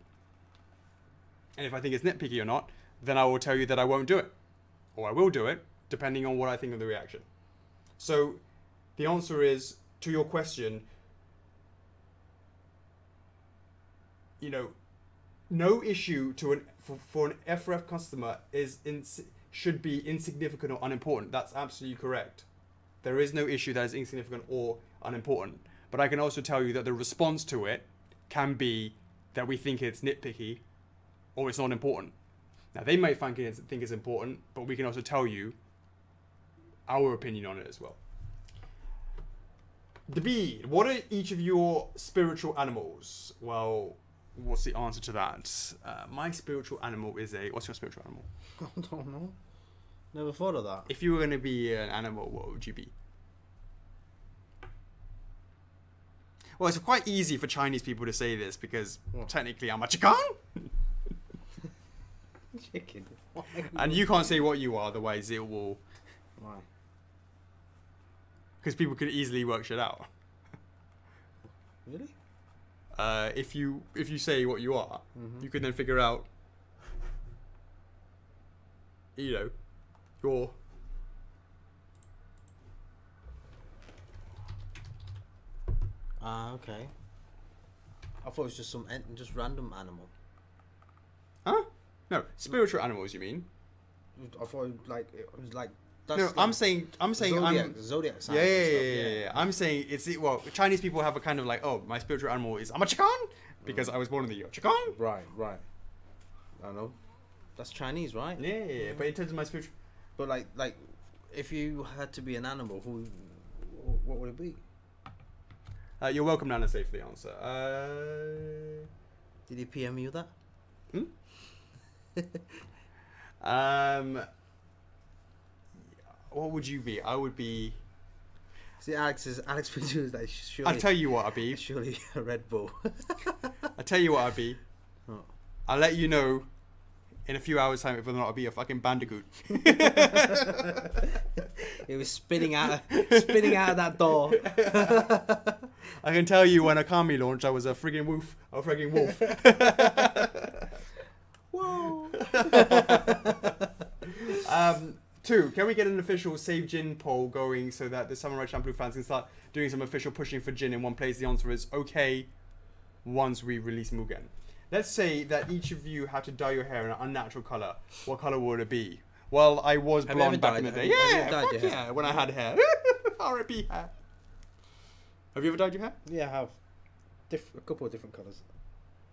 And if I think it's nitpicky or not, then I will tell you that I won't do it. Or I will do it, depending on what I think of the reaction. So the answer is, to your question, you know, no issue for an F4F customer should be insignificant or unimportant. That's absolutely correct. There is no issue that is insignificant or unimportant. But I can also tell you that the response to it can be that we think it's nitpicky or it's not important. Now, they might think it's important, but we can also tell you our opinion on it as well. David, what are each of your spiritual animals? Well, what's the answer to that? My spiritual animal is a... What's your spiritual animal? I don't know. Never thought of that. If you were going to be an animal, what would you be? Well, it's quite easy for Chinese people to say this because technically I'm a chicken. Chicken. And you can't say what you are, otherwise it will... Why? Because people could easily work shit out. Really? If you say what you are, you can then figure out, you know, your... Okay. I thought it was just just random animal. Huh? No, spiritual animals. You mean? I thought it was like. No, like I'm saying zodiac signs. Yeah. I'm saying well, Chinese people have a kind of like, oh, my spiritual animal is I'm a chicken because I was born in the year chicken. Right. I know. That's Chinese, right? Yeah. But in terms of my spiritual, but like, if you had to be an animal, what would it be? You're welcome, Nana. Say for the answer. Did he PM you that? What would you be? I would be. See, Alex would do that. Surely, I'll tell you what I'd be. Surely a Red Bull. I'll tell you what I'd be. Oh. I'll let you know in a few hours' time whether or not I'll be a fucking Bandicoot. It was spinning out of that door. I can tell you when Akami launched, I was a friggin' wolf. Whoa. 2, can we get an official Save Jin poll going so that the Samurai Champloo fans can start doing some official pushing for Jin in one place? The answer is okay once we release Mugen. Let's say that each of you had to dye your hair in an unnatural colour. What colour would it be? Well, I was blonde back in the day. Yeah, when I had hair. R.I.P. hair. Have you ever dyed your hair? Yeah, I have. A couple of different colours.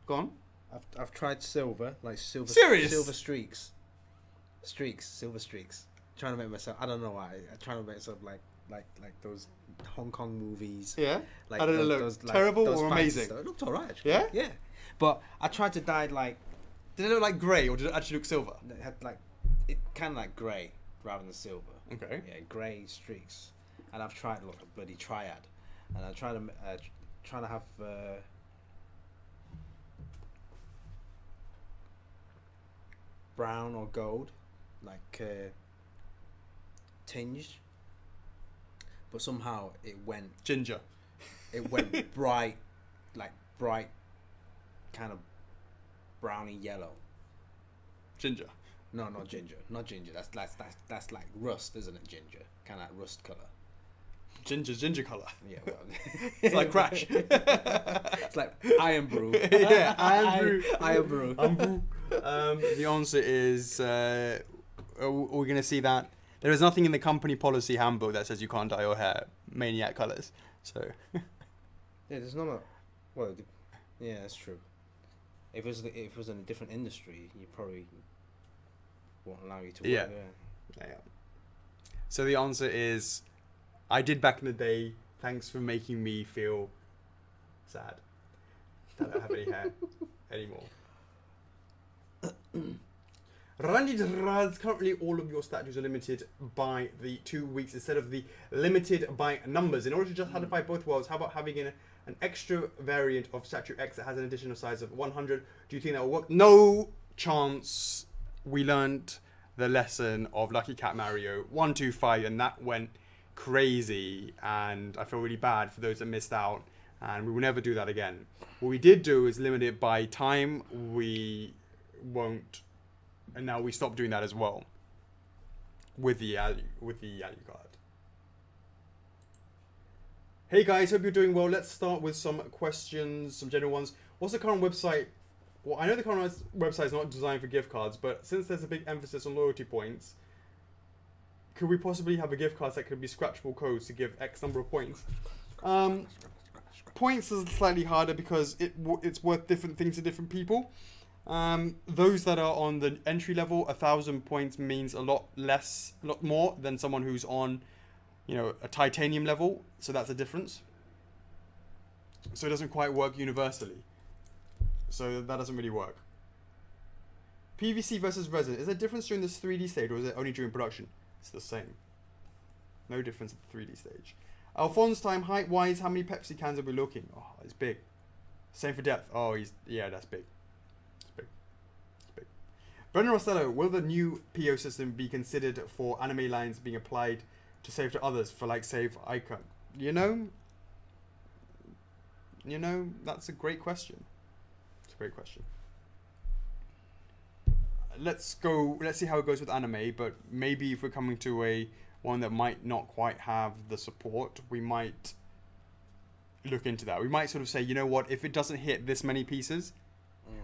Go on. I've tried silver, like silver. Serious? Silver streaks. Silver streaks. Trying to make myself. I don't know why. I'm trying to make myself like those Hong Kong movies. Yeah. Like I don't know. those, terrible those or amazing? It looked alright. Actually. Yeah. Yeah. But I tried to dye like. Did it look like grey or did it actually look silver? It had it kind of like grey rather than silver. Okay. Yeah, grey streaks. And I've tried a bloody triad, and I'm trying to have. Brown or gold, like tinged, but somehow it went ginger. It went bright, kind of browny yellow. Ginger. No, not ginger. That's like rust, isn't it? Ginger, kind of like rust color. Ginger color. Yeah, well, it's like Crash. It's like Iron Brew. Yeah, Iron Brew. The answer is, are we going to see that? There is nothing in the company policy handbook that says you can't dye your hair maniac colors. So. Yeah, there's not a. Well, yeah, that's true. If it was in a different industry, you probably won't allow you to work there. Yeah. So the answer is, I did back in the day. Thanks for making me feel sad. I don't have any hair anymore. Randy Draz, currently all of your statues are limited by the 2 weeks instead of the limited by numbers. In order to just satisfy both worlds, how about having an extra variant of statue X that has an additional size of 100? Do you think that will work? No chance. We learned the lesson of Lucky Cat Mario 125 and that went crazy, and I feel really bad for those that missed out, and we will never do that again. What we did do is limit it by time. We won't, and now we stopped doing that as well with the Alu card. Hey guys, hope you're doing well. Let's start with some questions, some general ones. what's the current website? Well, I know the current website is not designed for gift cards, but since there's a big emphasis on loyalty points, could we possibly have a gift card that could be scratchable codes to give X number of points? Points is slightly harder because it's worth different things to different people. Those that are on the entry level, 1,000 points means a lot more than someone who's on, you know, a titanium level. So that's a difference. So it doesn't quite work universally. So that doesn't really work. PVC versus resin. Is there a difference during this 3D stage or is it only during production? It's the same. No difference at the 3D stage. Alphonse time, height-wise, how many Pepsi cans are we looking? Oh, it's big. Same for depth. Oh, yeah, that's big. It's big. It's big. Brendan Rostello, will the new PO system be considered for anime lines being applied to save to others for like save icon? You know, that's a great question. It's a great question. Let's see how it goes with anime, but maybe if we're coming to a one that might not quite have the support, we might look into that. We might sort of say, you know what, if it doesn't hit this many pieces,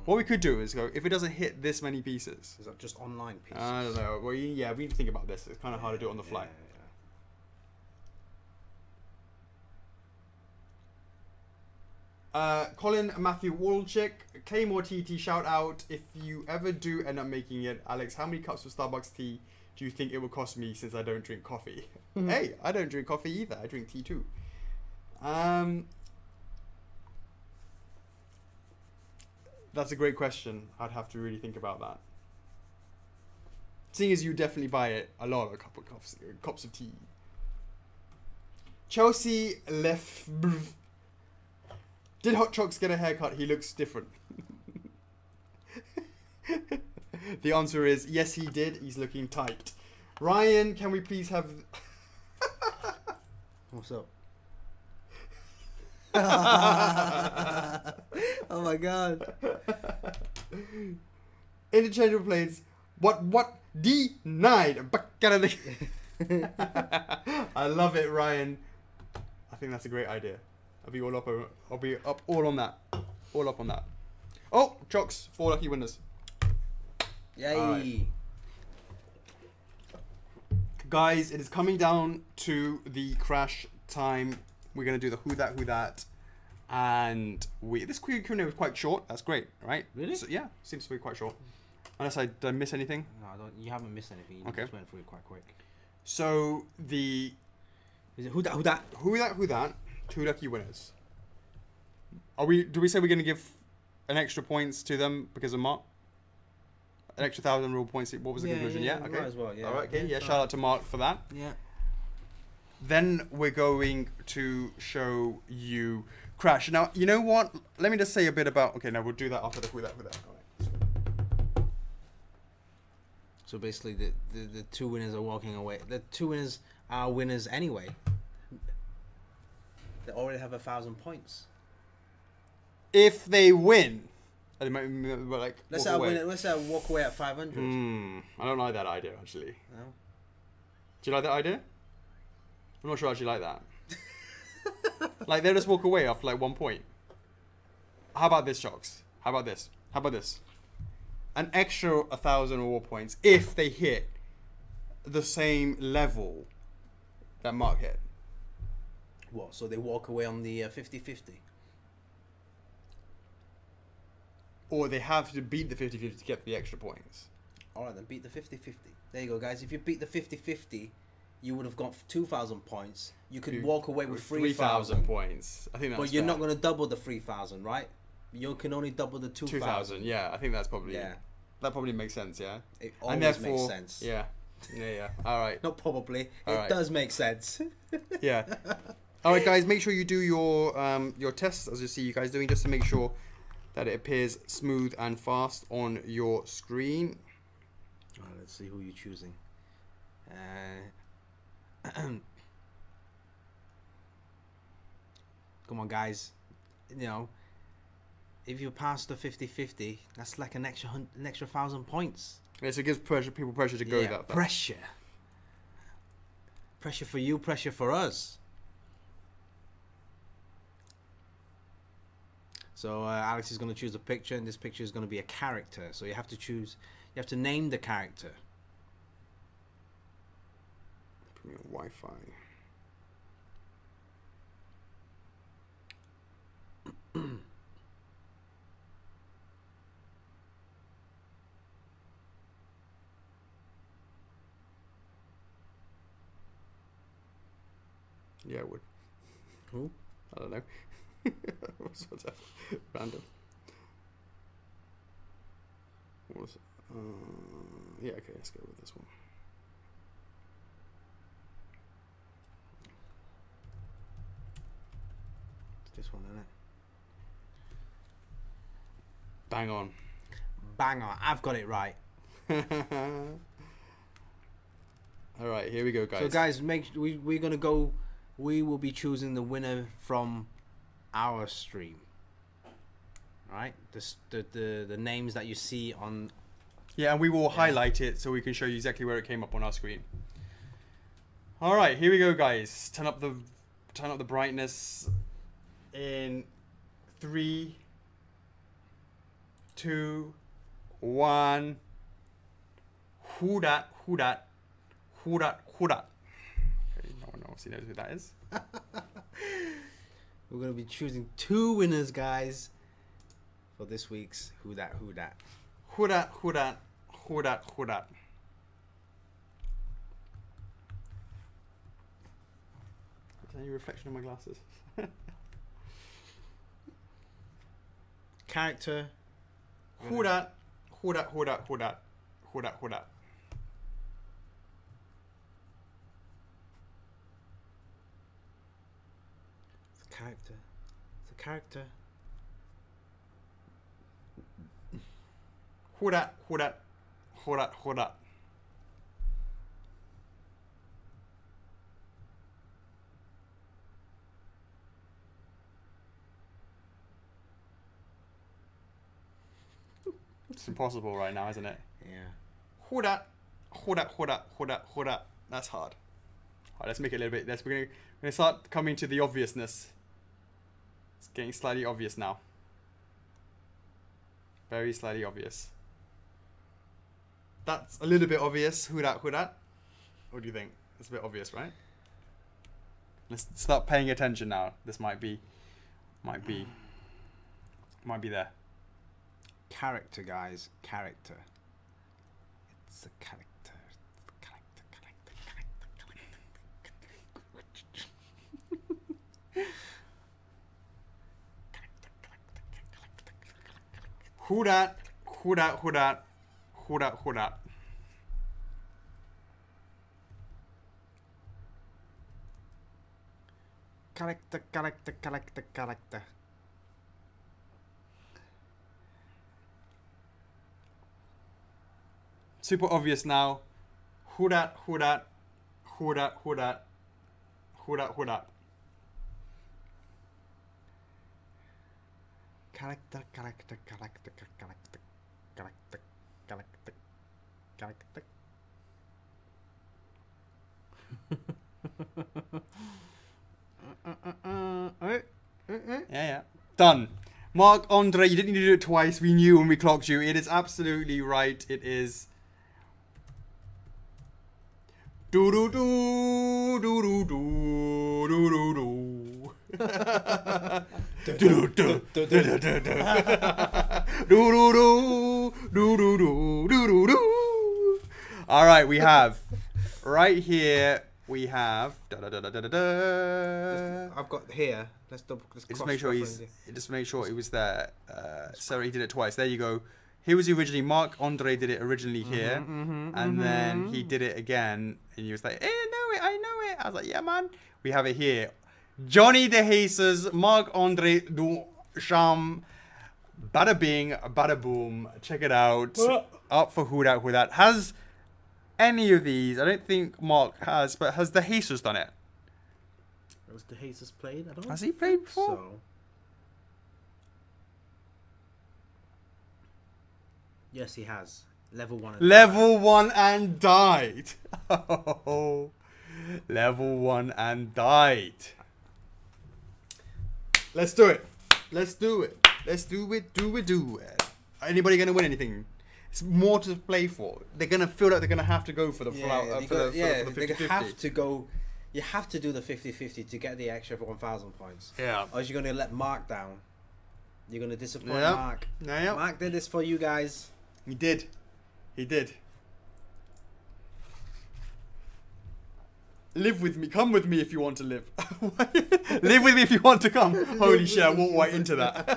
what we could do is go, if it doesn't hit this many pieces. Is that just online pieces? I don't know. Well, yeah, we need to think about this. It's kind of hard to do it on the fly. Colin Matthew Walczyk, Claymore TT, shout out. If you ever do end up making it, Alex, how many cups of Starbucks tea do you think it will cost me since I don't drink coffee? Hey, I don't drink coffee either. I drink tea too. That's a great question. I'd have to really think about that. Seeing as you definitely buy it, a lot of cups of tea. Chelsea Lefebvre. Did Hot Chocks get a haircut? He looks different. The answer is yes, he did. He's looking tight. Ryan, can we please have... What's up? Oh my god. Interchangeable planes. What? Denied. I love it, Ryan. I think that's a great idea. I'll be up all on that. All up on that. Oh, Chocks, 4 lucky winners. Yay. Right. Guys, it is coming down to the crash time. We're going to do the who that. And this Q&A was quite short. That's great, right? Really? So, yeah, seems to be quite short. Unless did I miss anything? No, you haven't missed anything. You just went through it quite quick. So is it who that? 2 lucky winners. Do we say we're going to give an extra points to them because of Mark? An extra 1,000 rule points. What was the conclusion? Yeah, okay. Might as well, yeah. All right, okay. Yeah, shout out to Mark for that. Yeah. Then we're going to show you Crash. Now, you know what? Let me just say a bit about... Okay, now we'll do that after the who that. All right. So basically, the 2 winners are walking away. The 2 winners are winners anyway. They already have 1,000 points. If they win, they might like. Let's say I walk away at 500. I don't like that idea actually. No. Do you like that idea? I'm not sure I actually like that. Like they'll just walk away after like 1 point. How about this, Chocks? How about this? An extra 1,000 war points if they hit the same level that Mark hit. What? So they walk away on the 50-50? Or they have to beat the 50-50 to get the extra points. Alright, then beat the 50-50. There you go, guys. If you beat the 50-50, you would have got 2,000 points. You could walk away with 3,000 points. I think that's But you're not going to double the 3,000, right? You can only double the 2,000. 2,000, yeah. I think that's probably... Yeah. That probably makes sense, yeah? It always makes sense. Yeah. Yeah. All right. Not probably. All it does make sense. Yeah. All right, guys. Make sure you do your tests, as you see you guys doing, just to make sure that it appears smooth and fast on your screen. All right, let's see who you're choosing. Come on, guys. You know, if you pass the 50-50, that's like an extra 1,000 points. Yeah, so it gives people pressure to go that far. Pressure. Pressure for you, pressure for us. So Alex is going to choose a picture, and this picture is going to be a character. So you have to choose. You have to name the character. Put me on Wi-Fi. Yeah, I would. Who? I don't know. What's that? Random. What was it? Yeah, okay, let's go with this one. It's this one, isn't it? Bang on. Bang on. I've got it right. All right, here we go, guys. So, guys, we're going to go. We will be choosing the winner from our stream. Right? The names that you see on. Yeah, and we will highlight it so we can show you exactly where it came up on our screen. All right, here we go, guys. Turn up the brightness in 3, 2, 1. Who dat? Who dat? Who dat? Who dat? Okay, no one obviously knows who that is. We're going to be choosing 2 winners, guys, for this week's Who Dat, Who Dat. Who dat? Who dat? Who dat? Who dat? Is there any reflection on my glasses? Character. Who dat? Who dat? Who dat? Who dat? Who dat? Who dat? Character. It's a character. Who dat? Who dat? Who dat? Who dat? It's impossible right now, isn't it? Yeah. Who dat? Who dat? Who dat? Who dat? Who dat? That's hard. All right, let's make it a little bit. We're gonna start coming to the obviousness. It's getting slightly obvious now. Very slightly obvious. That's a little bit obvious. Who dat? Who dat? What do you think? It's a bit obvious, right? Let's start paying attention now. This might be there. Character, guys. Character. It's a character. Who dat? Who dat? Who dat? Who dat? Who dat? Character, character, character, character. Super obvious now. Who dat? Who dat? Who dat? Who dat? Who dat? Who dat? Character, character, character, character, character, character, character. Yeah. Done. Mark Andre, you didn't need to do it twice. We knew when we clocked you. It is absolutely right. It is. Do do do do do do do do do. Do do do do do do do do do do do. All right, we have right here. We have. I've got here. Let's just make sure it was there. So he did it twice. There you go. He was originally Mark Andre did it originally here, and then he did it again, and he was like, "Hey, I know it." I was like, "Yeah, man." We have it here. Johnny De Jesus, Mark Andre du Sham, bada bing, bada boom. Check it out. Up for who that has any of these. I don't think Mark has, but has De Jesus done it? Has De Jesus played? I don't. Has he played before? So. Yes, he has. Level 1 and Level 1 and died. Oh, Level 1 and died. Let's do it. Let's do it. Let's do it. Do it. Do it. Anybody gonna win anything? It's more to play for. They're gonna feel like they're gonna have to go for the flower. For the 50-50. They have to go. You have to do the 50-50 to get the extra 1,000 points. Yeah. Or you're gonna let Mark down. You're gonna disappoint Yeah. Mark. Yeah. Mark did this for you guys. He did. He did. Live with me. Come with me if you want to live. Live with me if you want to come. Holy shit, I walked right into that.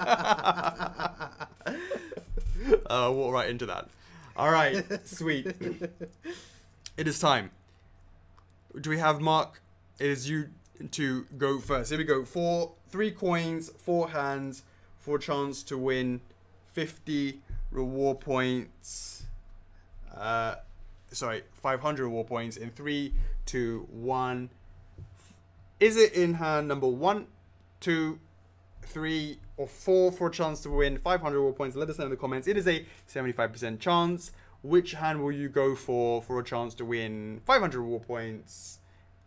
I walked right into that. Alright, sweet. It is time. Do we have Mark? It is you to go first. Here we go. 3 coins, 4 hands, for a chance to win 50 reward points. 500 reward points in 3, 2, 1. Is it in hand number 1, 2, 3, or 4 for a chance to win 500 reward points? Let us know in the comments. It is a 75% chance. Which hand will you go for a chance to win 500 reward points?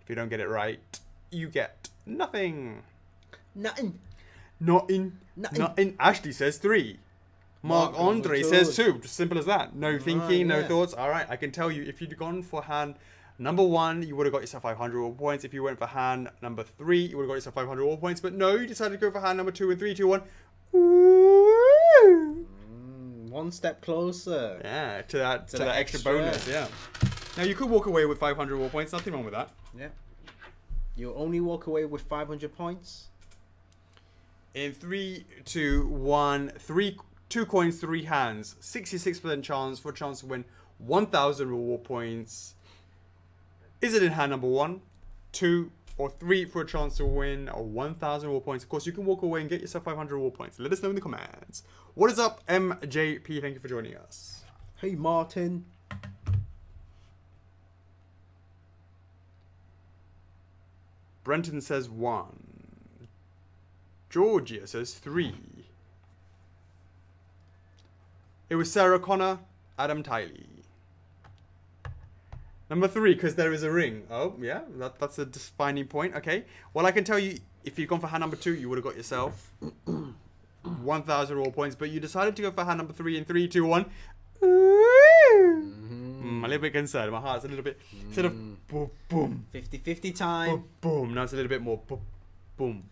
If you don't get it right, you get nothing. Nothing. Nothing. Ashley says 3. Mark Andre says 2. Just simple as that. No thinking, no thoughts. All right, I can tell you, if you'd gone for hand number 1, you would have got yourself 500 reward points. If you went for hand number 3, you would have got yourself 500 reward points. But no, you decided to go for hand number 2 and 3, 2, 1. Ooh. One step closer. Yeah, to that extra bonus. Yeah. Now you could walk away with 500 reward points. Nothing wrong with that. Yeah. You only walk away with 500 points. In 3, 2, 1, 2 coins, 3 hands. 66% chance for a chance to win 1,000 reward points. Is it in hand number 1, 2, or 3 for a chance to win 1,000 reward points? Of course, you can walk away and get yourself 500 reward points. Let us know in the comments. What is up, MJP? Thank you for joining us. Hey, Martin. Brenton says 1. Georgia says 3. It was Sarah Connor, Adam Tiley. Number 3, because there is a ring. Oh, yeah, that's a defining point. Okay. Well, I can tell you, if you'd gone for hand number 2, you would have got yourself 1,000 reward points. But you decided to go for hand number 3 in 3, 2, 1. I'm a little bit concerned. My heart's a little bit, instead of boom, boom. 50-50 time. Boom, boom. Now it's a little bit more boom, boom,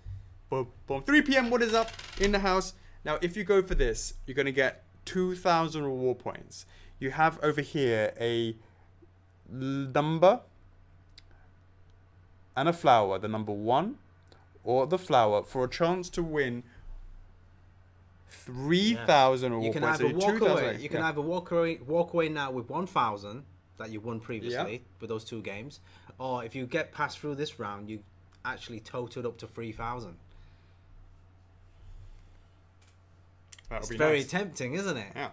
boom, boom. 3 p.m. What is up in the house? Now, if you go for this, you're going to get 2,000 reward points. You have over here a number and a flower, the number 1 or the flower, for a chance to win 3,000 reward you can points. Either walk away. You can either walk away now with 1,000 that you won previously with those 2 games, or if you get past through this round, you actually totaled up to 3,000. It's very tempting, isn't it? Yeah.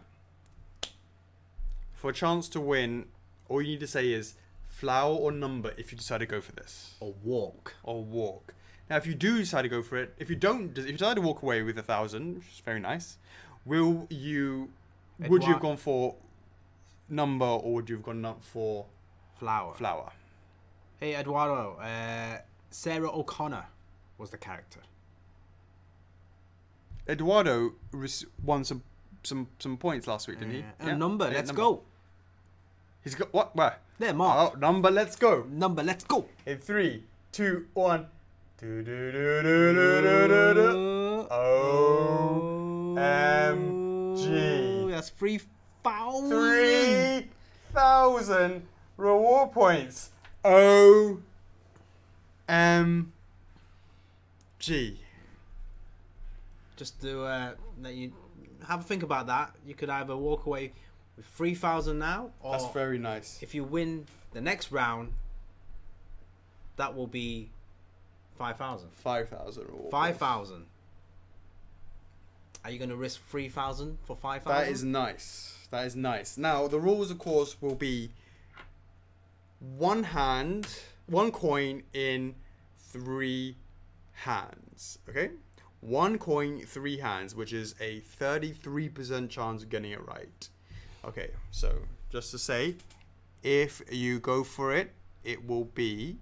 For a chance to win, all you need to say is flower or number if you decide to go for this. Or walk. Or walk. Now, if you do decide to go for it, if you decide to walk away with 1,000, which is very nice, would you have gone for number, or would you have gone up for flower? Flower. Hey, Eduardo. Sarah O'Connor was the character. Eduardo won some points last week, didn't he? Yeah. Number, let's go. He's got what? Where? There, Mark. Oh, number, let's go. Number, let's go. In 3, 2, 1. OMG. That's 3,000. 3,000 reward points. OMG. Just to let you have a think about that. You could either walk away with 3,000 now, or that's very nice. If you win the next round, that will be 5,000. 5,000. 5,000. Are you going to risk 3,000 for 5,000? That is nice. That is nice. Now, the rules, of course, will be 1 coin in 3 hands. Okay? 1 coin, 3 hands, which is a 33% chance of getting it right. Okay, so just to say, if you go for it, it will be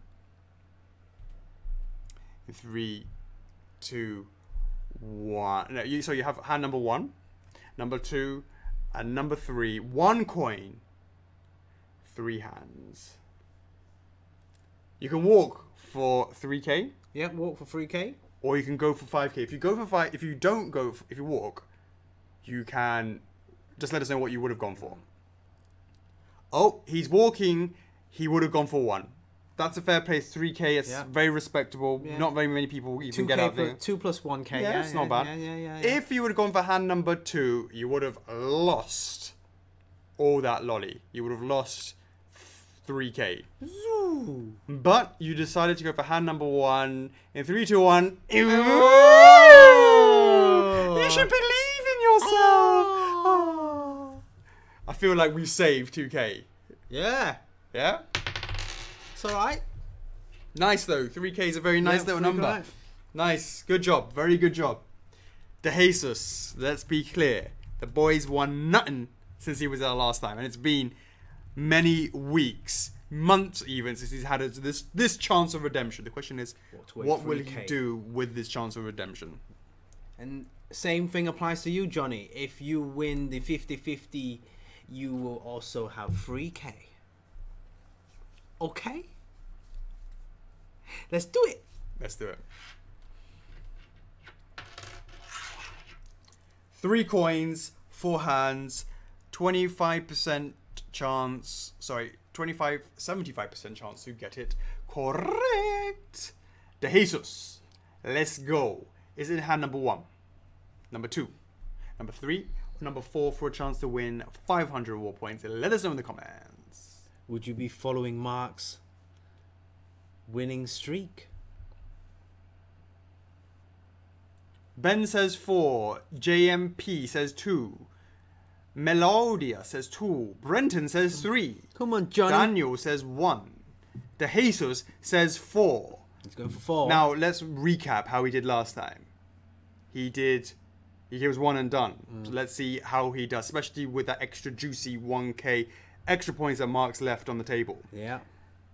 3, 2, 1. No, so you have hand number 1, number 2, and number 3. 1 coin, 3 hands. You can walk for 3k. Yeah, walk for 3k. Or you can go for 5k. If you go for 5, if you don't go, if you walk, you can just let us know what you would have gone for. Oh, he's walking. He would have gone for 1. That's a fair play. 3k. It's very respectable. Yeah. Not very many people even get out there. 2 plus 1k. Yeah, it's not bad. Yeah. If you would have gone for hand number 2, you would have lost all that lolly. You would have lost 3k. Zoo. But you decided to go for hand number 1 in 3, 2, 1. Oh! You should believe in yourself. Oh. I feel like we saved 2k. Yeah. Yeah? It's alright. Nice though. 3k is a very nice little number. Nice. Good job. Very good job. De Jesus, let's be clear. The boy's won nothing since he was there last time. And it's been many weeks, months even, since he's had this chance of redemption. The question is, what will he do with this chance of redemption? And same thing applies to you, Johnny. If you win the 50-50, you will also have 3k. Okay? Let's do it. Let's do it. 3 coins, 4 hands, 25% chance, 75% chance to get it correct. De Jesus, let's go. Is it hand number 1, number 2, number 3, or number 4 for a chance to win 500 reward points? Let us know in the comments. Would you be following Mark's winning streak? Ben says 4. JMP says 2. Melodia says 2. Brenton says 3. Come on, Johnny. Daniel says 1. De Jesus says 4. He's going for 4. Now, let's recap how he did last time. He was 1 and done. So let's see how he does, especially with that extra juicy 1k extra points that Mark's left on the table. Yeah.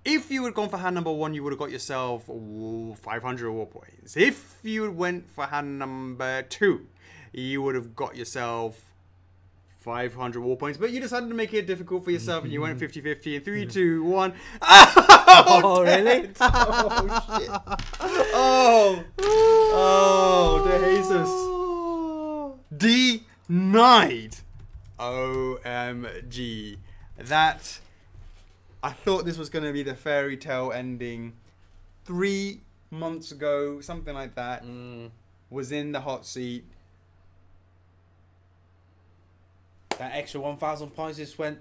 If you had gone for hand number 1, you would have got yourself 500 reward points. If you went for hand number 2, you would have got yourself 500 reward points. But you decided to make it difficult for yourself and you went 50-50 in 3, 2, 1. Oh, really? Oh, shit. Oh, De Jesus. Denied. OMG. That, I thought this was going to be the fairy tale ending 3 months ago, something like that. Was in the hot seat. That extra 1,000 points just went.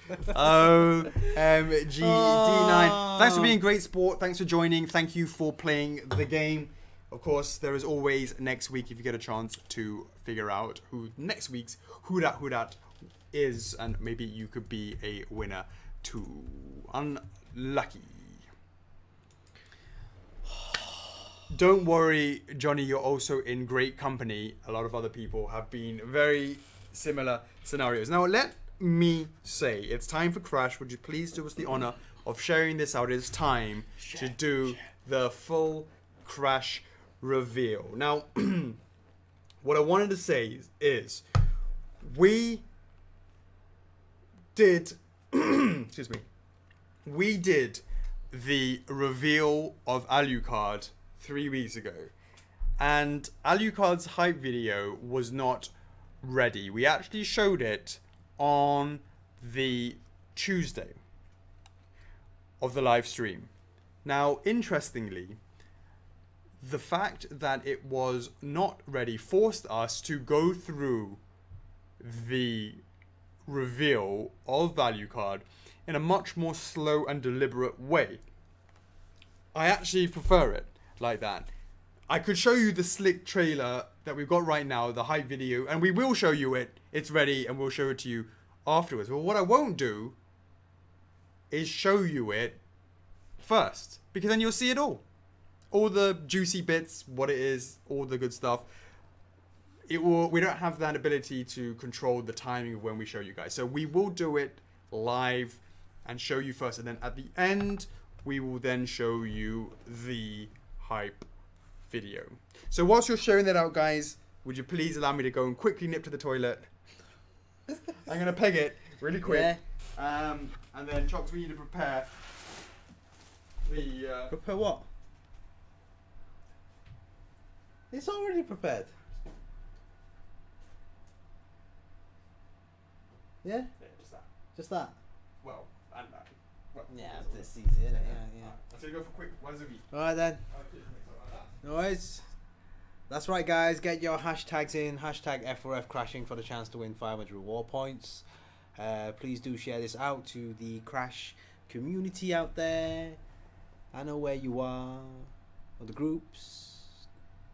OMG D9. Thanks for being a great sport. Thanks for joining. Thank you for playing the game. Of course, there is always next week if you get a chance to figure out who next week's who that is, and maybe you could be a winner too. Unlucky. Don't worry, Johnny, you're also in great company. A lot of other people have been very similar scenarios. Now, let me say, it's time for Crash. Would you please do us the honor of sharing this out? It's time to do the full Crash reveal. Now, what I wanted to say is we did excuse me, we did the reveal of Alucard 3 weeks ago, and Alucard's hype video was not ready. We actually showed it on the Tuesday of the live stream. Now, interestingly, the fact that it was not ready forced us to go through the reveal of Alucard in a much more slow and deliberate way. I actually prefer it like that. I could show you the slick trailer that we've got right now, the hype video, and we will show you it. It's ready, and we'll show it to you afterwards. But what I won't do is show you it first, because then you'll see it all. All the juicy bits, what it is, all the good stuff. We don't have that ability to control the timing of when we show you guys. So we will do it live and show you first, and then at the end we will then show you the hype video. So whilst you're showing that out, guys, would you please allow me to go and quickly nip to the toilet? I'm gonna peg it really quick. Yeah. And then Chocks, we need to prepare the Prepare what? It's already prepared. Yeah? yeah, just that. Just that? Well, and that. Well, Yeah, that's easy, isn't it? Yeah, yeah. So you go for quick Wasabi. Alright then. No worries. That's right, guys. Get your hashtags in. Hashtag F4F crashing for the chance to win 500 reward points. Please do share this out to the Crash community out there. I know where you are. Or the groups,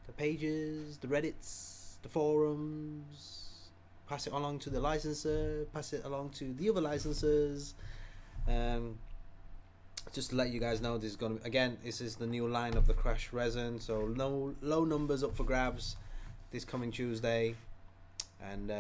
the pages, the Reddits, the forums. Pass it along to the licensor. Pass it along to the other licensors. Just to let you guys know, this is gonna, again, this is the new line of the Crash resin, so low numbers up for grabs this coming Tuesday, and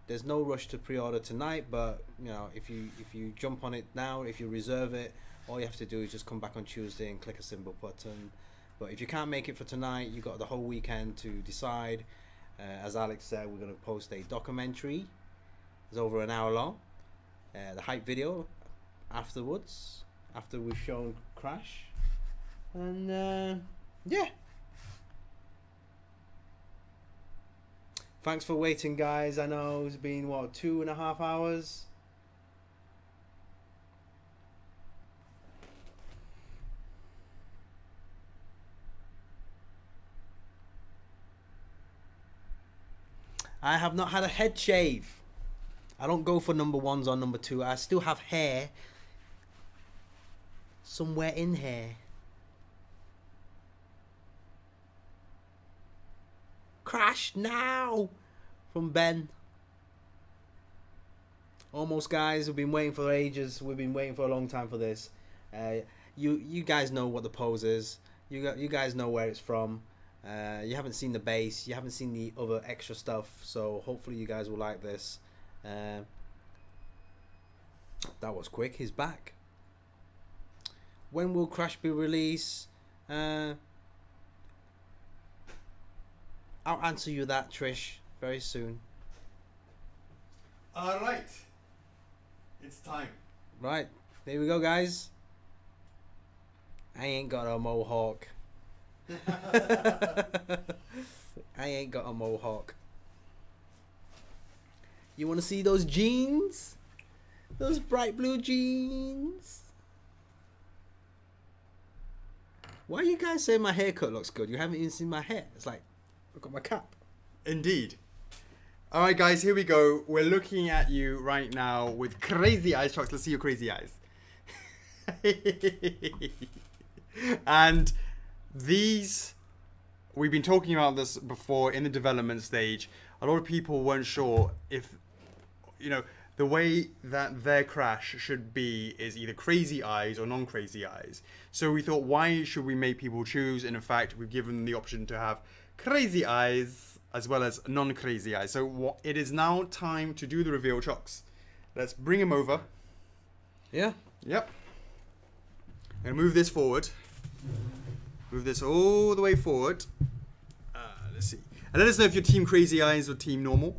there's no rush to pre-order tonight, but you know, if you jump on it now, if you reserve it, all you have to do is just come back on Tuesday and click a symbol button. But if you can't make it for tonight, you got the whole weekend to decide. As Alex said, we're going to post a documentary. It's over an hour long. The hype video afterwards, after we've shown Crash, and yeah. Thanks for waiting, guys. I know it's been what, 2.5 hours. I have not had a head shave. I don't go for number 1s or number 2. I still have hair somewhere in here. Crash now from Ben. Almost, guys. We've been waiting for ages. We've been waiting for a long time for this. You guys know what the pose is. You guys know where it's from. You haven't seen the base. You haven't seen the other extra stuff. So hopefully you guys will like this. That was quick. He's back. When will Crash be released? I'll answer you that, Trish, very soon. Alright. It's time. Right, there we go, guys. I ain't got a mohawk. I ain't got a mohawk. You want to see those jeans? Those bright blue jeans? Why are you guys saying my haircut looks good? You haven't even seen my hair. It's like, look at my cap. Indeed. Alright, guys, here we go. We're looking at you right now with crazy eyes. Chocks, let's see your crazy eyes. And these, we've been talking about this before in the development stage. A lot of people weren't sure if, you know, the way that their Crash should be is either crazy eyes or non-crazy eyes. So we thought, why should we make people choose? And in fact, we've given them the option to have crazy eyes as well as non-crazy eyes. So it is now time to do the reveal, Chocks. Let's bring him over. Yeah. Yep. I'm going to move this forward. Move this all the way forward. Let's see. And let us know if you're team crazy eyes or team normal.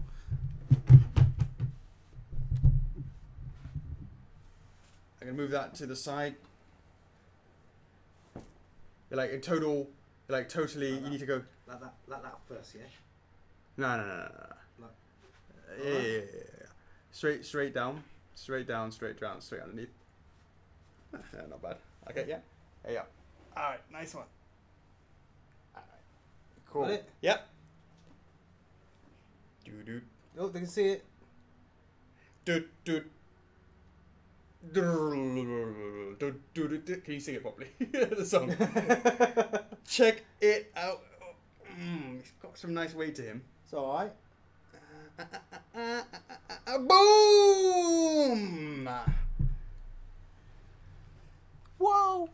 I'm going to move that to the side. You're like a total, you're like totally, like you need to go. Like that first, yeah? No. Yeah. Straight down, straight underneath. Yeah, not bad. Okay, yeah. Hey, yeah. All right, nice one. All right. Cool. Got it? Yep. Do. Oh, they can see it. Do. Can you sing it properly? The song. Check it out. He's got some nice weight to him. It's alright. Boom! Whoa!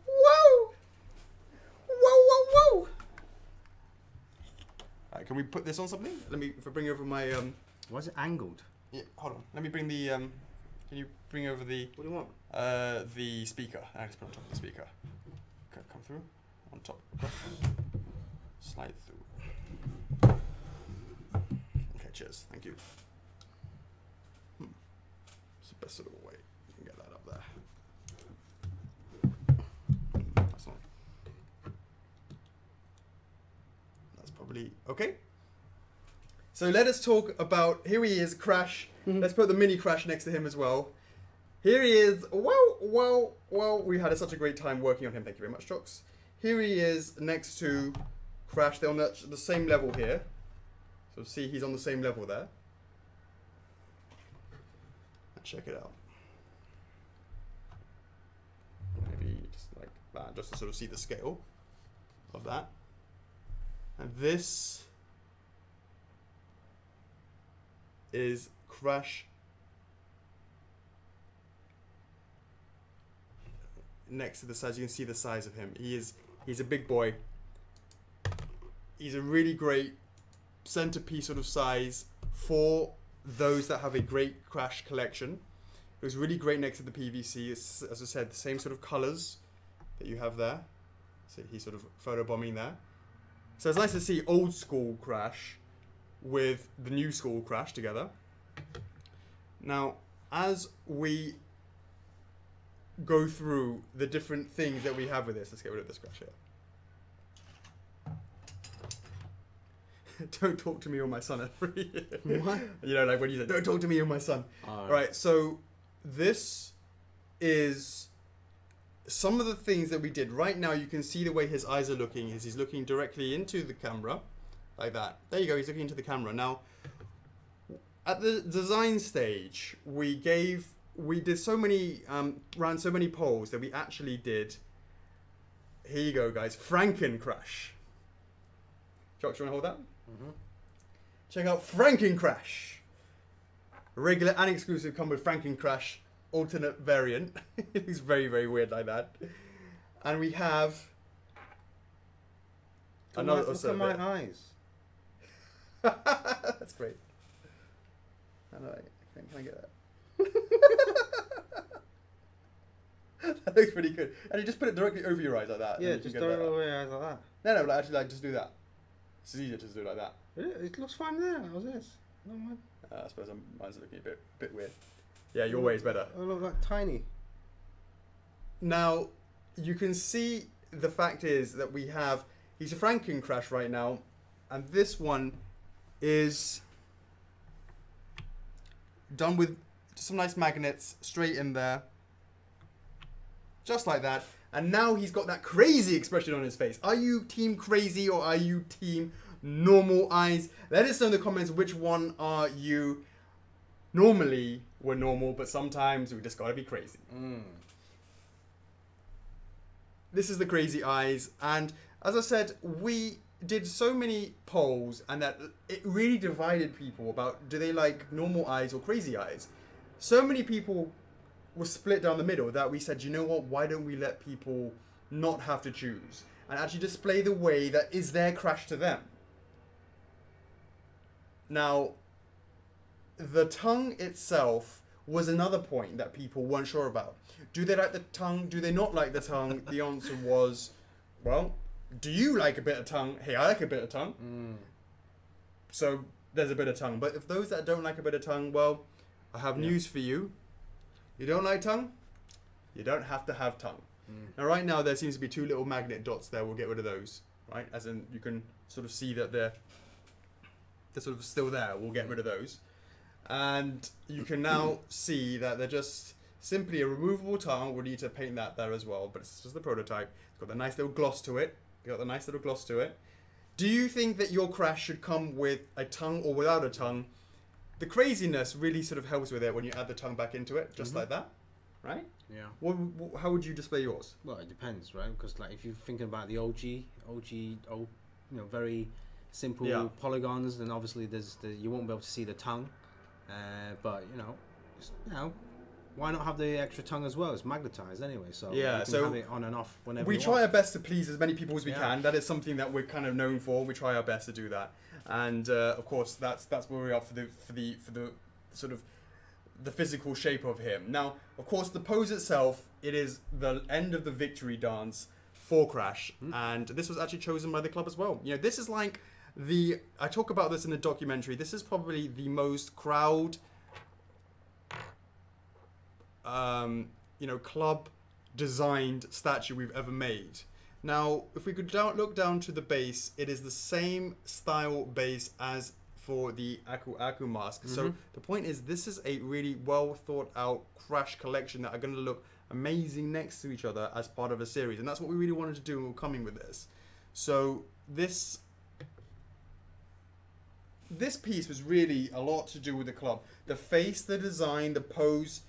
Alright, can we put this on something? Let me, if I bring over my Why is it angled? yeah, hold on. Let me bring the Can you bring over the What do you want? the speaker? I just put on top of the speaker. Okay, come through on top. Slide through. Okay, cheers. Thank you. It's the best sort of way you can get that up there. That's not. That's probably okay. So let us talk about, here he is, Crash. Let's put the mini Crash next to him as well. Here he is. Well, we had such a great time working on him. Thank you very much, Chocks. Here he is next to Crash. They're on the same level here. So see, he's on the same level there. Let's check it out. Maybe just like that, just to sort of see the scale of that. And this is Crash next to the size. You can see the size of him. He's a big boy. He's a really great centerpiece sort of size for those that have a great Crash collection. It was really great next to the PVC. It's, as I said, the same sort of colors that you have there. So he's sort of photobombing there. So it's nice to see old school Crash with the new school Crash together. Now, as we go through the different things that we have with this, let's get rid of this Crash here. Don't talk to me or my son every year. What? You know, like when you say, don't talk to me or my son. Right, so this is some of the things that we did. Right now, you can see the way his eyes are looking. He's looking directly into the camera, like that. There you go, he's looking into the camera. Now, at the design stage, we did so many, ran so many polls that we actually did, here you go guys, Franken-Crash. Chocks, you want to hold that? Mm-hmm. Check out Franken-Crash. Regular and exclusive come with Franken-Crash alternate variant. It's very, very weird like that. And we have another. Look at my eyes. That's great. Can I get that? That looks pretty good. And you just put it directly over your eyes like that. Yeah, just throw it over your eyes like that. No, but actually, like, just do that. It's easier to just do it like that. It looks fine there. How's this? No, I suppose mine's looking a bit weird. Yeah, your way is better. I look like tiny. Now, you can see the fact is that we have, he's a Franken-Crash right now, and this one is done with some nice magnets straight in there. Just like that. And now he's got that crazy expression on his face. Are you team crazy or are you team normal eyes? Let us know in the comments which one are you. Normally, we're normal, but sometimes we just gotta be crazy. This is the crazy eyes. And as I said, we did so many polls and that it really divided people about do they like normal eyes or crazy eyes. So many people were split down the middle that we said, you know what, why don't we let people not have to choose and actually display the way that is their Crash to them. Now, the tongue itself was another point that people weren't sure about. Do they like the tongue? Do they not like the tongue? The answer was, well, do you like a bit of tongue? Hey, I like a bit of tongue. So there's a bit of tongue. But if those that don't like a bit of tongue, well, I have news for you. You don't like tongue? You don't have to have tongue. Now right now there seems to be two little magnet dots there. We'll get rid of those, right? As in you can sort of see that they're sort of still there. We'll get rid of those. And you can now see that they're just simply a removable tongue. We'll need to paint that there as well, but it's just the prototype. It's got the nice little gloss to it. Do you think that your Crash should come with a tongue or without a tongue? The craziness really sort of helps with it when you add the tongue back into it, just like that, right? Yeah. How would you display yours? Well, it depends, right? Because like if you're thinking about the OG, very simple polygons, then obviously you won't be able to see the tongue. But why not have the extra tongue as well? It's magnetized anyway, so you can have it on and off whenever we you try want. our best to please as many people as we can. That is something that we're kind of known for. We try our best to do that, and of course that's where we are for the sort of the physical shape of him. Now, of course, the pose itself, it is the end of the victory dance for Crash, and this was actually chosen by the club as well. You know, this is like I talk about this in the documentary. This is probably the most crowd, you know, club designed statue we've ever made. Now, if we could look down to the base, it is the same style base as for the Aku Aku mask. So the point is, this is a really well thought out Crash collection that are going to look amazing next to each other as part of a series, and that's what we really wanted to do when we were coming with this. So this piece was really a lot to do with the club. The face, the design, the pose,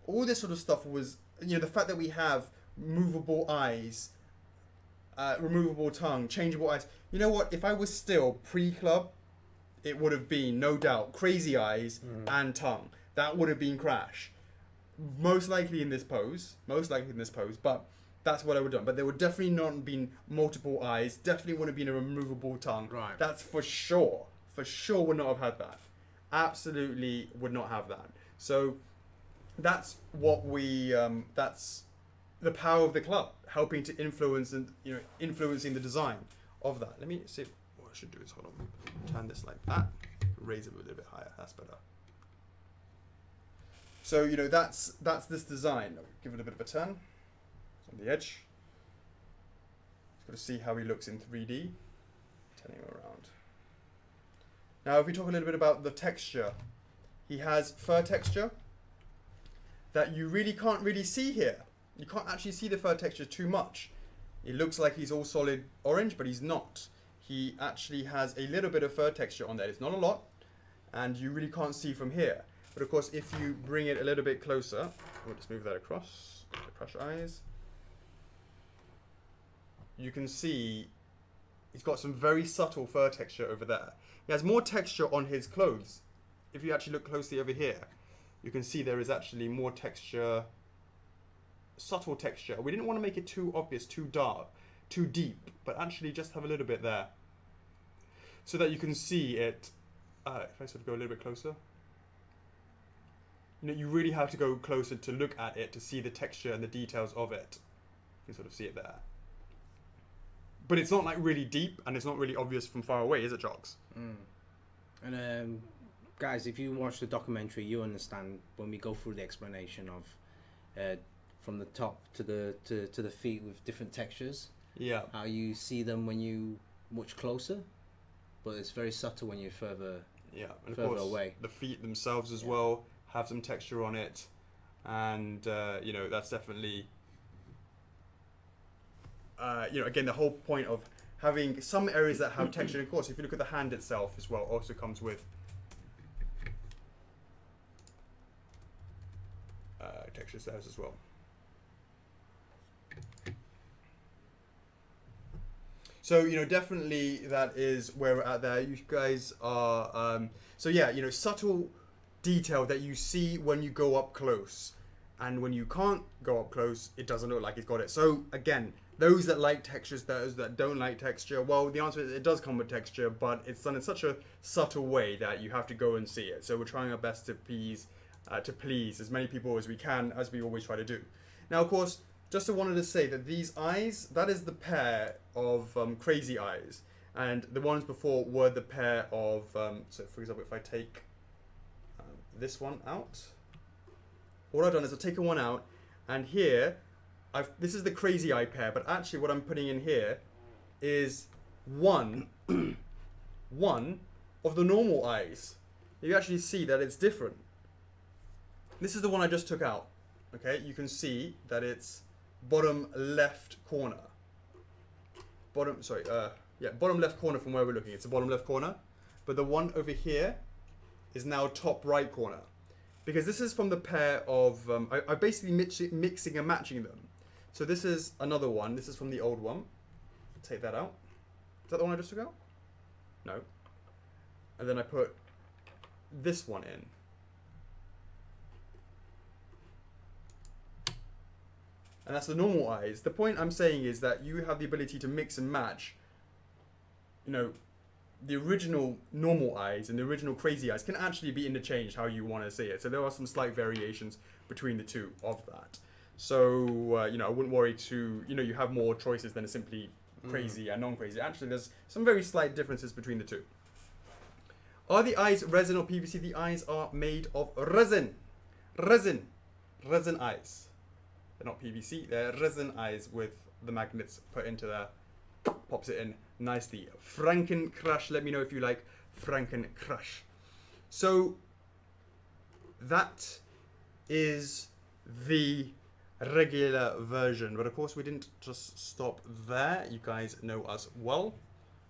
all this sort of stuff was, you know, the fact that we have movable eyes, removable tongue, changeable eyes. You know what? If I was still pre-club, it would have been, no doubt, crazy eyes and tongue. That would have been Crash. Most likely in this pose. But that's what I would have done. But there would definitely not been multiple eyes. Definitely wouldn't have been a removable tongue. Right. That's for sure. For sure would not have had that. Absolutely would not have that. So that's what we, that's the power of the club, helping to influence and, you know, influencing the design of that. Let me see. What I should do is, hold on, turn this like that, raise it a little bit higher. That's better. So, you know, that's this design. Give it a bit of a turn. It's on the edge. Just got to see how he looks in 3D. Turning him around. Now, if we talk a little bit about the texture, he has fur texture that you really can't really see here. You can't actually see the fur texture too much. It looks like he's all solid orange, but he's not. He actually has a little bit of fur texture on there. It's not a lot, and you really can't see from here. But of course, if you bring it a little bit closer, we'll just move that across, the Crash eyes. You can see he's got some very subtle fur texture over there. He has more texture on his clothes. If you actually look closely over here, you can see there is actually more texture, subtle texture. We didn't want to make it too obvious, too dark, too deep, but actually just have a little bit there so that you can see it. If I sort of go a little bit closer, you know, you really have to go closer to look at it to see the texture and the details of it. You can sort of see it there. But it's not like really deep, and it's not really obvious from far away, is it, Chocks? And guys, if you watch the documentary, you understand when we go through the explanation of from the top to the feet with different textures. Yeah. How you see them when you much closer, but it's very subtle when you're further. Yeah, and further of course, away. The feet themselves as well have some texture on it, and you know, that's definitely. You know, again, the whole point of having some areas that have texture. Of course, if you look at the hand itself as well, also comes with textures there as well. So, you know, definitely that is where we're at there. You guys are, so yeah, you know, subtle detail that you see when you go up close. And when you can't go up close, it doesn't look like it's got it. So, again, those that like textures, those that don't like texture, well, the answer is it does come with texture, but it's done in such a subtle way that you have to go and see it. So we're trying our best to please as many people as we can, as we always try to do. Now, of course, just wanted to say that these eyes, that is the pair of crazy eyes. And the ones before were the pair of, so for example, if I take this one out, what I've done is I've taken one out, and here, this is the crazy eye pair, but actually what I'm putting in here is one of the normal eyes. You actually see that it's different. This is the one I just took out. Okay, you can see that it's bottom left corner. Bottom left corner from where we're looking. It's the bottom left corner. But the one over here is now top right corner. Because this is from the pair of, I basically mixing and matching them. So this is another one. This is from the old one. Take that out. Is that the one I just took out? No. And then I put this one in. And that's the normal eyes. The point I'm saying is that you have the ability to mix and match, you know, the original normal eyes and the original crazy eyes can actually be interchanged how you want to see it. So there are some slight variations between the two of that. So, you know, I wouldn't worry to, you know, you have more choices than simply crazy and non-crazy. Actually, there's some very slight differences between the two. Are the eyes resin or PVC? The eyes are made of resin. Resin. Resin eyes. They're not PVC, they're resin eyes with the magnets put into there. Pops it in nicely. Franken Crush. Let me know if you like Franken Crush. So, that is the regular version, but of course we didn't just stop there. You guys know us well.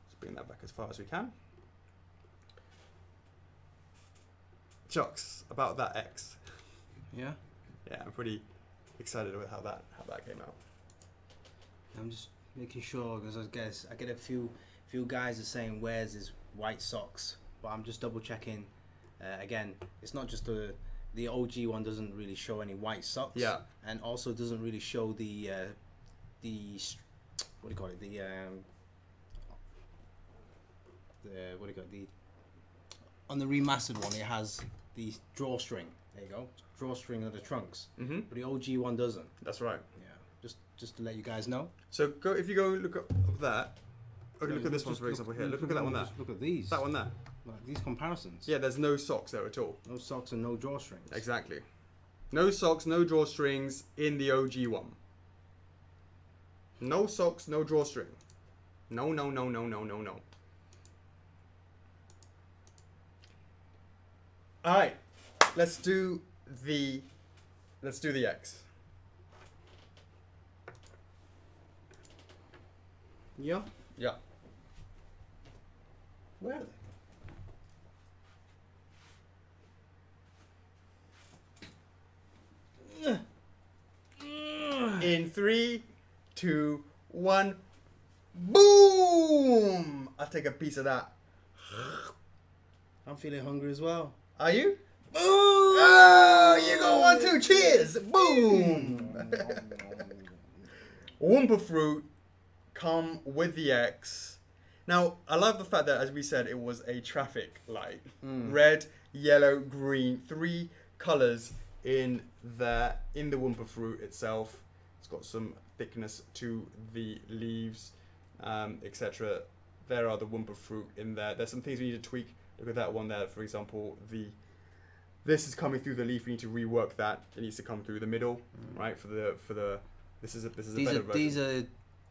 Let's bring that back as far as we can. Chocks, about that X. Yeah. Yeah, I'm pretty excited with how that came out. I'm just making sure because I get a few guys are saying where's his white socks, but I'm just double checking. Again, it's not just the OG one doesn't really show any white socks. Yeah. And also doesn't really show the what do you call it? The what do you call it? On the remastered one, it has the drawstring. There you go, drawstring of the trunks. But the OG one doesn't. That's right. Yeah. Just to let you guys know. So if you go look up that. Okay, look at this one for example here. Look at that one there. Look at these. That one there. Like these comparisons. Yeah, there's no socks there at all. No socks and no drawstrings. Exactly. No socks, no drawstrings in the OG one. No socks, no drawstring. No, no, no, no, no, no, no. Alright. Let's do the X. Yeah. Yeah. Where are they? In 3, 2, 1, boom! I'll take a piece of that. I'm feeling hungry as well. Are you? Boom! Oh, you got 1, 2, cheers! Boom! Wumpa fruit come with the X. Now, I love the fact that, as we said, it was a traffic light. Red, yellow, green, 3 colors in the Wumpa fruit itself. It's got some thickness to the leaves, etc. There are the Wumpa fruit in there. There's some things we need to tweak. Look at that one there, for example. This is coming through the leaf. We need to rework that. It needs to come through the middle, right? This is a better version. These are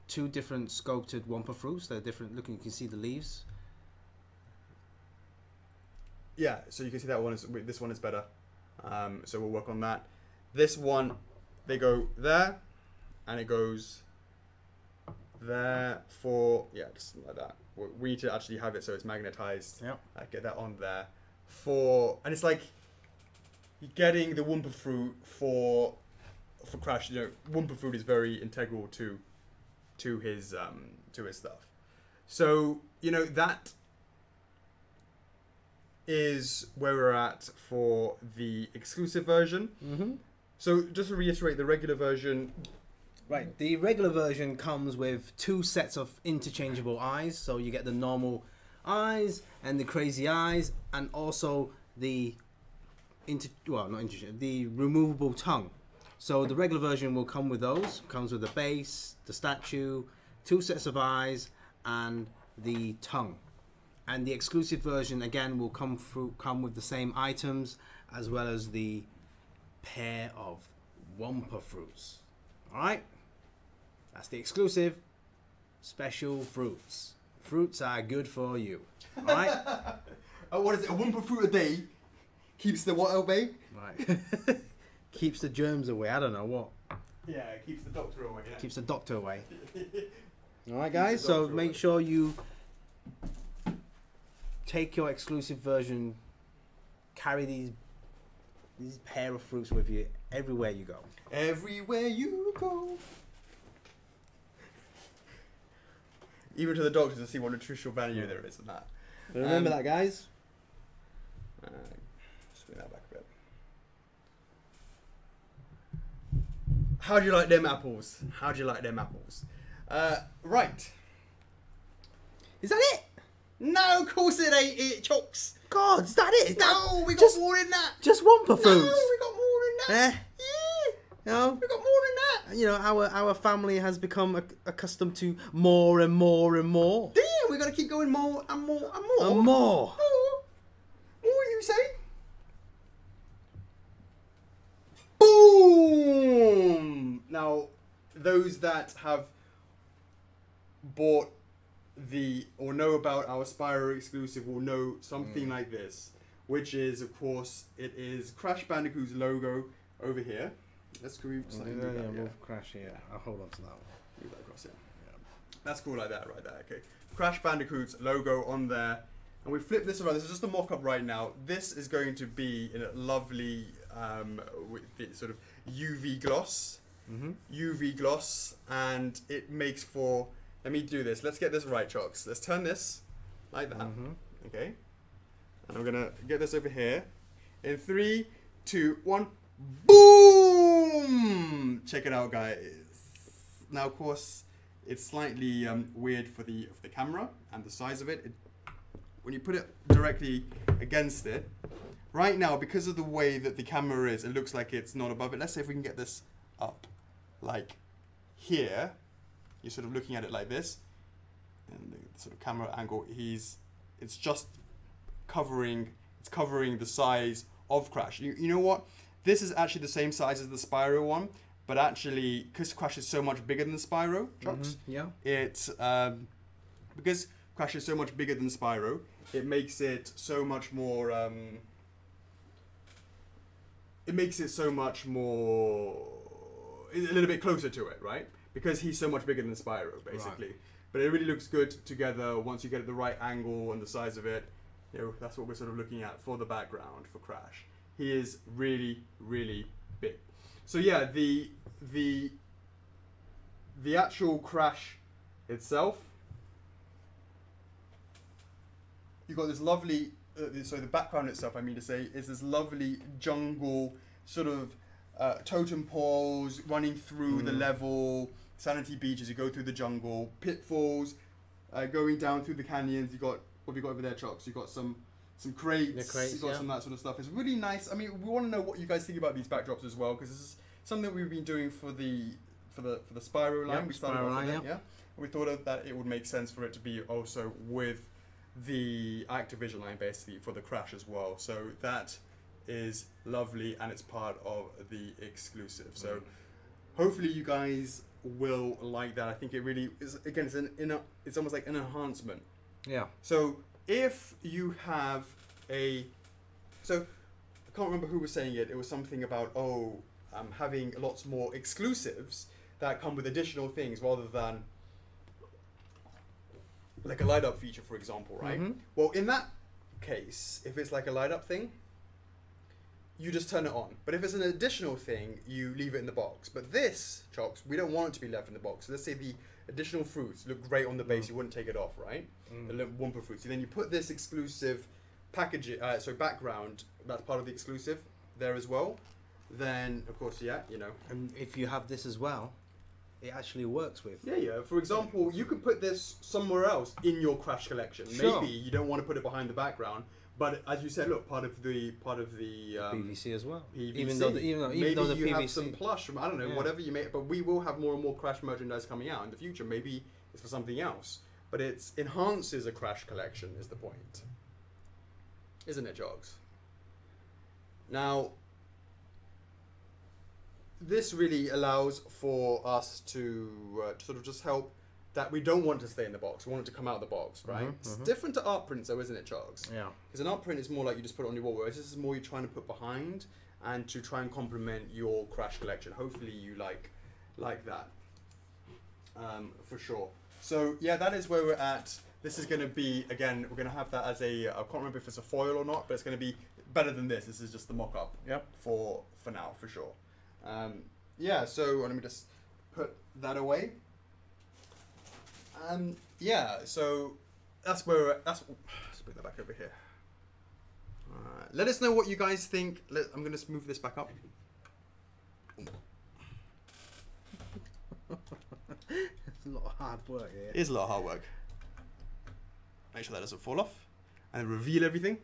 2 different sculpted Wumpa fruits. They're different looking. You can see the leaves. Yeah, so you can see that one is, this one is better. So we'll work on that. This one, they go there, and it goes there for, yeah, just like that. We need to actually have it so it's magnetized. Yep. Get that on there. And it's like you're getting the Wumpa fruit for Crash. You know, Wumpa fruit is very integral to his stuff. So, you know, that is where we're at for the exclusive version. So just to reiterate, the regular version. Right, the regular version comes with 2 sets of interchangeable eyes. So you get the normal eyes and the crazy eyes, and also the the removable tongue. So the regular version will come with those. Comes with the base, the statue, 2 sets of eyes, and the tongue. And the exclusive version again will come with the same items as well as the pair of Wumpa fruits. All right, that's the exclusive special fruits. Fruits are good for you. All right. What is it? A Wumpa fruit a day keeps the what away? Right. Keeps the germs away. I don't know what. Yeah, it keeps the doctor away. Yeah. Keeps the doctor away. All right, guys. So make sure you take your exclusive version. Carry these pair of fruits with you everywhere you go. Everywhere you go. Even to the doctor to see what nutritional value there is in that. Remember that, guys. Spin that back a bit. How do you like them apples? How do you like them apples? Right. Is that it? No, of course it ain't it, Chocks. God, is that it? No, we got more than that. Just one No, buffoons. we got more than that. Yeah. No, We got more than that. you know, our family has become accustomed to more and more and more. Damn, we gotta keep going more and more and more. And more. More, you say? Boom! Now, those that have bought or know about our Spyro exclusive will know something like this, which is, of course, it is Crash Bandicoot's logo over here. Let's move Crash here. I'll hold on to that one. Move that across here. Yeah. That's cool like that, right there. Okay. Crash Bandicoot's logo on there. And we flip this around. This is just a mock-up right now. This is going to be in a lovely with the sort of UV gloss. UV gloss. And it makes for... Let me do this. Let's get this right, Chocks. Let's turn this like that. Okay. And I'm going to get this over here. In 3, 2, 1. Boom! Check it out, guys. Now, of course, it's slightly weird for the camera and the size of it. When you put it directly against it, right now, because of the way that the camera is, it looks like it's not above it. Let's say if we can get this up, like here. You're sort of looking at it like this, and the sort of camera angle. It's just covering the size of Crash. You know what? This is actually the same size as the Spyro one, but actually, because Crash is so much bigger than Spyro, Chocks. Yeah. It's because Crash is so much bigger than Spyro, it makes it so much more. It makes it so much more. A little bit closer to it, right? Because he's so much bigger than Spyro, basically. Right. But it really looks good together once you get the right angle and the size of it. You know, that's what we're sort of looking at for the background for Crash. He is really, really big. So yeah, the actual Crash itself, you've got this lovely, so the background itself, I mean to say, is this lovely jungle sort of totem poles running through the level, sanity beach as you go through the jungle, pitfalls, going down through the canyons. You got, what have you got over there, Chocks? You got some crates, you got some of that sort of stuff. It's really nice. I mean, we want to know what you guys think about these backdrops as well, because this is something that we've been doing for the Spyro line. We started off with it, yeah. We thought that it would make sense for it to be also with the Activision line, basically, for the Crash as well. So that is lovely, and it's part of the exclusive. So hopefully you guys will like that. I think it really is. Again, it's almost like an enhancement. Yeah. So if you have I can't remember who was saying it. It was something about having lots more exclusives that come with additional things rather than like a light up feature, for example, right? Well, in that case, if it's like a light up thing, you just turn it on. But if it's an additional thing, you leave it in the box. But this, Chocks, we don't want it to be left in the box. So let's say the additional fruits look great on the base, you wouldn't take it off, right? The little Wumpa fruits. So then you put this exclusive background, that's part of the exclusive there as well. Then, of course, yeah, you know. And if you have this as well, it actually works with. Yeah. For example, you could put this somewhere else in your Crash collection. Sure. Maybe you don't want to put it behind the background. But as you said, look, part of the PVC as well. PVC. Even though the you PVC have some plush from, I don't know, whatever you make. But we will have more and more Crash merchandise coming out in the future. Maybe it's for something else. But it enhances a Crash collection is the point, isn't it, Jogs? Now, this really allows for us to sort of just help that we don't want to stay in the box. We want it to come out of the box, right? It's different to art prints, though, isn't it, Chocks? Yeah. Because an art print is more like you just put it on your wall, whereas this is more you're trying to put behind and to try and complement your Crash collection. Hopefully you like that, for sure. So, yeah, that is where we're at. This is going to be, again, we're going to have that as I can't remember if it's a foil or not, but it's going to be better than this. This is just the mock-up for now, for sure. Yeah, so let me just put that away. Yeah, so that's where we're at. Let's bring that back over here. Let us know what you guys think. I'm going to move this back up. It's a lot of hard work here. It is a lot of hard work. make sure that doesn't fall off, and reveal everything.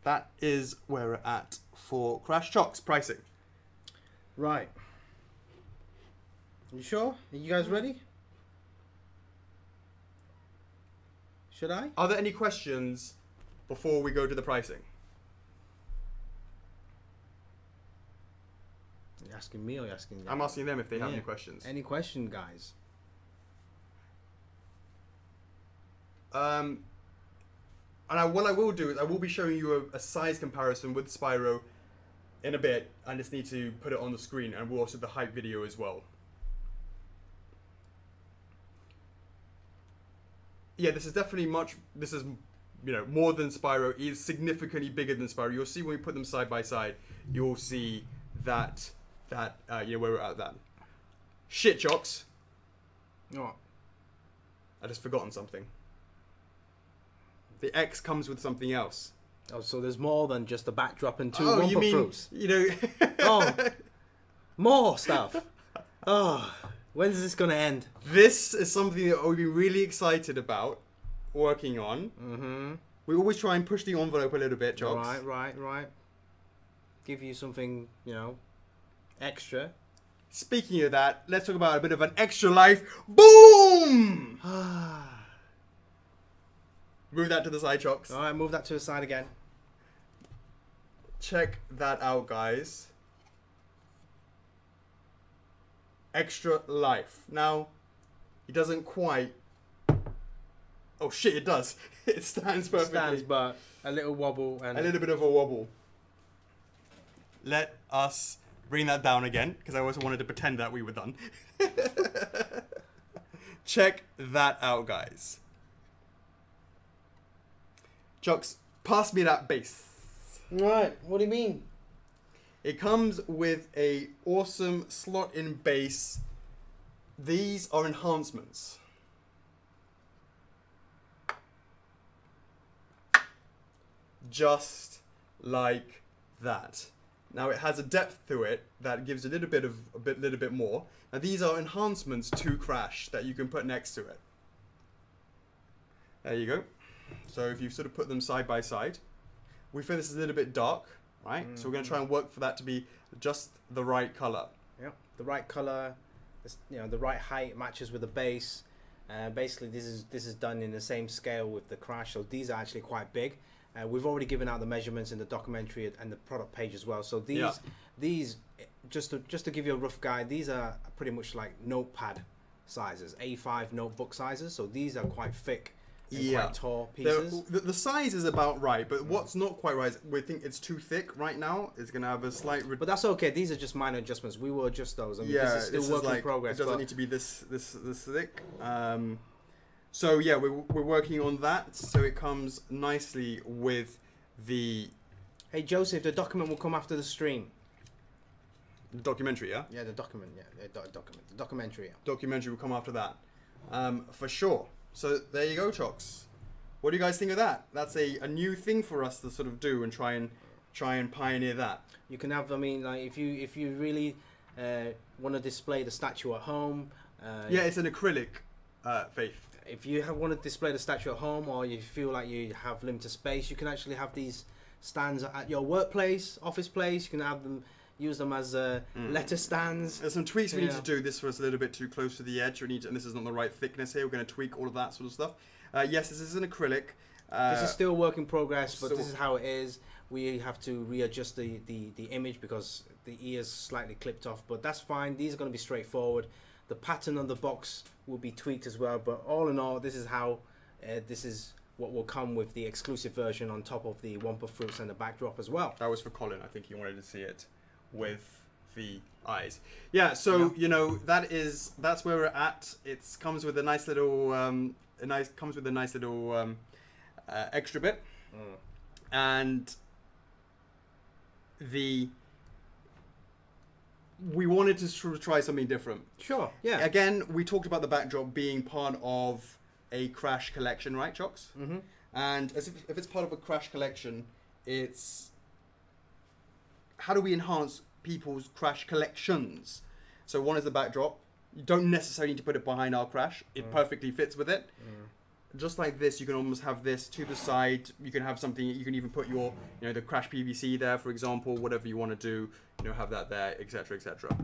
That is where we're at for Crash Chocks pricing. Right. You sure? Are you guys ready? Should I? Are there any questions before we go to the pricing? Are you asking me or are you asking them? I'm asking them if they have any questions. Any question, guys? And what I will do is I will be showing you a size comparison with Spyro in a bit. I just need to put it on the screen, and we'll also do the hype video as well. Yeah, this is definitely this is, you know, more than Spyro. It is significantly bigger than Spyro. You'll see when we put them side by side, you'll see that, you know, where we're at that. Shit, Chocks. What? I just forgotten something. The X comes with something else. Oh, so there's more than just a backdrop and two Wumpa you mean, fruits. You know. Oh, more stuff. Oh, when's this gonna end? This is something that we've been really excited about working on. Mm-hmm. We always try and push the envelope a little bit, Chocks. Right. Give you something, you know, extra. Speaking of that, let's talk about a bit of an extra life. Boom! Move that to the side, Chocks. All right, move that to the side again. Check that out, guys. Extra life. Now, it doesn't quite... Oh shit, it does. It stands perfectly. It stands, but a little wobble and... A little bit of a wobble. Let us bring that down again, because I also wanted to pretend that we were done. Check that out, guys. Chocks, pass me that base. Right, what do you mean? It comes with a awesome slot-in base. These are enhancements. Just like that. Now it has a depth to it that gives a little bit more. Now these are enhancements to Crash that you can put next to it. There you go. So if you sort of put them side by side, we feel this is a little bit dark, right? Mm-hmm. So we're going to try and work for that to be just the right color. Yep, the right color, you know, the right height matches with the base. Basically, this is done in the same scale with the Crash, so these are actually quite big. We've already given out the measurements in the documentary and the product page as well. So these just to give you a rough guide, these are pretty much like notepad sizes, A5 notebook sizes. So these are quite thick. Quite tall pieces. The size is about right, but what's not quite right is we think it's too thick right now. It's going to have a slight... But that's okay. These are just minor adjustments. We will adjust those. I mean, this is still work in progress. It doesn't need to be this thick. So yeah, we're working on that. So it comes nicely with the... Hey, Joseph, the document will come after the stream. The documentary, yeah? Yeah, the document, yeah. The documentary, yeah. Documentary will come after that. For sure. So there you go, Chocks. What do you guys think of that? That's a new thing for us to sort of do and try and pioneer that. You can have, I mean, like if you really want to display the statue at home. Yeah, it's an acrylic, Faith. If you want to display the statue at home, or you feel like you have limited space, you can actually have these stands at your workplace, office place. You can have them. Use them as letter stands. There's some tweaks we need to do. This was a little bit too close to the edge. And this is not the right thickness here. We're going to tweak all of that sort of stuff. Yes, this is an acrylic. This is still work in progress, but this is how it is. We have to readjust the image because the ear's slightly clipped off, but that's fine. These are going to be straightforward. The pattern on the box will be tweaked as well, but all in all, this is how this is what will come with the exclusive version on top of the Wumpa fruits and the backdrop as well. That was for Colin. I think he wanted to see it with the eyes. Yeah, so you know that's where we're at. It comes with a nice little extra bit, and we wanted to sort of try something different. Sure. Yeah. Again, we talked about the backdrop being part of a Crash collection, right, Chocks? Mm-hmm. And as if it's part of a Crash collection, it's how do we enhance people's Crash collections? So one is the backdrop. You don't necessarily need to put it behind our Crash. It perfectly fits with it. just like this, you can almost have this to the side. You can have something, you can even put your, you know, the crash PVC there, for example, whatever you want to do, you know, have that there, etc., etc.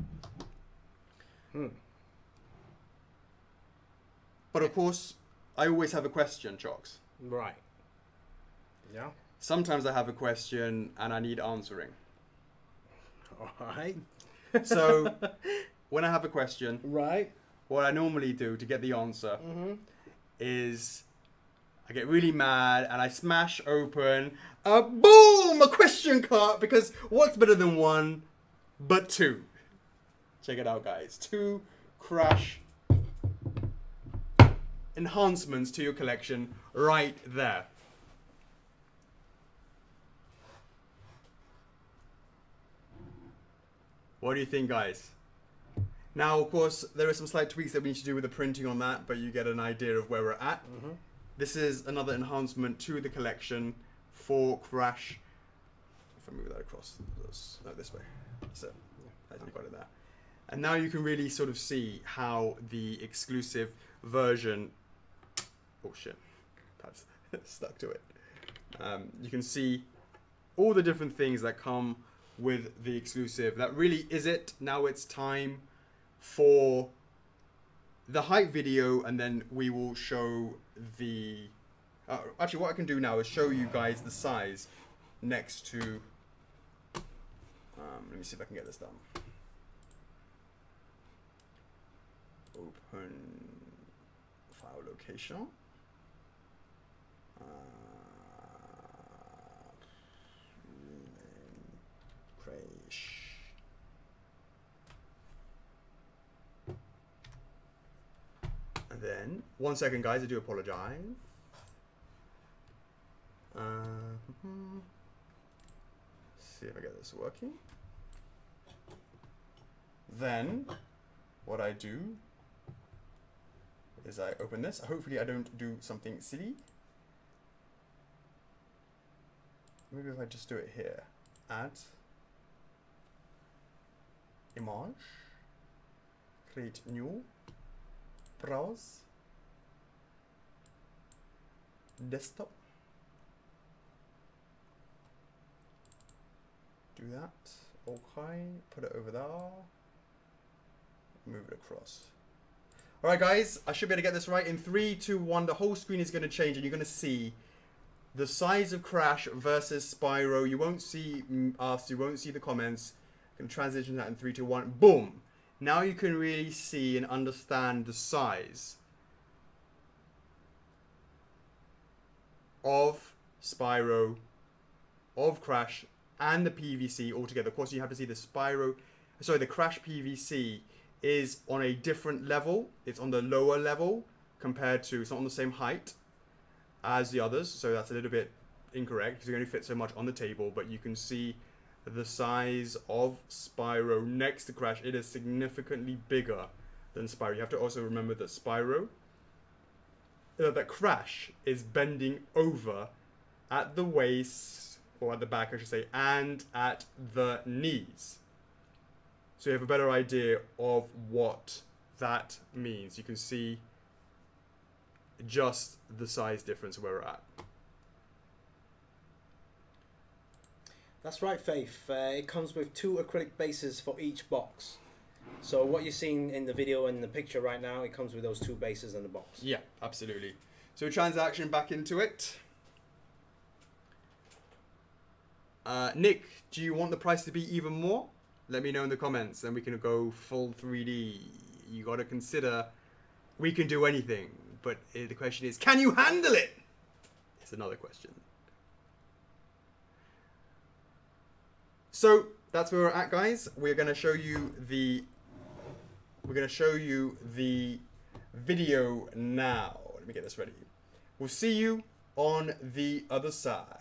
But of course, I always have a question, Chocks. Right. Yeah. Sometimes I have a question and I need answering. All right. So, when I have a question, right, what I normally do to get the answer is I get really mad and I smash open a question cart, because what's better than one but two? Check it out, guys. 2 crash enhancements to your collection right there. What do you think, guys? Now, of course, there are some slight tweaks that we need to do with the printing on that, but you get an idea of where we're at. This is another enhancement to the collection for Crash. If I move that across, no, this way. So, I think got it there. And now you can really sort of see how the exclusive version... Oh shit, that's stuck to it. You can see all the different things that come with the exclusive. That really is it. Now it's time for the height video, and then we will show the... actually, what I can do now is show you guys the size next to... let me see if I can get this done. Open file location. Crash. And then, 1 second, guys, I do apologize. See if I get this working. Then, what I do is I open this. Hopefully I don't do something silly. Maybe if I just do it here. Add. Image. Create new. Browse. Desktop. Do that. Okay. Put it over there. Move it across. Alright guys, I should be able to get this right. In 3, 2, 1, the whole screen is going to change and you're going to see the size of Crash versus Spyro. You won't see us, you won't see the comments. I'm going to transition that in 3, 2, 1. Boom! Now you can really see and understand the size of Spyro, of Crash, and the PVC altogether. Of course, you have to see the Crash PVC is on a different level. It's on the lower level compared to, it's not on the same height as the others. So that's a little bit incorrect because it only fits so much on the table, but you can see the size of Spyro next to Crash. It is significantly bigger than Spyro. You have to also remember that that Crash is bending over at the waist, or at the back I should say, and at the knees. So you have a better idea of what that means. You can see just the size difference where we're at. That's right, Faith. It comes with 2 acrylic bases for each box. So what you're seeing in the video and the picture right now, it comes with those 2 bases in the box. Yeah, absolutely. So transaction back into it. Nick, do you want the price to be even more? Let me know in the comments, then we can go full 3D. You got to consider, we can do anything, but the question is, can you handle it? It's another question. So that's where we're at, guys. We're going to show you the video now. Let me get this ready. We'll see you on the other side.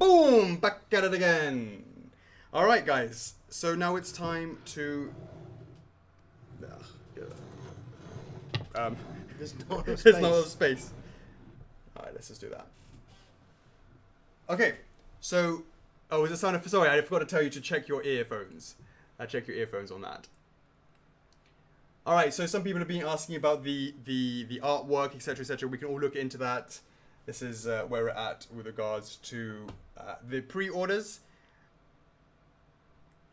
boom, back at it again. All right, guys. So now it's time to. There's not enough There's not enough space. All right, let's just do that. Okay, so was it sound? Sorry, I forgot to tell you to check your earphones. Check your earphones on that. All right, so some people have been asking about the artwork, etc., etc. We can all look into that. This is where we're at with regards to the pre-orders.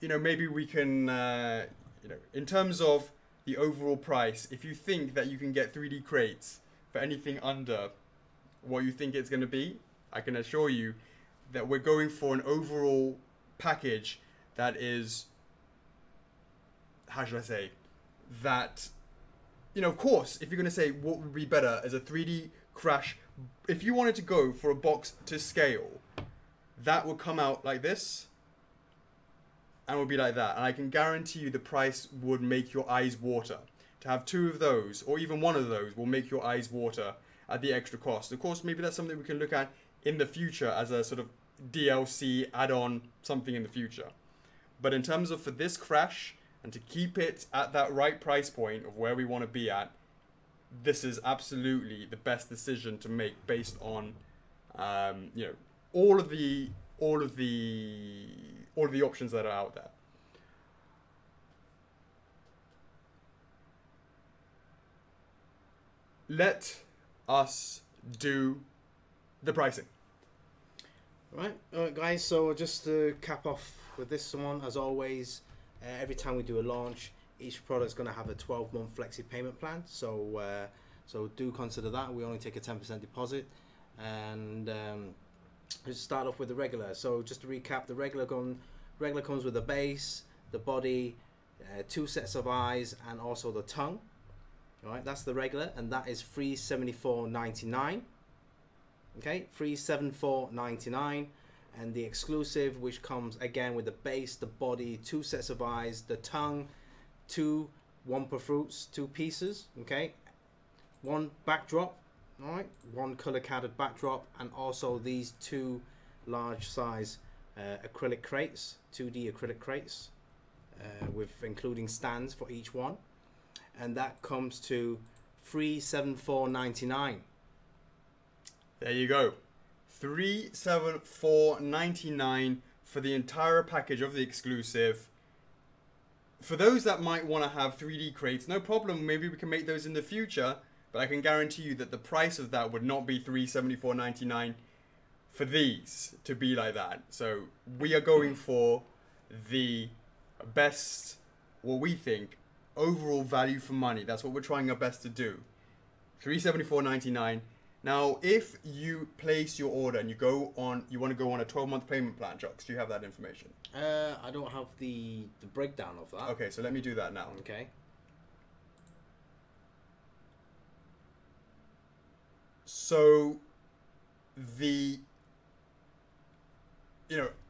Maybe we can, in terms of the overall price, if you think that you can get 3D crates for anything under what you think it's going to be, I can assure you that we're going for an overall package that is, how should I say, that, of course, if you're going to say what would be better as a 3D Crash, if you wanted to go for a box to scale, that would come out like this and would be like that. And I can guarantee you the price would make your eyes water. To have 2 of those, or even 1 of those, will make your eyes water at the extra cost. Of course, maybe that's something we can look at in the future as a sort of DLC add-on, something in the future. But in terms of for this Crash, and to keep it at that right price point of where we want to be at, this is absolutely the best decision to make based on, all of the options that are out there. Let us do the pricing. All right, guys. So just to cap off with this one, as always, every time we do a launch, each product's going to have a 12-month flexi payment plan. So do consider that. We only take a 10% deposit, and let's start off with the regular. So just to recap, the regular comes with the base, the body, 2 sets of eyes, and also the tongue. All right, that's the regular, and that is $374.99. Okay, $374.99. And the exclusive, which comes again with the base, the body, 2 sets of eyes, the tongue, 2 Wumpa fruits, 2 pieces. Okay, 1 backdrop. All right, 1 color coded backdrop, and also these 2 large size acrylic crates, 2D acrylic crates, with including stands for each one. And that comes to $374.99. There you go. $374.99 for the entire package of the exclusive. For those that might want to have 3D crates, no problem. Maybe we can make those in the future. But I can guarantee you that the price of that would not be $374.99 for these to be like that. So we are going for the best, what we think, overall value for money. That's what we're trying our best to do. $374.99. Now, if you place your order and you want to go on a 12-month payment plan, Chocks, do you have that information? I don't have the breakdown of that. Okay, so let me do that now. Okay. So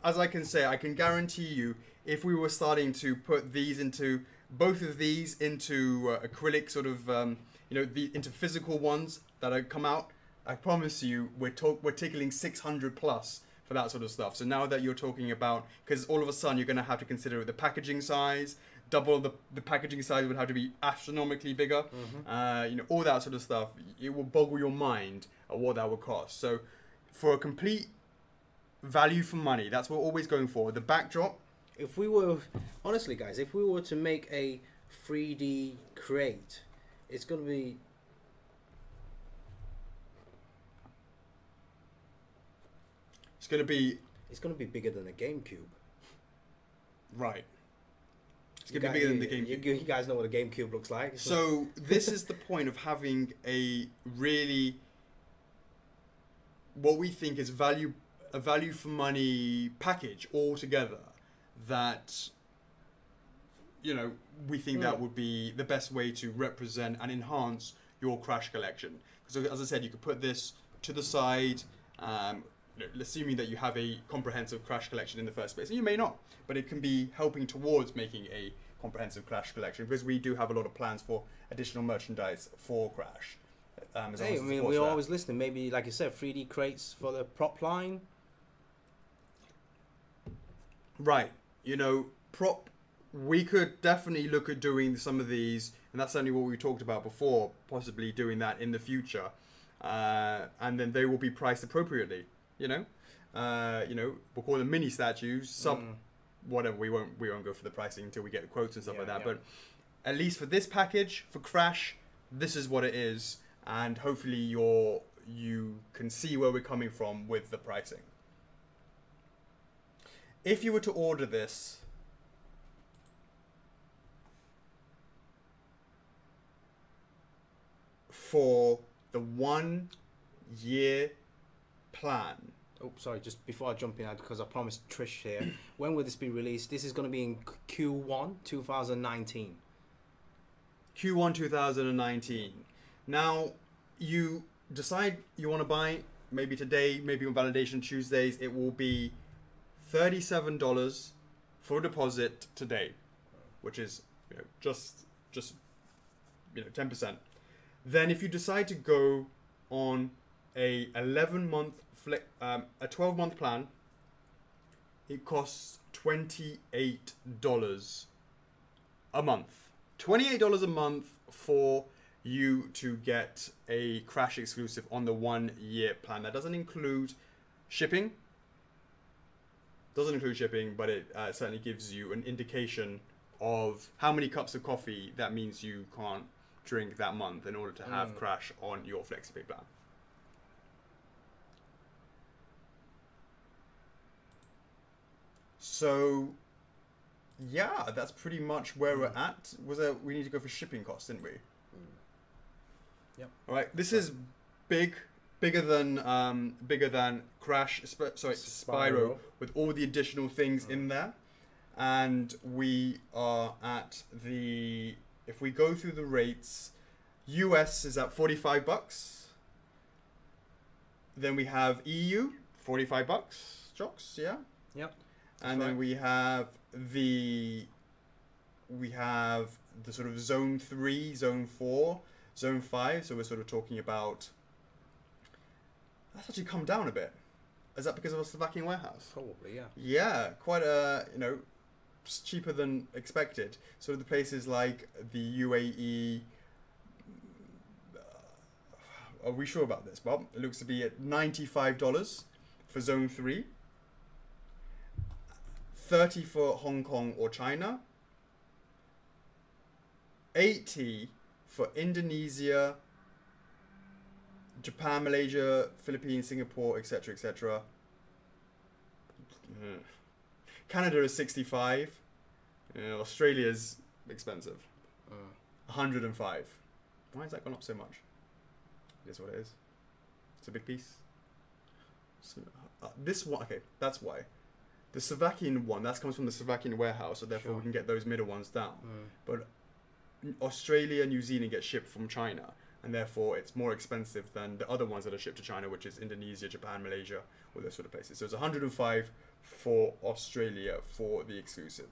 as I can say, I can guarantee you, if we were starting to put these into, both of these into acrylic sort of, into physical ones that have come out, I promise you, we're tickling 600 plus for that sort of stuff. So now that you're talking about, because all of a sudden you're going to have to consider the packaging size, double the packaging size would have to be astronomically bigger, all that sort of stuff. It will boggle your mind at what that would cost. So for a complete value for money, that's what we're always going for. The backdrop. If we were, honestly guys, if we were to make a 3D crate, it's going to be... It's going to be bigger than a GameCube. Right. It's going to be bigger than the GameCube. You guys know what a GameCube looks like. So this is the point of having a really, what we think is a value for money package altogether, that, we think that would be the best way to represent and enhance your Crash collection. So as I said, you could put this to the side, assuming that you have a comprehensive Crash collection in the first place. And you may not, but it can be helping towards making a comprehensive Crash collection, because we do have a lot of plans for additional merchandise for Crash. Hey, I mean, we're always listening. Maybe, like you said, 3D crates for the prop line. Right. You know, we could definitely look at doing some of these, and that's certainly what we talked about before, possibly doing that in the future. And then they will be priced appropriately, you know? We'll call them mini statues, whatever. We won't go for the pricing until we get the quotes and stuff like that. But at least for this package, for Crash, this is what it is, and hopefully you can see where we're coming from with the pricing. If you were to order this for the 1 year plan. Oh, sorry, just before I jump in, because I promised Trish here, when will this be released? This is going to be in Q1 2019. Q1 2019. Now, you decide you want to buy, maybe today, maybe on validation Tuesdays, it will be $37 for a deposit today, which is just 10%. Then if you decide to go on a 12-month plan, it costs $28 a month. $28 a month for you to get a Crash exclusive on the 1 year plan. That doesn't include shipping. But it certainly gives you an indication of how many cups of coffee that means you can't drink that month in order to have Crash on your FlexiPay plan. So, yeah, that's pretty much where we're at. We need to go for shipping costs, didn't we? Yep. All right. This is bigger than Crash. Spyro, with all the additional things in there, and we are at the. If we go through the rates, US is at $45. Then we have EU, $45. Chocks, yeah. Yep. And then we have the sort of Zone 3, Zone 4, Zone 5. So we're sort of talking about. That's actually come down a bit. Is that because of a Slovakian warehouse? Probably, yeah. Yeah, quite cheaper than expected. So the places like the UAE. Are we sure about this, Bob? It looks to be at $95 for Zone 3. $30 for Hong Kong or China. $80 for Indonesia, Japan, Malaysia, Philippines, Singapore, etc., etc. Canada is $65. Australia's expensive. $105. Why has that gone up so much? It is what it is. It's a big piece. So, this one, okay, that's why. The Slovakian one, that comes from the Slovakian warehouse, so therefore we can get those middle ones down. But Australia, New Zealand get shipped from China, and therefore it's more expensive than the other ones that are shipped to China, which is Indonesia, Japan, Malaysia, all those sort of places. So it's $105 for Australia for the exclusive.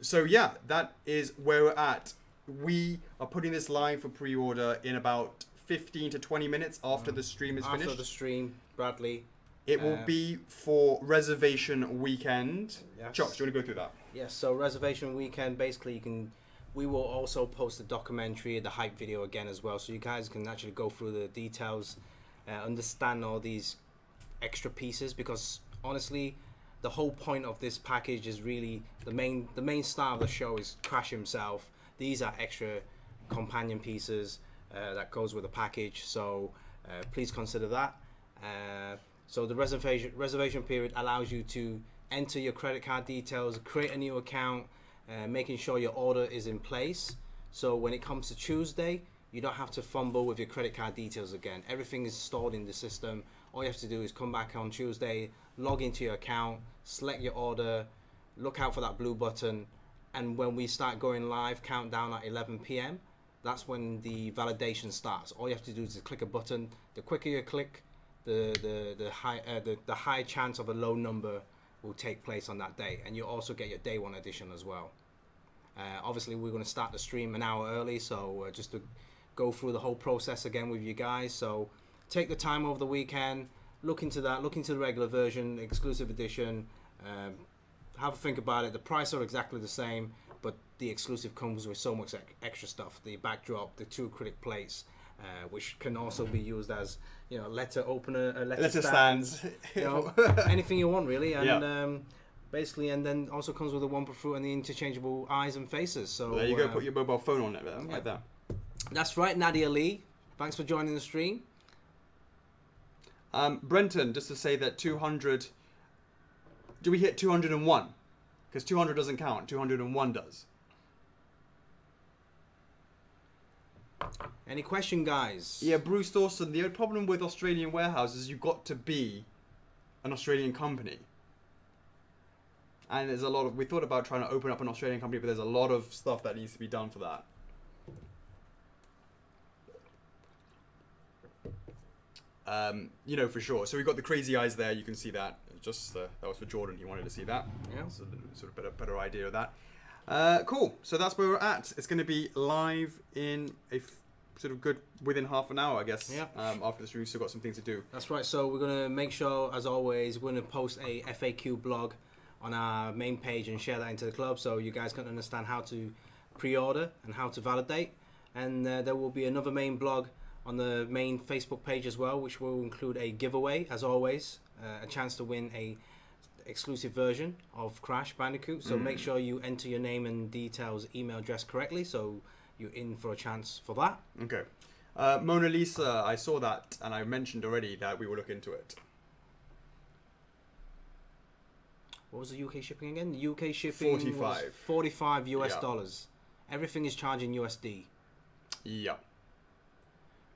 So yeah, that is where we're at. We are putting this live for pre-order in about 15 to 20 minutes after the stream is finished. After the stream, Bradley. It will be for reservation weekend. Yes. Chocks, do you want to go through that? Yes, so reservation weekend, basically we will also post the documentary, the hype video again as well, so you guys can actually go through the details, understand all these extra pieces, because honestly, the whole point of this package is really the main star of the show is Crash himself. These are extra companion pieces that goes with the package, so please consider that. So the reservation period allows you to enter your credit card details, create a new account, making sure your order is in place. So when it comes to Tuesday, you don't have to fumble with your credit card details again. Everything is stored in the system. All you have to do is come back on Tuesday, log into your account, select your order, look out for that blue button, and when we start going live, countdown at 11 p.m., that's when the validation starts. All you have to do is click a button. The quicker you click, the high chance of a low number will take place on that day, and you'll also get your day one edition as well. Obviously, we're going to start the stream an hour early, so just to go through the whole process again with you guys. So take the time over the weekend, look into that, look into the regular version, exclusive edition, Have a think about it. The price are exactly the same, but the exclusive comes with so much extra stuff. The backdrop, the 2 acrylic plates, which can also be used as, you know, letter opener, letter stands, you know, anything you want really. And basically, and then also comes with a one per fruit and the interchangeable eyes and faces. So there you go. Put your mobile phone on it, like that. That's right, Nadia Lee. Thanks for joining the stream. Brenton, just to say that 200. Do we hit 201? Because 200 doesn't count. 201 does. Any question, guys? Yeah, Bruce Dawson. The problem with Australian warehouses is you've got to be an Australian company. And there's a lot of... We thought about trying to open up an Australian company, but there's a lot of stuff that needs to be done for that. You know, for sure. So we've got the crazy eyes there. You can see that. Just that was for Jordan. He wanted to see that. Yeah. So sort of better idea of that. Cool. So that's where we're at. It's going to be live in a sort of good within half an hour, I guess. Yeah. After the stream, we've still got some things to do. That's right. So we're going to make sure, as always, we're going to post a FAQ blog on our main page and share that into the club, so you guys can understand how to pre-order and how to validate. And there will be another main blog on the main Facebook page as well, which will include a giveaway, as always, a chance to win a exclusive version of Crash Bandicoot. So make sure you enter your name and details, email address correctly, so you're in for a chance for that. Okay. Mona Lisa, I saw that, and I mentioned already that we will look into it. What was the UK shipping again? The UK shipping 45. was 45 US dollars. Everything is charged in USD. Yeah.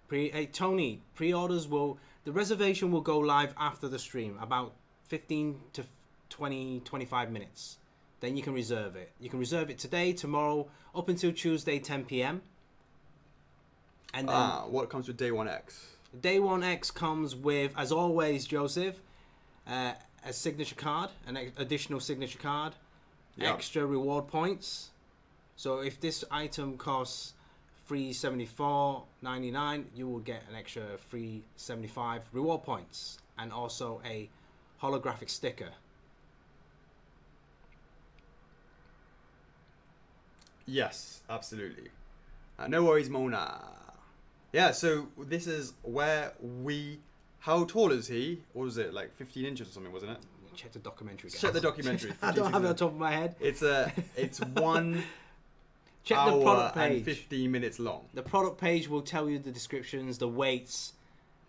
Hey, Tony, pre-orders will... The reservation will go live after the stream, about 15 to 20, 25 minutes. Then you can reserve it. You can reserve it today, tomorrow, up until Tuesday, 10 p.m. And then... what comes with Day 1X? Day 1X comes with, as always, Joseph, a signature card, an additional signature card, extra reward points. So if this item costs $374.99, you will get an extra $375 reward points and also a holographic sticker. Yes, absolutely. No worries, Mona. Yeah, so this is where we... How tall is he? What was it, like 15 inches or something, wasn't it? Check the documentary, guys. Check the documentary. I don't have it on top of my head. It's 1 Check hour the product page. and 15 minutes long. The product page will tell you the descriptions, the weights,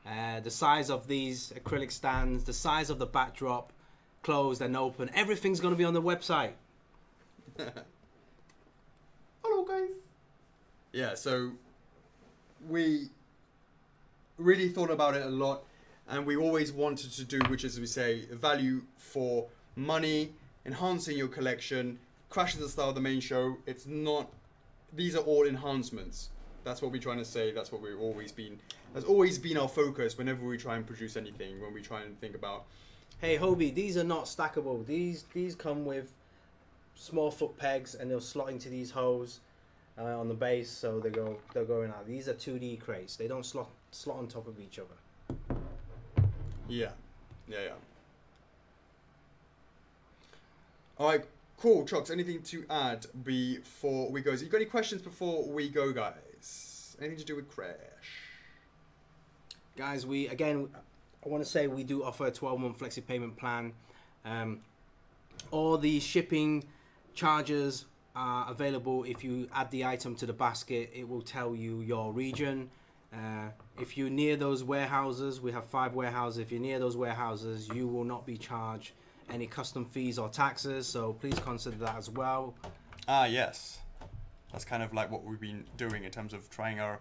the size of these acrylic stands, the size of the backdrop, closed and open. Everything's going to be on the website. Hello, guys. Yeah, so we really thought about it a lot, and we always wanted to do, which is, we say, value for money, enhancing your collection. Crash is the style of the main show. It's not... These are all enhancements. That's what we're trying to say. That's what we've always been... That's always been our focus whenever we try and produce anything, when we try and think about... Hey, Hobie, these are not stackable. These come with small foot pegs, and they'll slot into these holes on the base, so they'll go in out. These are 2D crates. They don't slot on top of each other. Yeah. All right, cool. Chocks, anything to add before we go? You got any questions before we go, guys? Anything to do with Crash? Guys, I want to say we do offer a 12-month flexi payment plan. All the shipping charges are available. If you add the item to the basket, it will tell you your region. If you're near those warehouses, we have 5 warehouses. If you're near those warehouses, you will not be charged any custom fees or taxes. So please consider that as well. Yes. That's kind of like what we've been doing in terms of trying our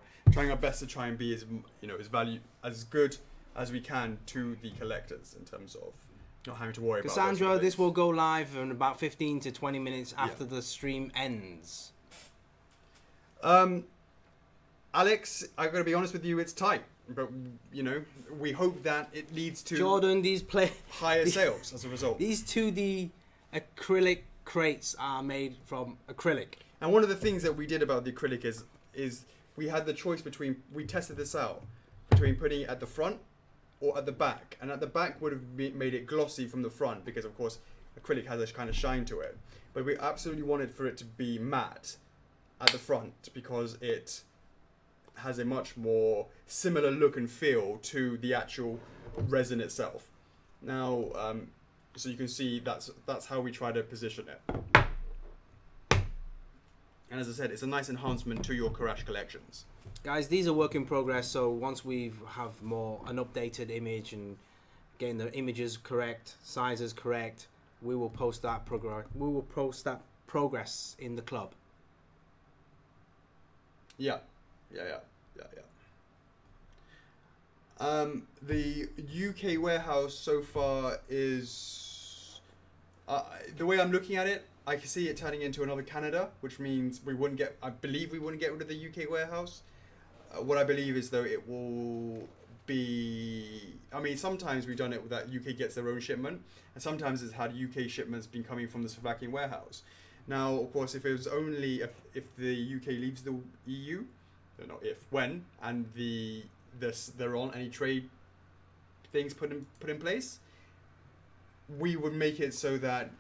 best to try and be as good as we can to the collectors in terms of not having to worry about Cassandra, this will go live in about 15 to 20 minutes after the stream ends. Alex, I've got to be honest with you, it's tight. But, we hope that it leads to Jordan, higher sales as a result. These 2D acrylic crates are made from acrylic. And one of the things that we did about the acrylic is we had the choice between, we tested this out, between putting it at the front or at the back. And at the back would have made it glossy from the front because, of course, acrylic has a kind of shine to it. But we absolutely wanted for it to be matte at the front because it has a much more similar look and feel to the actual resin itself. Now, so you can see that's how we try to position it. And as I said, it's a nice enhancement to your Karash collections. Guys, these are work in progress, so once we have an updated image and getting the images correct, sizes correct, we will post that progress in the club. Yeah. The UK warehouse so far is the way I'm looking at it. I can see it turning into another Canada, which means I believe we wouldn't get rid of the UK warehouse. What I believe is, though, it will be... I mean, sometimes we've done it that UK gets their own shipment, and sometimes it's had UK shipments been coming from the Slovakian warehouse. Now, of course, if it was only... If the UK leaves the EU, not if, when, and there aren't any trade things put in place, we would make it so that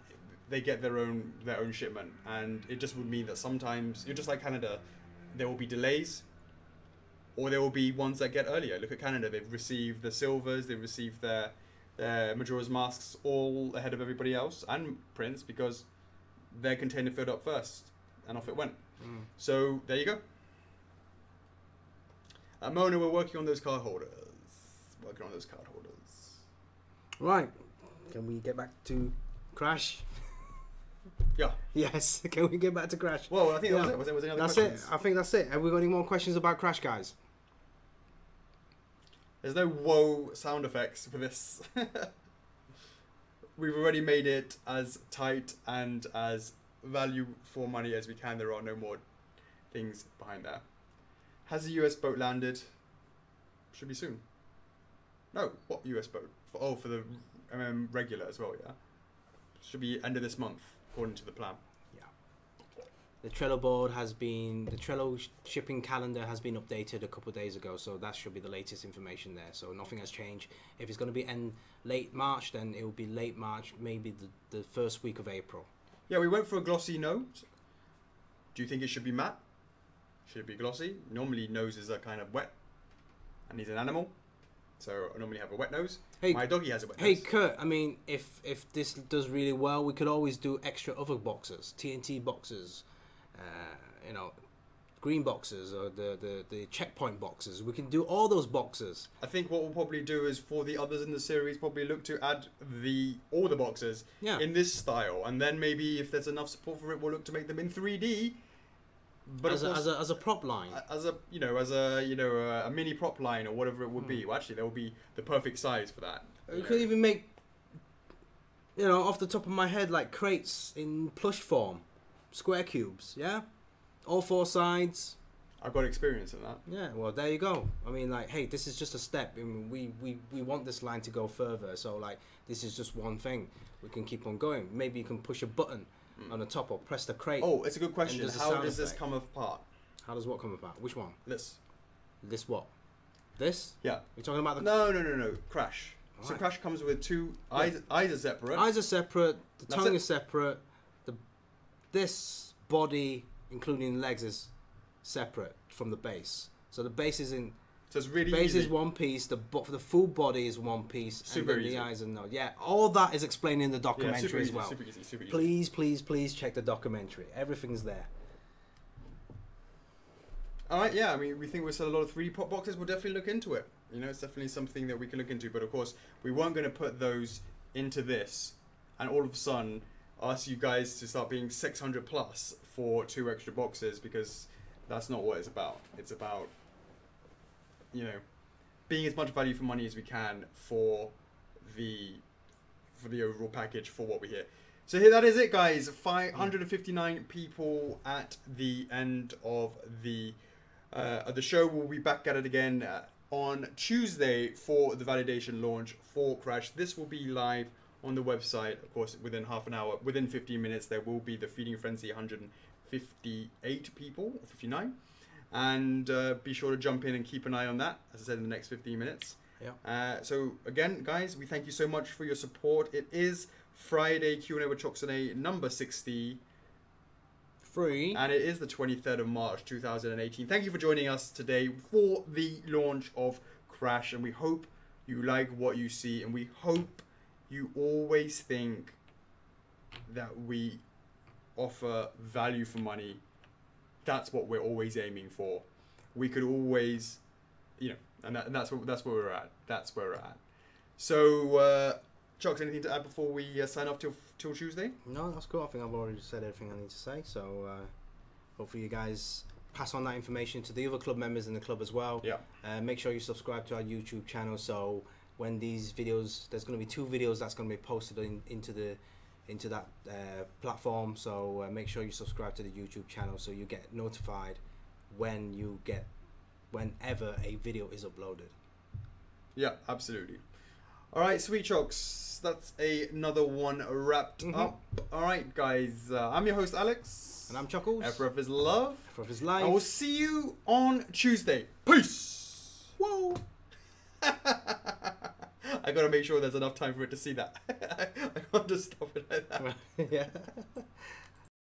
they get their own shipment, and it just would mean that sometimes, just like Canada, there will be delays, or there will be ones that get earlier. Look at Canada; they've received the silvers, they've received their Majora's Masks all ahead of everybody else, and Prince, because their container filled up first, and off it went. So there you go. Mona, we're working on those card holders. Right. Can we get back to Crash? Yeah. Yes. Can we get back to Crash? Well, I think that was it. Was there any other questions? That's it. I think that's it. Have we got any more questions about Crash, guys? There's no whoa sound effects for this. We've already made it as tight and as value for money as we can. There are no more things behind there. Has the US boat landed? Should be soon. No, what US boat? For the regular as well, yeah. Should be end of this month, according to the plan. Yeah. The Trello board the Trello shipping calendar has been updated a couple of days ago, so that should be the latest information there. So nothing has changed. If it's going to be late March, then it will be late March, maybe the first week of April. Yeah, we went for a glossy note. Do you think it should be matte? Should it be glossy? Normally noses are kind of wet, and he's an animal, so I normally have a wet nose. Hey, my doggy has a wet nose. Hey Kurt, I mean, if this does really well, we could always do extra other boxes, TNT boxes, green boxes, or the checkpoint boxes. We can do all those boxes. I think what we'll probably do is, for the others in the series, probably look to add all the boxes in this style, and then maybe if there's enough support for it, we'll look to make them in 3D. But as a prop line, as a mini prop line or whatever it would be. Well, actually, that would be the perfect size for that. We could even make, off the top of my head, like crates in plush form, square cubes. Yeah, all four sides. I've got experience in that. Yeah, well, there you go. I mean, like, hey, this is just a step. I mean, we want this line to go further. So, like, this is just one thing. We can keep on going. Maybe you can push a button on the top or press the crate. Oh, it's a good question. How does this come apart? How does what come apart? Which one? This what? This? Yeah. You're talking about the... No. Crash. All so right. Crash comes with two eyes. Eyes are separate. Eyes are separate. The tongue is separate. This body, including legs, is separate from the base. So the base is in... So it's really base easy. Is one piece. The full body is one piece. Super and then easy. The eyes are no. Yeah, all that is explained in the documentary as well. Super easy. Please check the documentary. Everything's there. All right, yeah. I mean, we think we'll sell a lot of 3D pop boxes. We'll definitely look into it. It's definitely something that we can look into. But of course, we weren't going to put those into this, and all of a sudden ask you guys to start being 600 plus for 2 extra boxes, because that's not what it's about. It's about being as much value for money as we can for the overall package for what we hear. So here, that is it, guys. 559 people at the end of the show. We'll be back at it again on Tuesday for the validation launch for Crash. This will be live on the website, of course, within half an hour. Within 15 minutes, there will be the Feeding Frenzy 158 people, or 59. And be sure to jump in and keep an eye on that, as I said, in the next 15 minutes. Yeah. So again, guys, we thank you so much for your support. It is Friday Q&A with Chocks A number 60. Free. And it is the 23rd of March 2018. Thank you for joining us today for the launch of Crash. And we hope you like what you see. And we hope you always think that we offer value for money. That's what we're always aiming for. We could always, and that's where we're at. That's where we're at. So, Chocks, anything to add before we sign off till Tuesday? No, that's cool. I think I've already said everything I need to say. So, hopefully you guys pass on that information to the other club members in the club as well. Yeah. Make sure you subscribe to our YouTube channel. So when these videos, there's going to be 2 videos that's going to be posted into that platform. So make sure you subscribe to the YouTube channel so you get notified whenever a video is uploaded. Yeah, absolutely. All right, sweet Chocks. That's another one wrapped up. All right, guys. I'm your host, Alex. And I'm Chuckles. F4F is love. F4F is life. I will see you on Tuesday. Peace. Whoa. I gotta make sure there's enough time for it to see that. I can't just stop it like that. Yeah.